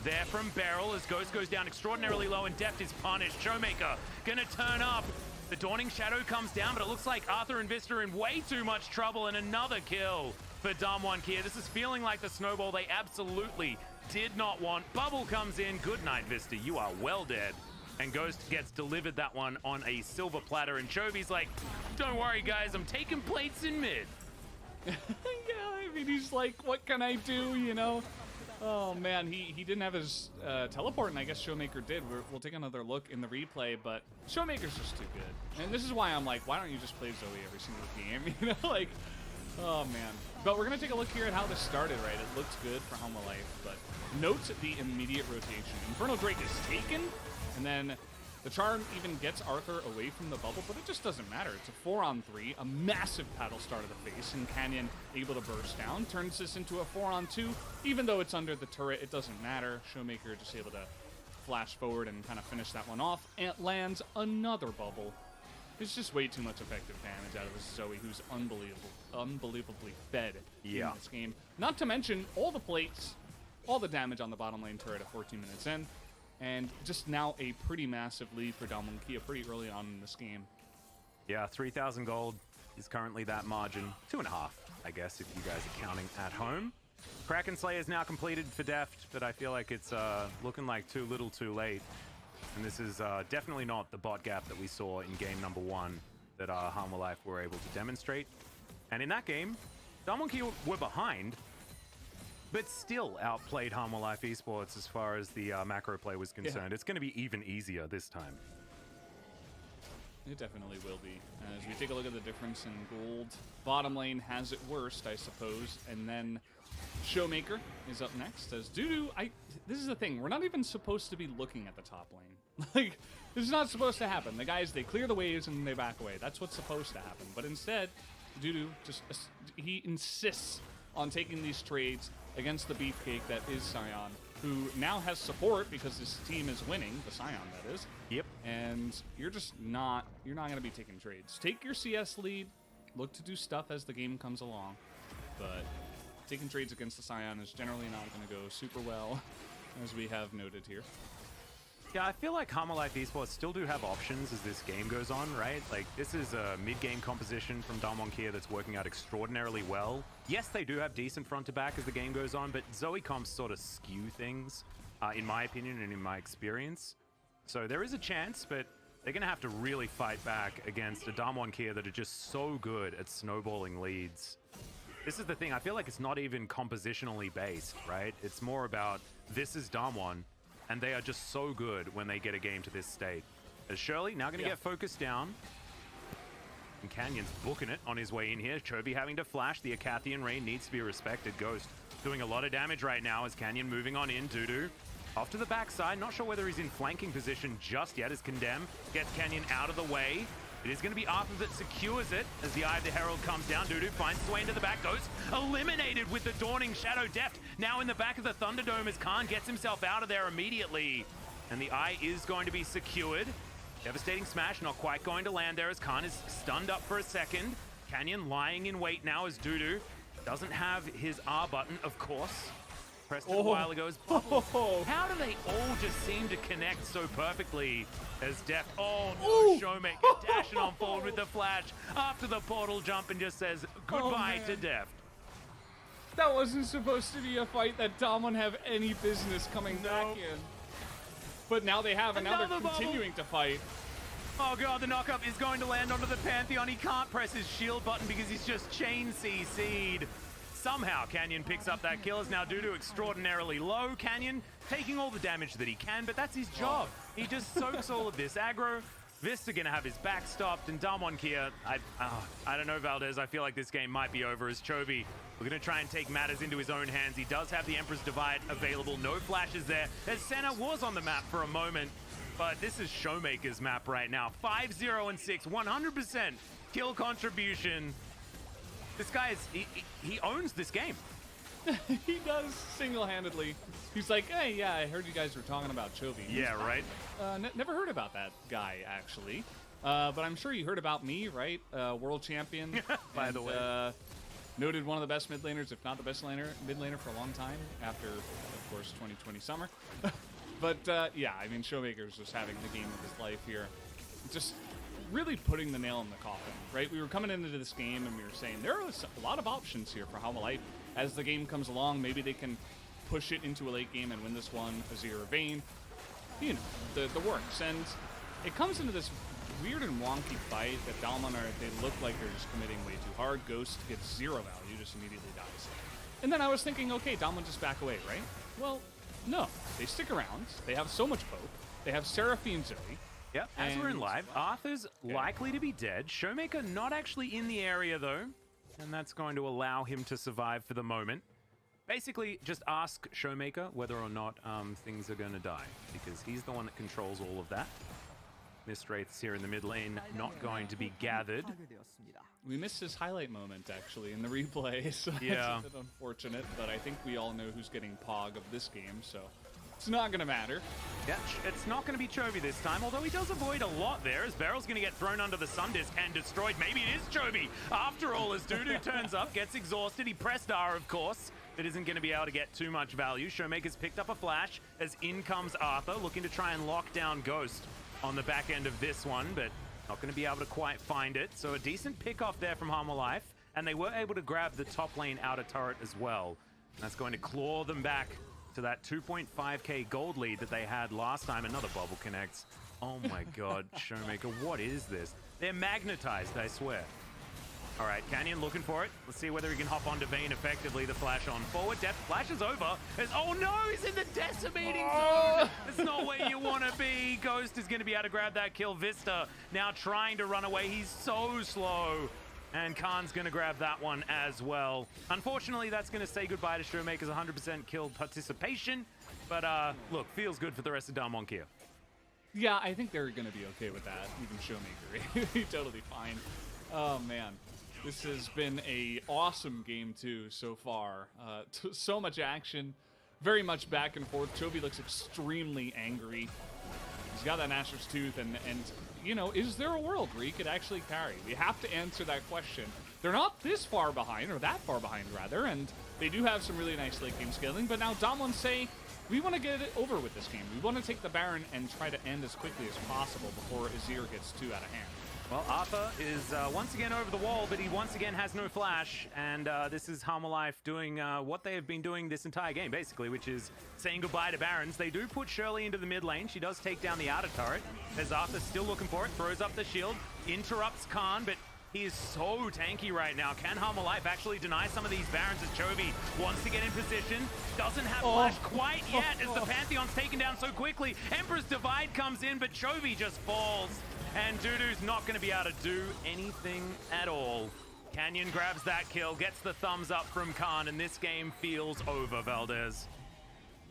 There from Beryl as Ghost goes down extraordinarily low and Deft is punished. Showmaker gonna turn up. The Dawning Shadow comes down, but it looks like Arthur and Vista are in way too much trouble, and another kill for Damwon here. This is feeling like the snowball they absolutely did not want. Bubble comes in. Good night, Vista. You are well dead. And Ghost gets delivered that one on a silver platter, and Chovy's like, don't worry, guys. I'm taking plates in mid. Yeah, I mean, he's like, what can I do, you know? Oh, man, he didn't have his teleport, and I guess Showmaker did. We'll take another look in the replay, but Showmaker's just too good. And this is why I'm like, why don't you just play Zoe every single game? You know, like, oh, man. But we're going to take a look here at how this started, right? It looks good for Hanwha Life, but note the immediate rotation. Infernal Drake is taken, and then the charm even gets Arthur away from the bubble, but it just doesn't matter. It's a 4-on-3, a massive paddle star to the face, and Canyon able to burst down, turns this into a 4-on-2. Even though it's under the turret, it doesn't matter. Showmaker just able to flash forward and kind of finish that one off. Ant lands another bubble. There's just way too much effective damage out of this Zoe, who's unbelievably fed in this game. Not to mention all the plates, all the damage on the bottom lane turret at 14 minutes in, and just now a pretty massive lead for Damwon Kia pretty early on in this game. Yeah, 3,000 gold is currently that margin. 2.5, I guess, if you guys are counting at home. Kraken Slayer is now completed for Deft, but I feel like it's looking like too little too late. And this is definitely not the bot gap that we saw in game number 1 that Hanwha Life were able to demonstrate. And in that game, Damwon Kia were behind, but still outplayed Hanwha Life Esports as far as the macro play was concerned. It's going to be even easier this time. It definitely will be. As we take a look at the difference in gold, bottom lane has it worst, I suppose, and then Showmaker is up next as Dudu. This is the thing, we're not even supposed to be looking at the top lane. Like, this is not supposed to happen. The guys, they clear the waves and they back away. That's what's supposed to happen. But instead, Dudu just, he insists on taking these trades against the beefcake that is Sion, who now has support because this team is winning, the Sion that is. Yep. And you're not going to be taking trades. Take your CS lead, look to do stuff as the game comes along, but taking trades against the Sion is generally not going to go super well, as we have noted here. Yeah, I feel like Hanwha Life Esports still do have options as this game goes on, right? Like, this is a mid-game composition from Damwon Kia that's working out extraordinarily well. Yes, they do have decent front-to-back as the game goes on, but Zoe comps sort of skew things, in my opinion and in my experience. So there is a chance, but they're going to have to really fight back against a Damwon Kia that are just so good at snowballing leads. This is the thing, I feel like it's not even compositionally based, right? It's more about, this is Damwon, and they are just so good when they get a game to this state. As Shirley now going to get focused down. And Canyon's booking it on his way in here. Chovy having to flash. The Acathian Rain needs to be respected. Ghost doing a lot of damage right now as Canyon moving on in. Dudu off to the backside. Not sure whether he's in flanking position just yet as Condemn gets Canyon out of the way. It is going to be Arthur that secures it as the Eye of the Herald comes down. Dudu finds his way into the back. Ghost eliminated with the Dawning Shadow. Deft now in the back of the Thunderdome as Khan gets himself out of there immediately. And the Eye is going to be secured. Devastating smash, not quite going to land there as Khan is stunned up for a second. Canyon lying in wait now as Dudu doesn't have his R button, of course. Pressed it a while ago as Bubble. How do they all just seem to connect so perfectly as Deft? Oh no, Showmaker dashing on forward with the flash after the portal jump and just says goodbye to Deft. That wasn't supposed to be a fight that Damwon have any business coming back in. But now they have, and now they're continuing to fight. Oh god, the knockup is going to land onto the Pantheon. He can't press his shield button because he's just chain CC'd. Somehow Canyon picks up that kill as now Dudu extraordinarily low. Canyon taking all the damage that he can, but that's his job. He just soaks all of this aggro. Vista gonna have his back stopped, and Damwon Kia, I don't know, Valdez, I feel like this game might be over as Chovy. We're gonna try and take matters into his own hands. He does have the Emperor's Divide available, no flashes there, as Senna was on the map for a moment, but this is Showmaker's map right now. 5-0-6, 100% kill contribution. This guy is, he owns this game. He does single-handedly. He's like, hey, yeah, I heard you guys were talking about Chovy. Yeah, right? Never heard about that guy, actually. But I'm sure you heard about me, right? World champion. By the way. Noted one of the best mid laners, if not the best mid laner for a long time, after, of course, 2020 summer. But, yeah, I mean, Showmaker's just having the game of his life here. Just really putting the nail in the coffin, right? We were coming into this game and we were saying there are a lot of options here for Hanwha Life. As the game comes along, maybe they can push it into a late game and win this one. Azir or Vayne, you know, the works. And it comes into this weird and wonky fight that Damwon they look like they're just committing way too hard. Ghost gets 0 value, just immediately dies. And then I was thinking, okay, Damwon just back away, right? Well, no. They stick around. They have so much poke. They have Seraphine Zoe. Yep, as we're in live, Arthur's likely to be dead. Showmaker not actually in the area, though. And that's going to allow him to survive for the moment. Basically, just ask Showmaker whether or not things are going to die, because he's the one that controls all of that. Mist Wraiths here in the mid lane, not going to be gathered. We missed his highlight moment, actually, in the replay, so yeah. it's a bit unfortunate, but I think we all know who's getting Pog of this game, so It's not going to matter. Yeah, it's not going to be Chovy this time, although he does avoid a lot there, as Beryl's going to get thrown under the Sun Disc and destroyed. Maybe it is Chovy. After all, as Dudu turns up, gets exhausted. He pressed R, of course, but isn't going to be able to get too much value. Showmaker's picked up a flash, as in comes Arthur, looking to try and lock down Ghost on the back end of this one, but not going to be able to quite find it. So a decent pick off there from Hanwha Life, and they were able to grab the top lane outer turret as well. That's going to claw them back to that 2.5k gold lead that they had last time. Another bubble connects. Oh my god, Showmaker, what is this? They're magnetized, I swear. All right, Canyon looking for it. Let's see whether he can hop onto Vayne effectively. The flash on forward. Depth flashes over. Oh no, he's in the decimating zone. It's not where you want to be. Ghost is going to be able to grab that kill. Vista now trying to run away. He's so slow. And Khan's going to grab that one as well. Unfortunately, that's going to say goodbye to Showmaker's 100% kill participation. But look, feels good for the rest of Damwon here. Yeah, I think they're going to be okay with that. Even Showmaker, totally fine. Oh man, this has been a awesome game too so far. So much action, very much back and forth. Chovy looks extremely angry. He's got that Asher's Tooth, and you know, is there a world where he could actually carry? We have to answer that question. They're not this far behind, or that far behind rather, and they do have some really nice late game scaling, but now Damwon say, we want to get it over with this game. We want to take the Baron and try to end as quickly as possible before Azir gets too out of hand. Well, Arthur is once again over the wall, but he once again has no flash, and this is Hanwha Life doing what they have been doing this entire game, basically, which is saying goodbye to Barons. They do put Shirley into the mid lane. She does take down the outer turret, as Arthur's still looking for it, throws up the shield, interrupts Khan, but he is so tanky right now. Can Hanwha Life actually deny some of these Barons as Chovy wants to get in position? Doesn't have flash quite yet, as the Pantheon's taken down so quickly. Emperor's Divide comes in, but Chovy just falls. And Dudu's not going to be able to do anything at all. Canyon grabs that kill, gets the thumbs up from Khan, and this game feels over, Valdez.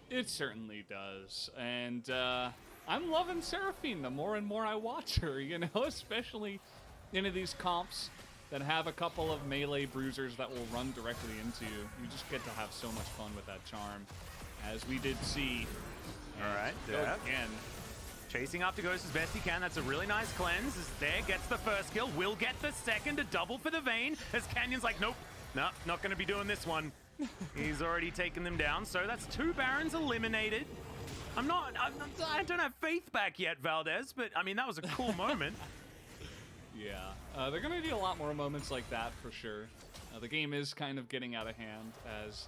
It certainly does. And I'm loving Seraphine the more and more I watch her, you know, especially into these comps that have a couple of melee bruisers that will run directly into you. You just get to have so much fun with that charm, as we did see. All right, again. Chasing after Ghost as best he can. That's a really nice cleanse. As there gets the first kill. Will get the second, a double for the Vayne. As Canyon's like, nope, not going to be doing this one. He's already taken them down. So that's 2 Barons eliminated. I don't have faith back yet, Valdez, but I mean, that was a cool moment. Yeah, they're going to need a lot more moments like that for sure. The game is kind of getting out of hand, as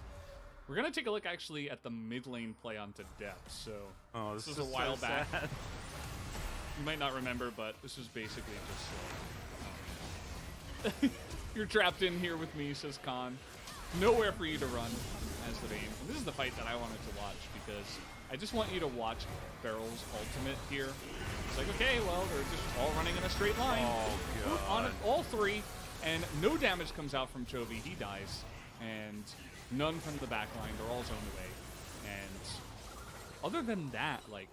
we're going to take a look actually at the mid lane play onto depth. So this was a while back. Sad. You might not remember, but this was basically just like, you're trapped in here with me, says Khan. Nowhere for you to run as the Vayne. And this is the fight that I wanted to watch, because I just want you to watch Beryl's ultimate here. It's like, okay, well, they're just all running in a straight line. Oh, God. On all 3, and no damage comes out from Chovy. He dies. And none from the back line. They're all zoned away. And other than that, like,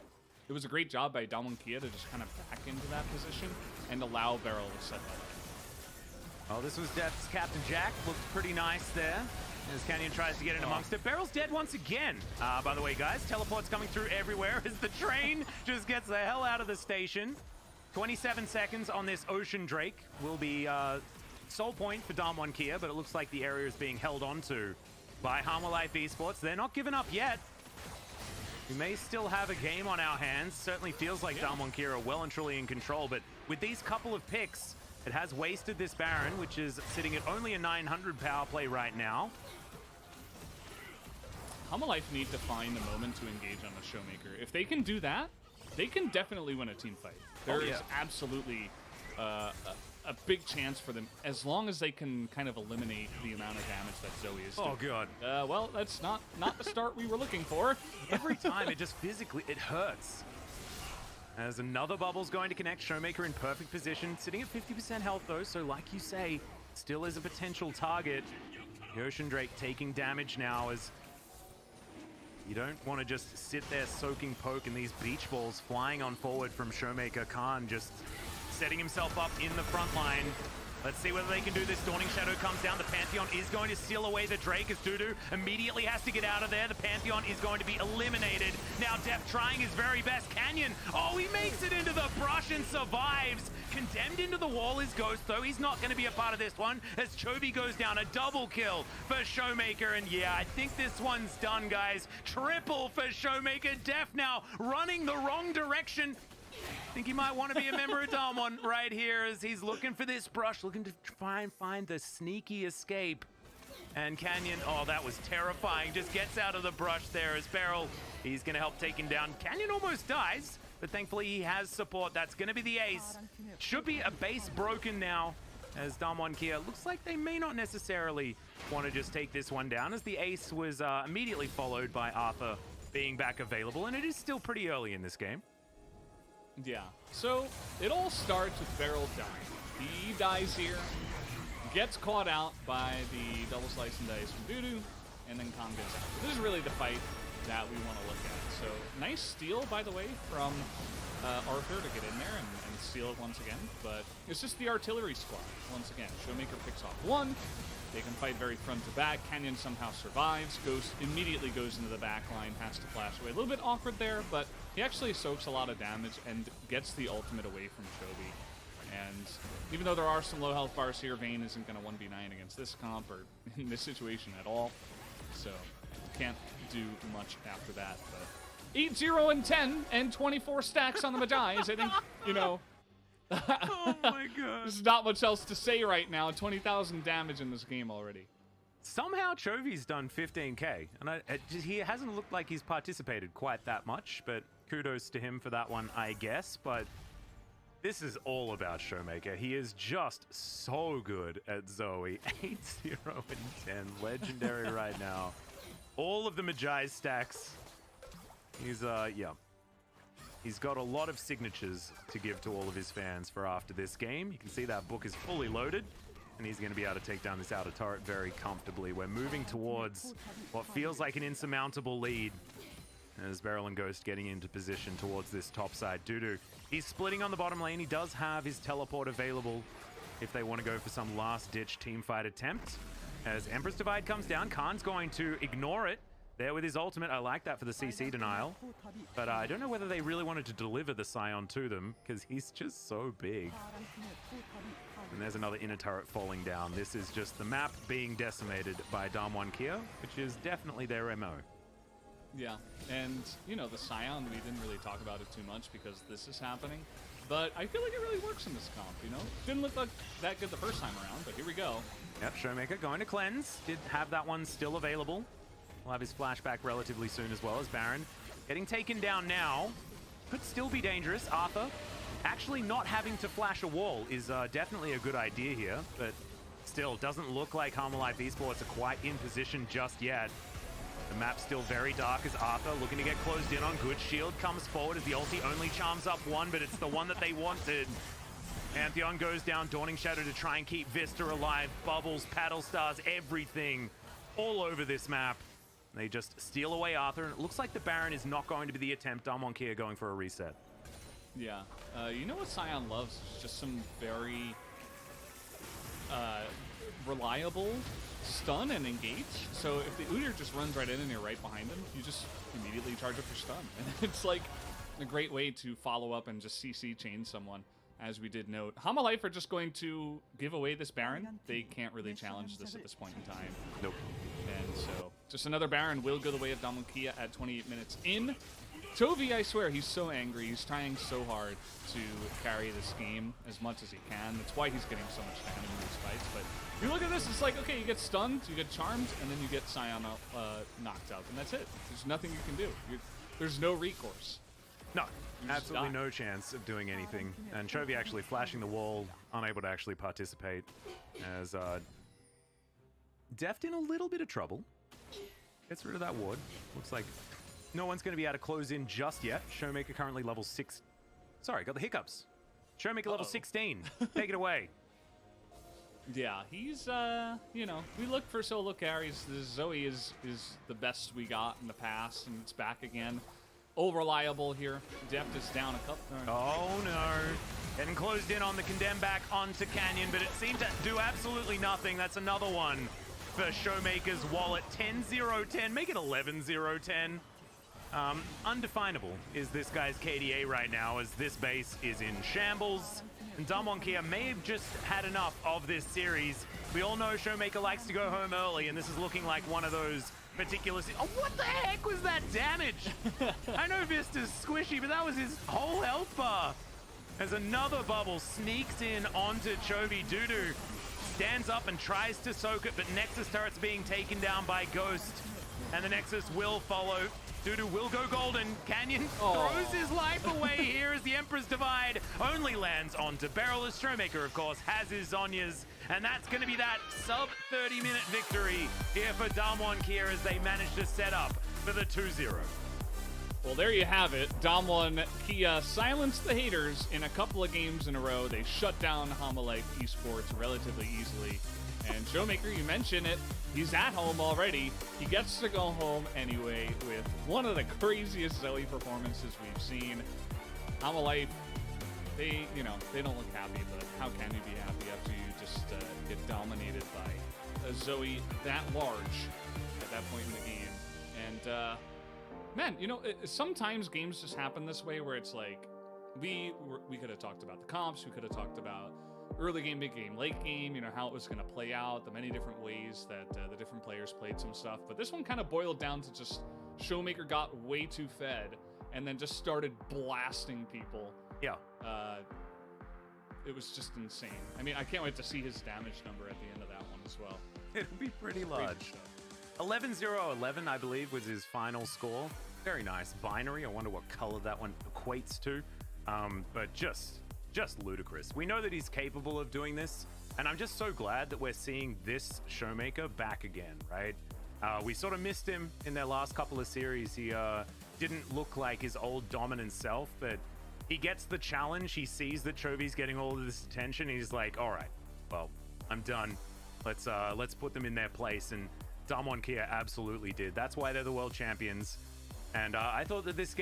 it was a great job by Damwon Kia to just kind of back into that position and allow Beryl to set that up. Oh, this was Depth's Captain Jack. Looked pretty nice there, as Canyon tries to get in amongst it. Beryl's dead once again. By the way, guys, teleport's coming through everywhere as the train just gets the hell out of the station. 27 seconds on this Ocean Drake will be sole point for Damwon Kia, but it looks like the area is being held onto by Hanwha Life Esports. They're not giving up yet. We may still have a game on our hands. Certainly feels like Damwon Kia are well and truly in control, but with these couple of picks, it has wasted this Baron, which is sitting at only a 900 power play right now. Hanwha Life need to find the moment to engage on the Showmaker. If they can do that, they can definitely win a team fight. There is absolutely a big chance for them, as long as they can kind of eliminate the amount of damage that Zoe is doing. Oh, God. Well, that's not the start we were looking for. Every time, it just physically, it hurts. As another bubble's going to connect, Showmaker in perfect position, sitting at 50% health though, so like you say, still is a potential target. The Ocean Drake taking damage now, as you don't want to just sit there soaking poke, and these beach balls flying on forward from Showmaker. Khan just setting himself up in the front line. Let's see whether they can do this. Dawning Shadow comes down. The Pantheon is going to steal away the Drake as Dudu immediately has to get out of there. The Pantheon is going to be eliminated. Now Def trying his very best. Canyon, oh, he makes it into the brush and survives. Condemned into the wall is Ghost, though. He's not going to be a part of this one as Chovy goes down. A double kill for Showmaker. And yeah, I think this one's done, guys. Triple for Showmaker. Def now running the wrong direction. I think he might want to be a member of Damwon right here as he's looking for this brush, looking to try and find the sneaky escape. And Canyon, oh, that was terrifying. Just gets out of the brush there as Beryl. He's going to help take him down. Canyon almost dies, but thankfully he has support. That's going to be the ace. Should be a base broken now as Damwon Kia looks like they may not necessarily want to just take this one down as the ace was immediately followed by Arthur being back available, and it is still pretty early in this game. Yeah, so it all starts with Beryl dying. He dies here, gets caught out by the double slice and dice from Dudu, and then Khan gets out. This is really the fight that we want to look at. So nice steal, by the way, from Arthur to get in there and steal it once again, but it's just the artillery squad once again. Showmaker picks off one. They can fight very front to back. Canyon somehow survives. Ghost immediately goes into the back line, has to flash away. A little bit awkward there, but he actually soaks a lot of damage and gets the ultimate away from Chovy. And even though there are some low health bars here, Vayne isn't going to 1v9 against this comp or in this situation at all. So can't do much after that. But 8-0 and 10 and 24 stacks on the Magi's. I think, you know, Oh my god. there's not much else to say right now. 20,000 damage in this game already. Somehow Chovy's done 15k, and he hasn't looked like he's participated quite that much, but kudos to him for that one, I guess. But this is all about Showmaker. He is just so good at Zoe. 8-0 and 10. Legendary right now. All of the Magi stacks. He's, yeah. He's got a lot of signatures to give to all of his fans for after this game. You can see that book is fully loaded, and he's going to be able to take down this outer turret very comfortably. We're moving towards what feels like an insurmountable lead as Beryl and Ghost getting into position towards this top side. Dudu, he's splitting on the bottom lane. He does have his teleport available if they want to go for some last-ditch teamfight attempt. As Empress Divide comes down, Khan's going to ignore it. There with his ultimate. I like that for the CC denial. But I don't know whether they really wanted to deliver the Scion to them because he's just so big. And there's another inner turret falling down. This is just the map being decimated by Damwon Kia, which is definitely their MO. Yeah, and, you know, the Scion, we didn't really talk about it too much because this is happening. But I feel like it really works in this comp, you know? Didn't look like that good the first time around, but here we go. Yep, Showmaker going to cleanse. Did have that one still available. We'll have his flashback relatively soon as well as Baron. Getting taken down now. Could still be dangerous. Arthur actually not having to flash a wall is definitely a good idea here, but still doesn't look like Hanwha Life Esports are quite in position just yet. The map's still very dark as Arthur looking to get closed in on. Good shield comes forward as the ulti only charms up one, but it's the one that they wanted. Pantheon goes down, Dawning Shadow to try and keep Vista alive. Bubbles, paddle stars, everything all over this map. They just steal away Arthur, and it looks like the Baron is not going to be the attempt. Damwon Kia going for a reset. Yeah. You know what Scion loves? It's just some very reliable stun and engage. So if the Udyr just runs right in and you're right behind him, you just immediately charge up your stun. And it's like a great way to follow up and just CC chain someone, as we did note. Hanwha Life are just going to give away this Baron. They can't really challenge this at this point in time. Nope. And so just another Baron will go the way of Damwon Kia at 28 minutes in. Chovy, I swear, he's so angry. He's trying so hard to carry this game as much as he can. That's why he's getting so much damage in these fights. But if you look at this, it's like, okay, you get stunned, you get charmed, and then you get Scion knocked out. And that's it. There's nothing you can do. There's no recourse. No, absolutely no chance of doing anything. And Chovy actually flashing the wall, unable to actually participate, as Deft in a little bit of trouble. Gets rid of that ward. Looks like no one's going to be able to close in just yet. Showmaker currently level 6. Sorry, got the hiccups. Showmaker level 16. Take it away. Yeah, he's, you know, we look for solo carries. This Zoe is the best we got in the past, and it's back again. reliable here. Deft is down a couple. Oh no. Getting closed in on the condemn back onto Canyon, but it seemed to do absolutely nothing. That's another one for Showmaker's wallet. 10-0-10, make it 11-0-10. Undefinable is this guy's KDA right now, as this base is in shambles. And Damwon Kia may have just had enough of this series. We all know Showmaker likes to go home early, and this is looking like one of those particular... Oh, what the heck was that damage? I know Vista's squishy, but that was his whole health bar. As another bubble sneaks in onto Chovy. Dudu stands up and tries to soak it, but Nexus turret's being taken down by Ghost. And the Nexus will follow. Dudu will go golden. Canyon throws his life away here as the Emperor's Divide only lands onto Beryl. As Showmaker, of course, has his Zhonya's. And that's going to be that sub 30-minute victory here for Damwon Kia as they manage to set up for the 2-0. Well, there you have it. Damwon Kia silenced the haters in a couple of games in a row. They shut down Hanwha Life Esports relatively easily. And Showmaker, you mentioned it, he's at home already. He gets to go home anyway with one of the craziest Zoe performances we've seen. Hanwha Life, they don't look happy, but how can you be happy after you just get dominated by a Zoe that large at that point in the game? And, man, sometimes games just happen this way where it's like, we could have talked about the comps, we could have talked about early game, big game, late game, how it was going to play out, the many different ways that the different players played some stuff. But this one kind of boiled down to just Showmaker got way too fed and then just started blasting people. Yeah. It was just insane. I mean, I can't wait to see his damage number at the end of that one as well. It'll be pretty large. 11-0-11, I believe, was his final score. Very nice. Binary. I wonder what color that one equates to. But just ludicrous. We know that he's capable of doing this, and I'm just so glad that we're seeing this Showmaker back again, right? We sort of missed him in their last couple of series. He didn't look like his old dominant self, but he gets the challenge. He sees that Chovy's getting all of this attention. He's like, all right, well, I'm done. Let's put them in their place. And Damwon Kia absolutely did. That's why they're the world champions. And I thought that this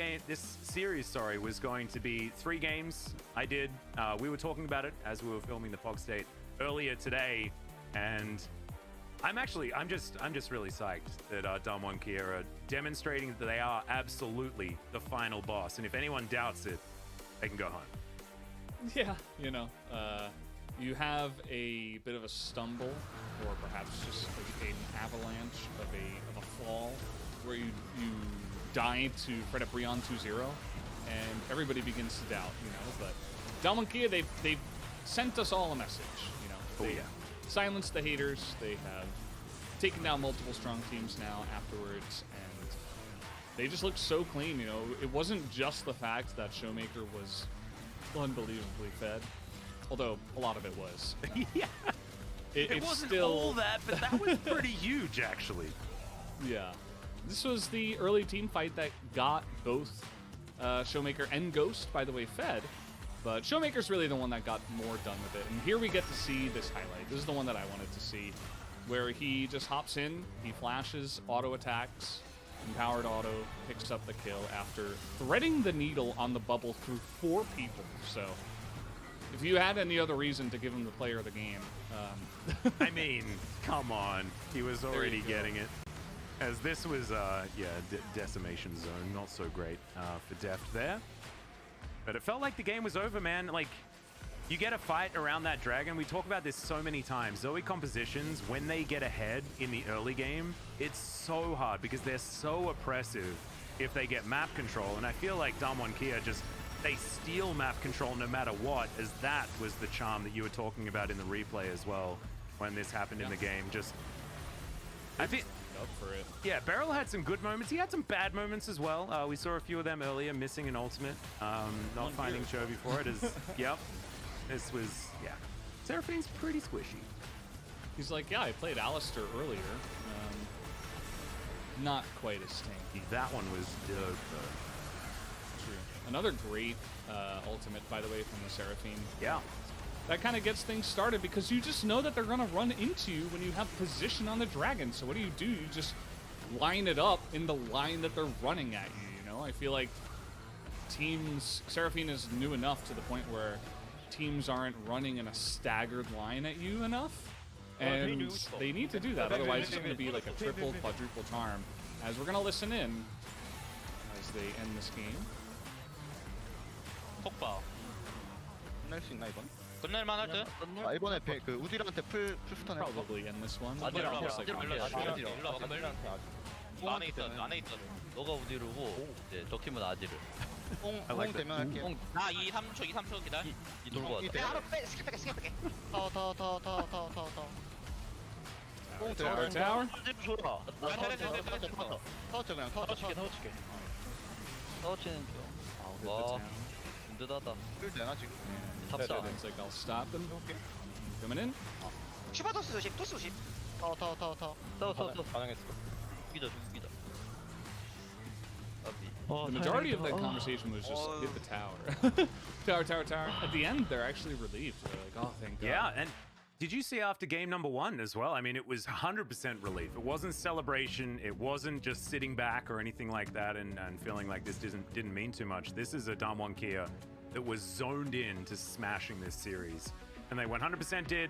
series, was going to be 3 games. I did. We were talking about it as we were filming the Fox State earlier today, and I'm just really psyched that Damwon Kia are demonstrating that they are absolutely the final boss. And if anyone doubts it, they can go home. Yeah, you have a bit of a stumble, or perhaps just an avalanche of a fall, where you die to Fred Brion 2-0, and everybody begins to doubt, But Damwon Kia, they've sent us all a message, They silenced the haters. They have taken down multiple strong teams now afterwards, and they just looked so clean. It wasn't just the fact that Showmaker was unbelievably fed, although a lot of it was. Yeah. It wasn't still all that, but that was pretty huge, actually. Yeah. This was the early team fight that got both Showmaker and Ghost, by the way, fed. But Showmaker's really the one that got more done with it. And here we get to see this highlight. This is the one that I wanted to see, where he just hops in, he flashes, auto attacks, empowered auto, picks up the kill after threading the needle on the bubble through 4 people. So if you had any other reason to give him the player of the game... I mean, come on. He was already getting it. As this was, Decimation Zone, not so great for Deft there. But it felt like the game was over, man. Like, you get a fight around that dragon. We talk about this so many times. Zoe compositions, when they get ahead in the early game, it's so hard because they're so oppressive if they get map control. And I feel like Damwon Kia they steal map control no matter what, as that was the charm that you were talking about in the replay as well when this happened in the game. I think... up for it. Yeah, Beryl had some good moments. He had some bad moments as well. We saw a few of them earlier, missing an ultimate, not finding Chovy for it. Yep. This was, Seraphine's pretty squishy. He's like, yeah, I played Alistair earlier. Not quite as tanky. That one was dope, though. True. Another great ultimate, by the way, from the Seraphine. Yeah. That kind of gets things started because you just know that they're going to run into you when you have position on the dragon. So what do? You just line it up in the line that they're running at you, know. I feel like Seraphine is new enough to the point where teams aren't running in a staggered line at you enough. And they need to do that, otherwise it's going to be like a triple, quadruple charm. As we're going to listen in as they end this game. 폭파. 끝낼 수 있나 이번? 끝낼만 할 듯? 아 이번에 그 우디한테 풀 스턴 해봐. Probably end this one. 일로 와봐. Looks like 일로 Hanwha 와봐. should. 일로 와봐. 안에 있던. 너가 우디르고 이제 저 팀은 아지르. 뽕 되면 할게. 나 2, 3초 기다려. 이 돌고 왔다. 바로 빼. 스킵 빼게. 더. 뽕 돼. Tower, tower. 아지르 줘라. 터치 그냥 터치. 터치는 줘. I'll hit the 와, town. 든든하다. 풀 되나 지금? 탑사. Looks like I'll stop them. Coming in. 슈퍼 토스 조심. 토스 조심. 터. 반응했어. 죽이자. The majority of that conversation was just hit the tower. Tower. At the end, they're actually relieved. They're like, oh, thank God. Yeah, and did you see after game number 1 as well? I mean, it was 100% relief. It wasn't celebration. It wasn't just sitting back or anything like that and feeling like this didn't mean too much. This is a Damwon Kia that was zoned in to smashing this series. And they 100% did.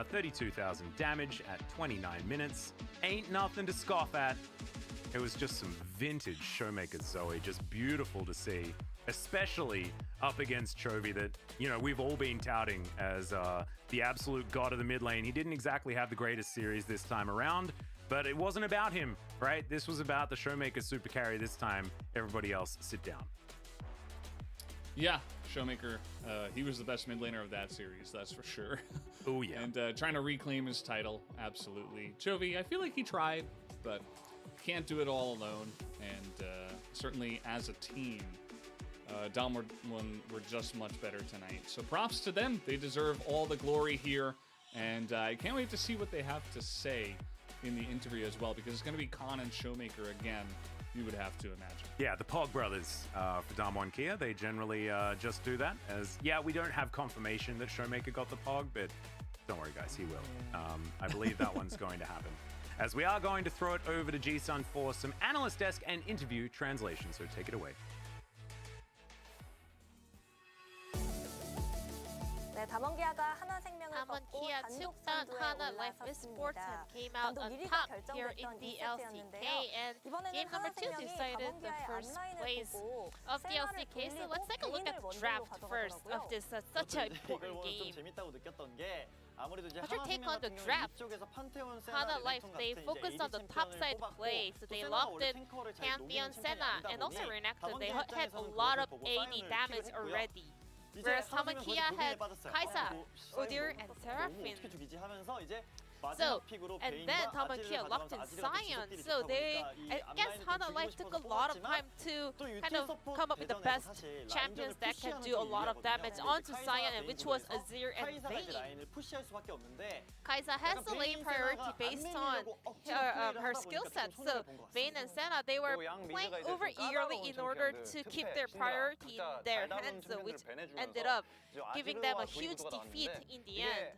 32,000 damage at 29 minutes. Ain't nothing to scoff at. It was just some vintage Showmaker Zoe. Just beautiful to see. Especially up against Chovy that, you know, we've all been touting as the absolute god of the mid lane. He didn't exactly have the greatest series this time around, but it wasn't about him, right? This was about the Showmaker super carry this time. Everybody else sit down. Yeah, Showmaker, he was the best mid laner of that series, that's for sure. Oh, yeah. And trying to reclaim his title, absolutely. Chovy, I feel like he tried, but can't do it all alone. And certainly as a team, Damwon were just much better tonight. So props to them. They deserve all the glory here. And I can't wait to see what they have to say in the interview as well, because it's going to be Khan and Showmaker again, you would have to imagine. Yeah, the Pog brothers for Damwon Kia, they generally just do that. As yeah, we don't have confirmation that Showmaker got the Pog, but don't worry, guys, he will. I believe that one's going to happen. As we are going to throw it over to G-Sun for some analyst desk and interview translation, so take it away. 네, 담원기아가 하나생명을 Damwon 꺾고 Kia 단독 took down 선두에 Hana Life Esports 올라섰습니다. and came out 단독 on 1위가 top here in 결정됐던 the 이 LCK. 세트였는데요. And 이번에는 game number 2 하나생명이 decided the 담원기아의 first 앞라인을 place 보고 of the 세나를 LCK. So 돌리고 let's take a look at 개인을 the 원정으로 draft first 가져가더라고요. of this such an important 좀 game. 재밌다고 느꼈던 게 아무래도 이제 What's your take on the 하나생명 draft? 이쪽에서 판테온 Hana 세나 Life, they focused on the top side play, so they locked in Pantheon Senna, and also Renekton. They had a lot of AD damage already. Whereas Damwon Kia had Kai'Sa, Udyr, and Seraphine. So, and then Damwon Kia locked in Sion. So I guess Hana Life took a lot of time to kind of come up with the best champions that can do a lot of damage onto Sion, and which was Azir and Vayne. Kai'Sa has the lane priority based on her skill set. So Vayne and Senna, they were playing over early in order to keep their priority in their hands, which ended up giving them a huge defeat in the end.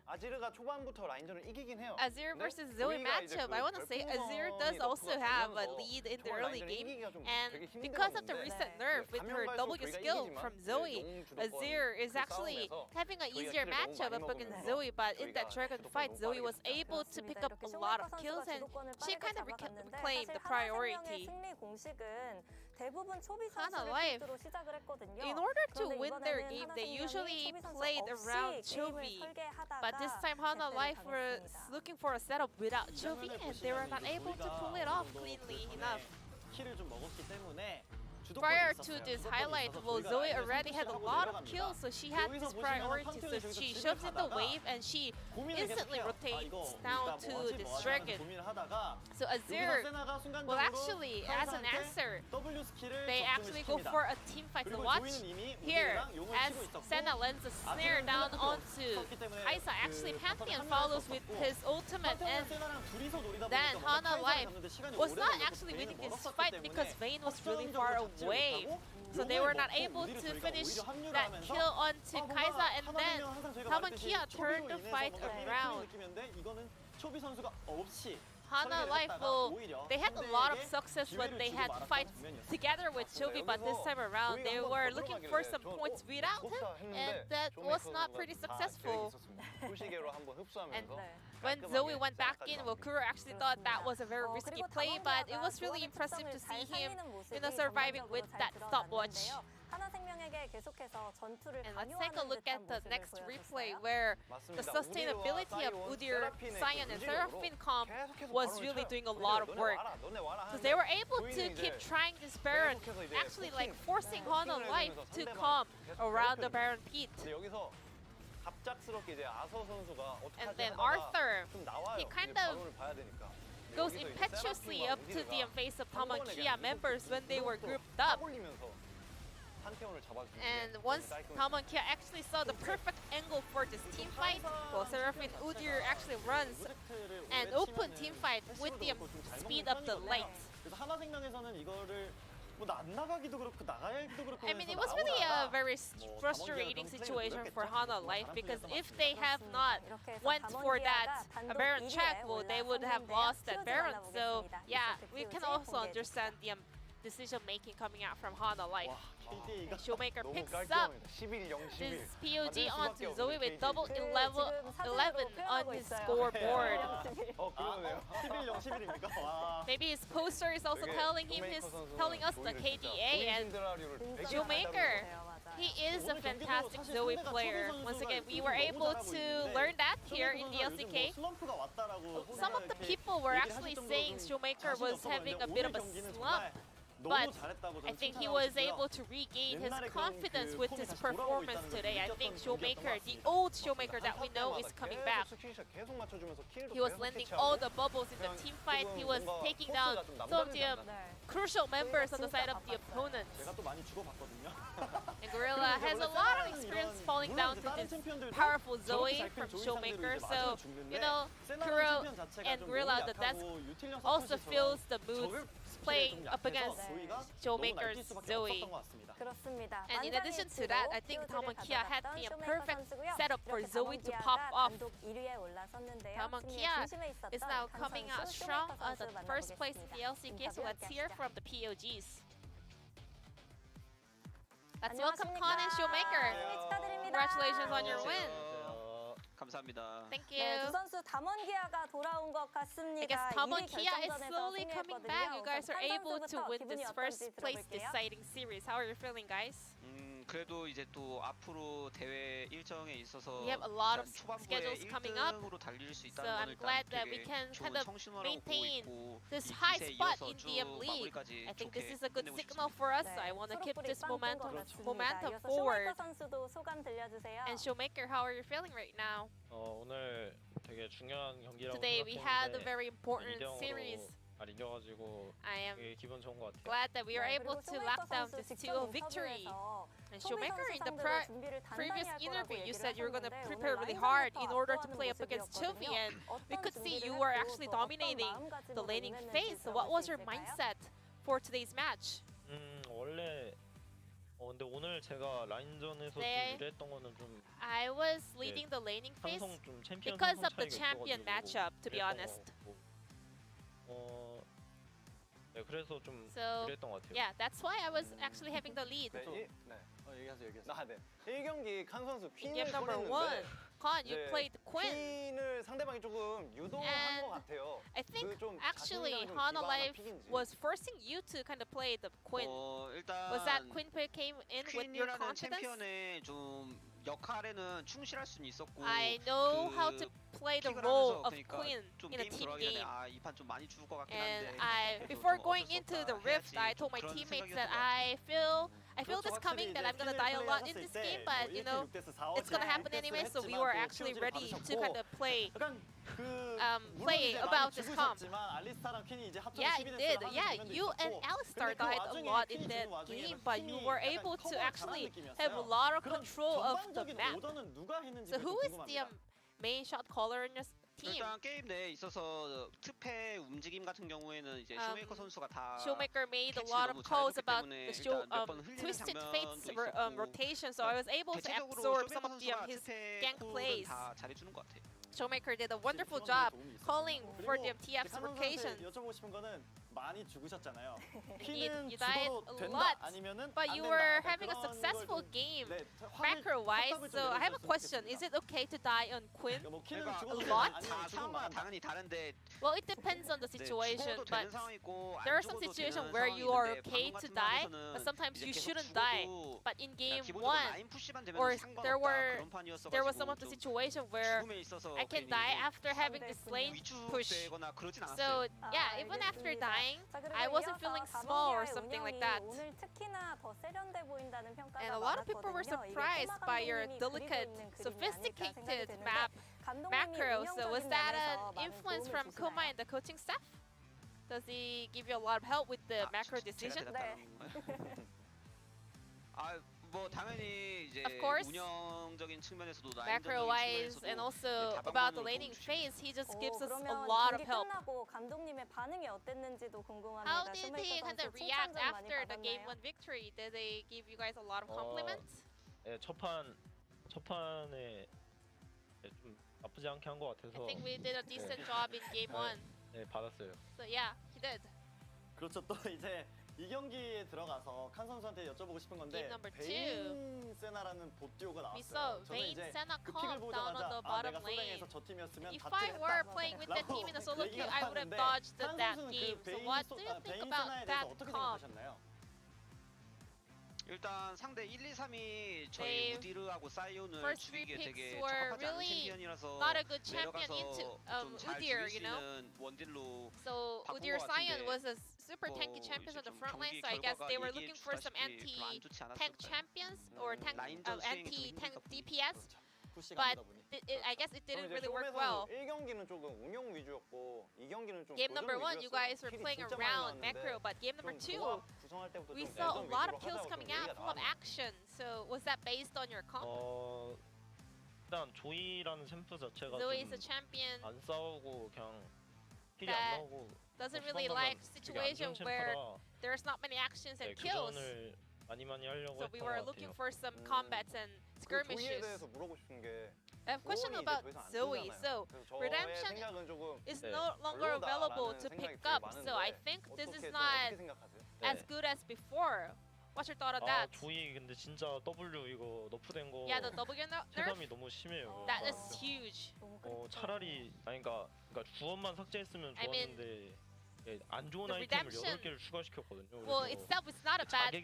Azir versus Zoe matchup, I want to say Azir does also have a lead in the early game, and because of the recent nerf with her W skill from Zoe, Azir is actually having an easier matchup up against Zoe, but in that dragon fight, Zoe was able to pick up a lot of kills, and she kind of reclaimed the priority. Hana Life, in order to win their game, they usually played around Chovy, but this time Hana Life were looking for a setup without Chovy, and they were not able to pull it off cleanly enough. Prior to this highlight, well, Zoe already had a lot of kills, so she had this priority. So she shoves in the wave and she instantly rotates down to this dragon. So Azir, well, actually, as an answer, they actually go for a team fight. So watch here, as Senna lands a snare down onto Kai'Sa. Actually, Pantheon follows with his ultimate, and then Hana Life was not actually winning this fight because Vayne was really far away. So they were not able to finish that kill onto Kai'Sa, and then Damwon Kia turned the fight around. Hana Life, well, they had a lot of success when they had fights together with Jovi, but this time around they were looking for some points without him, and that was not pretty successful. And when Zoe went back in, well, Kuro actually thought that was a very risky play, but it was really impressive to see him, surviving with that stopwatch. And let's take a look at the next replay where the sustainability of Udyr, Sion, and Seraphine comp was really doing a lot of work. Because they were able to keep trying this Baron, actually like forcing Hana Life to come around the Baron Pit. And then Arthur, he kind of goes impetuously up to the face of Damwon Kia members when they were grouped up. And once Damwon Kia actually saw the perfect angle for this team fight, well, Seraphine Udyr actually runs an open team fight with the speed of the light. I mean, it was really a very frustrating situation for Hana Life, because if they have not went for that Baron check, well, they would have lost that Baron. So yeah, we can also understand the decision making coming out from Hana Life. And Showmaker picks up this POG onto Zoe with double 11 on his scoreboard. Maybe his poster is also telling us the KDA, and Showmaker, he is a fantastic Zoe player. Once again, we were able to learn that here in the LCK. Some of the people were actually saying Showmaker was having a bit of a slump, but I think he was able to regain his confidence with his performance today. I think Showmaker, the old Showmaker that we know, is coming back. He was landing all the bubbles in the team fight. He was taking down some of the crucial members on the side of the opponents. And Gorilla has a lot of experience falling down to this powerful Zoe from Showmaker. So, Kuro and Gorilla, the desk, also feels the mood playing up against Showmaker's Zoe. And in addition to that, I think Damwon Kia had the perfect setup for Zoe to pop off. Damwon Kia is now coming out strong at the first place in the LCK, so let's hear from the POGs. Let's welcome Khan and Showmaker. Congratulations on your win. 감사합니다. Thank you. 두 선수 담원 기아가 돌아온 것 같습니다. I guess Damwon Kia is slowly coming back. You guys are able to win this first place deciding series. How are you feeling, guys? 그래도 이제 또 앞으로 대회 일정에 있어서 We have a lot of 초반부에 schedules coming up, 1등으로 달릴 수 so 있다는 건 I'm 일단 glad that we 되게 can 좋은 kind of 청신호라고 보고 maintain 있고 this 이 high 기세에 spot 이어서 in 쭉 DM League. 마무리까지 I think this 좋게 is a good 끝내고 signal 싶습니다. for us. I want to keep this momentum 이어서 forward. 쇼메이커 선수도 소감 들려주세요. And Showmaker, how are you feeling right now? 오늘 되게 중요한 경기라고 Today we had a 생각했는데 very important 2대0으로 series. 이겨가지고 I am 되게 기분 좋은 것 같아요. glad that we were able to lock down this 2-0 victory. And Showmaker, in the previous interview, you said you were going to prepare really hard in order to play up against Chovy, and we could see you were actually dominating the laning phase. So what was your mindset for today's match? 원래 근데 오늘 제가 라인전에서 좀 유리했던 거는 좀 I was leading the laning phase 항상 좀 챔피언 because of the 차이가 champion 있어가지고 matchup, to be honest. 네, 그래서 좀 So 유리했던 것 같아요. yeah, that's why I was actually having the lead. 얘기하세요. 네. 1경기 칸 선수 In 퀸을 game number 1, 꺼냈는데 Khan, you played Quinn. 퀸을 상대방이 조금 유도한 것 같아요. I think 좀 actually 자신감 좀 Hana 기반한 Life 픽인지. was forcing you to kind of play the Quinn. 일단 Was that Quinn pick came in with your 퀸이라는 confidence? 챔피언의 좀 역할에는 충실할 수는 있었고 I know how to play the 픽을 role 하면서 of 그러니까 Quinn 좀 in a 게임 team 들어가기 전에 game. 이 판 좀 많이 죽을 것 같긴 And 한데 그래도 before 좀 going 어쩔 수 into 없다 the rift, 해야지 I told my 그런 teammates 생각이었던 that 것 같아요. I feel this coming, that I'm gonna die a lot in this game, but it's gonna happen anyway. So we were actually ready to kind of play about this comp. Yeah, it did. Yeah, you and Alistar died a lot in that game, but you were able to actually have a lot of control of the map. So who is the main shot caller in your team? 일단 게임 내에 있어서 특패 움직임 같은 경우에는 이제 쇼메이커 선수가 다 Showmaker made a 캐치를 lot of 너무 calls 잘해줬기 about 때문에 the 일단 몇번 흘리는 Twisted 장면도 Fate's 있었고 rotation, so I was able to 대체적으로 absorb some 쇼메이커 of 선수가 his 특패 gank 콜은 plays. 다 잘해주는 것 같아요. Showmaker did a wonderful job calling for the TF's rotation. 여쭤보고 싶은 거는 많이 죽으셨잖아요. You died a lot, but you were having a successful game macro-wise. So I have a question: is it okay to die on Quinn a lot? 상황마다 당연히 다른데 Well, it depends on the situation, but there are some situations where you are okay to die, but sometimes you shouldn't die. But in game 1, or there was some of the situation where I can die after having this lane push. So yeah, even after dying, I wasn't feeling small or something like that. And a lot of people were surprised by your delicate, sophisticated macro. So was that an influence from Kuma and the coaching staff? Does he give you a lot of help with the macro decision? 뭐 당연히 이제 Of course, 운영적인 측면에서도 macro-wise and also about the laning phase, he just gives us a lot of help. How did he kind of react after the game 1 victory? Did they give you guys a lot of compliments? 예, 첫판에 좀 나쁘지 않게 한 것 같아서. I think we did a decent job in game 1. 네, 받았어요. So yeah, he did. 그렇죠. 또 이제 이 경기에 들어가서 칸 선수한테 여쭤보고 싶은 건데 베인 세나라는 봇듀오가 나왔어요. 저는 이제 그 픽을 보자마자 내가 솔랭에서 저 팀이었으면 If I were playing with that team in the solo queue, I would have dodged that game. So what do you think about that comp? 일단 상대 1, 2, 3이 저희 우디르하고 사이온을 first 죽이기에 3 되게 picks were 적합하지 않은 really 챔피언이라서 not a good champion into 내려가서 좀 잘 Udyr, 죽일 수 you know. 있는 원딜로 So 바꾼 Udyr 것 Sion 같은데 was a super tanky champion on the front line. So I guess they were looking for some anti-tank champions or anti-tank DPS. But I guess it didn't really work well. 1경기는 조금 응용 위주였고 2경기는 좀 Game number 1, you guys were playing around macro, but game number 2, we saw a lot of kills coming out, full of action. So was that based on your comp? 일단 조이라는 챔프 자체가 Zoe is a champion 안 싸우고 그냥 킬이 that 안 나오고 doesn't really like situation where there's not many actions and kills. 많이 하려고 So we were looking for some combats and skirmishes. I have a question about Zoe. So Redemption is no longer available to pick up. So I think this is not as good as before. What's your thought on that? 조이 근데 진짜 W 이거 너프된 거. Yeah, the W 체감이 너무 심해요. That is huge. 차라리 그러니까 구원만 삭제했으면 좋았는데. 안 좋은 아이템을 8개를 추가시켰거든요. Well, itself is not a bad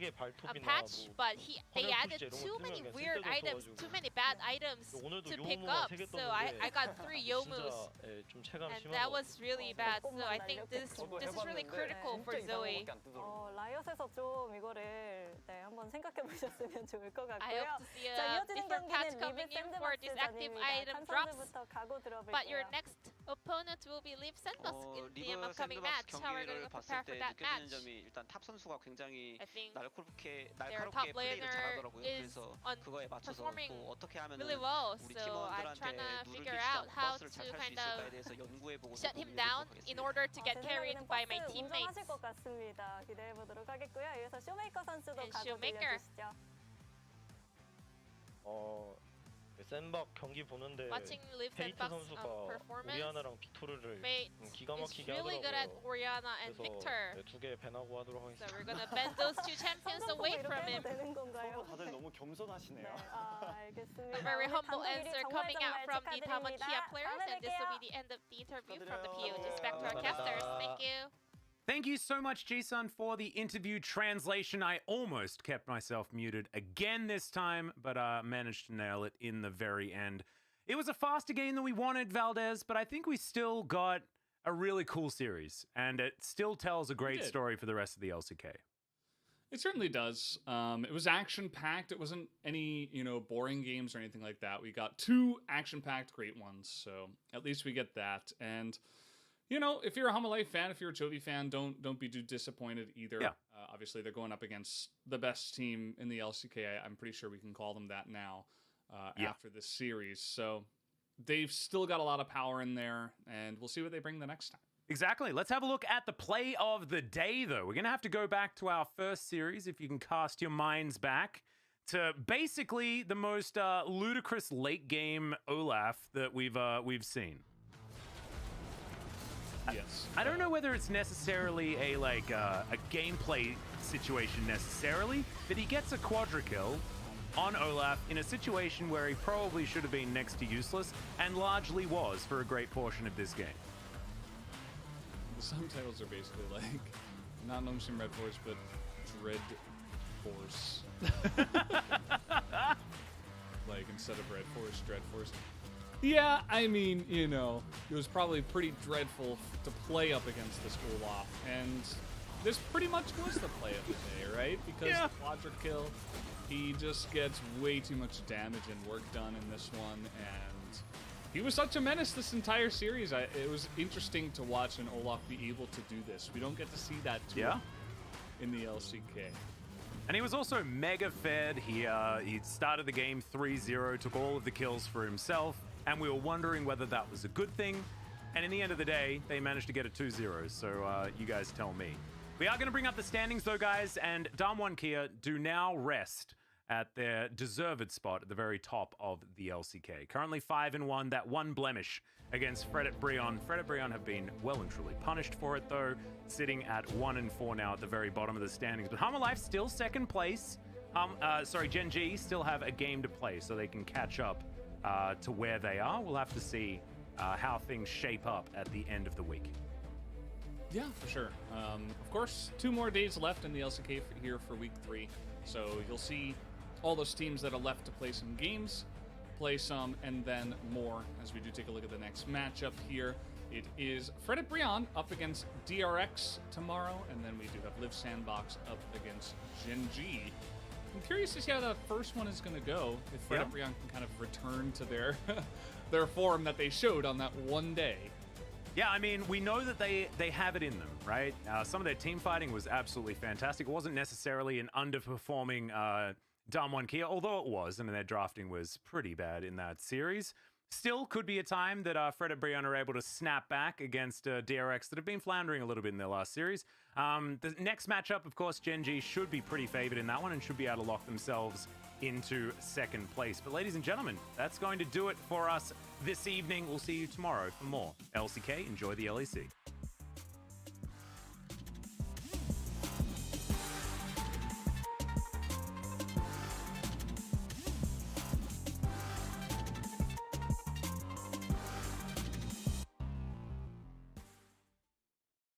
patch, 뭐 but they added too many weird items, too many bad items to pick up. So I got 3 Yomus, and that was really bad. So I think this is really critical for Zoe. 라이엇에서 좀 이거를 한번 생각해 보셨으면 좋을 것 같고요. I hope to see a different patch coming in for this active item drops. But your next opponent will be Liv Sandbox in the upcoming match. How are we going to prepare for that match? 점이 일단 탑 선수가 굉장히 I think 날카롭게 top 플레이를 laner 잘하더라고요. is 그래서 그거에 맞춰서 또 어떻게 하면 really well. 우리 So I'm trying to 팀원들한테 figure 누를 out 수 how 버스를 to 잘 탈 수 kind 있을까에 of 대해서 연구해보고 shut him down in order to get carried by my teammates. 운전하실 것 같습니다. 기대해 보도록 하겠고요. 이어서 쇼메이커 선수도 가고 Showmaker. 들려주시죠. 샌박 경기 보는데 페이트 선수가 오리아나랑 빅토르를 기가 막히게 really good at 하더라고요. Oriana and Victor. 그래서 2개 밴하고 하도록 So 하겠습니다. we're gonna bend those 2 champions away from him. 서로 다들 너무 겸손하시네요. 알겠습니다. A very humble answer coming out from the Damwon Kia players, and this will be the end of the interview from the POGs. Back to our casters. Thank you. Thank you so much, Jisun, for the interview translation. I almost kept myself muted again this time, but managed to nail it in the very end. It was a faster game than we wanted, Valdez, but I think we still got a really cool series, and it still tells a great story for the rest of the LCK. It certainly does. It was action-packed. It wasn't any, boring games or anything like that. We got 2 action-packed great ones, so at least we get that. And if you're a Hanwha fan, if you're a Chovy fan, don't be too disappointed either. Yeah. Obviously, they're going up against the best team in the LCK. I'm pretty sure we can call them that now after this series. So they've still got a lot of power in there, and we'll see what they bring the next time. Exactly. Let's have a look at the play of the day, though. We're going to have to go back to our first series, if you can cast your minds back. to basically the most ludicrous late game Olaf that we've seen. Yes. I don't know whether it's necessarily a gameplay situation necessarily, but he gets a quadra kill on Olaf in a situation where he probably should have been next to useless, and largely was for a great portion of this game. The subtitles are basically like, not Notion Red Force, but Dread Force. Like, instead of Red Force, Dread Force. Yeah, I mean, you know, it was probably pretty dreadful to play up against this Olaf, and this pretty much was the play of the day, right? Because the quadra kill, he just gets way too much damage and work done in this one, and he was such a menace this entire series. It was interesting to watch an Olaf be able to do this. We don't get to see that too in the LCK. And he was also mega fed. He started the game 3-0, took all of the kills for himself, and we were wondering whether that was a good thing. And in the end of the day, they managed to get a 2-0, so you guys tell me. We are going to bring up the standings, though, guys, and Damwon Kia do now rest at their deserved spot at the very top of the LCK. Currently 5-1, that one blemish against Fredit Brion. Fredit Brion have been well and truly punished for it, though, sitting at 1-4 now at the very bottom of the standings. But Hanwha Life still second place. Gen G still have a game to play, so they can catch up to where they are. We'll have to see how things shape up at the end of the week. Yeah, for sure. Of course, 2 more days left in the LCK here for week 3. So you'll see all those teams that are left to play some games, play some, and then more as we do take a look at the next matchup here. It is Fredit Brion up against DRX tomorrow, and then we do have Live Sandbox up against Gen G. I'm curious to see how the first one is going to go, if Fredit Brion can kind of return to their their form that they showed on that one day. Yeah, I mean, we know that they have it in them, right? Some of their team fighting was absolutely fantastic. It wasn't necessarily an underperforming Damwon Kia, although it was. I mean, their drafting was pretty bad in that series. Still could be a time that Fredit Brion are able to snap back against DRX that have been floundering a little bit in their last series. The next matchup, of course, Gen G should be pretty favored in that one and should be able to lock themselves into second place. But ladies and gentlemen, that's going to do it for us this evening. We'll see you tomorrow for more LCK. Enjoy the LEC.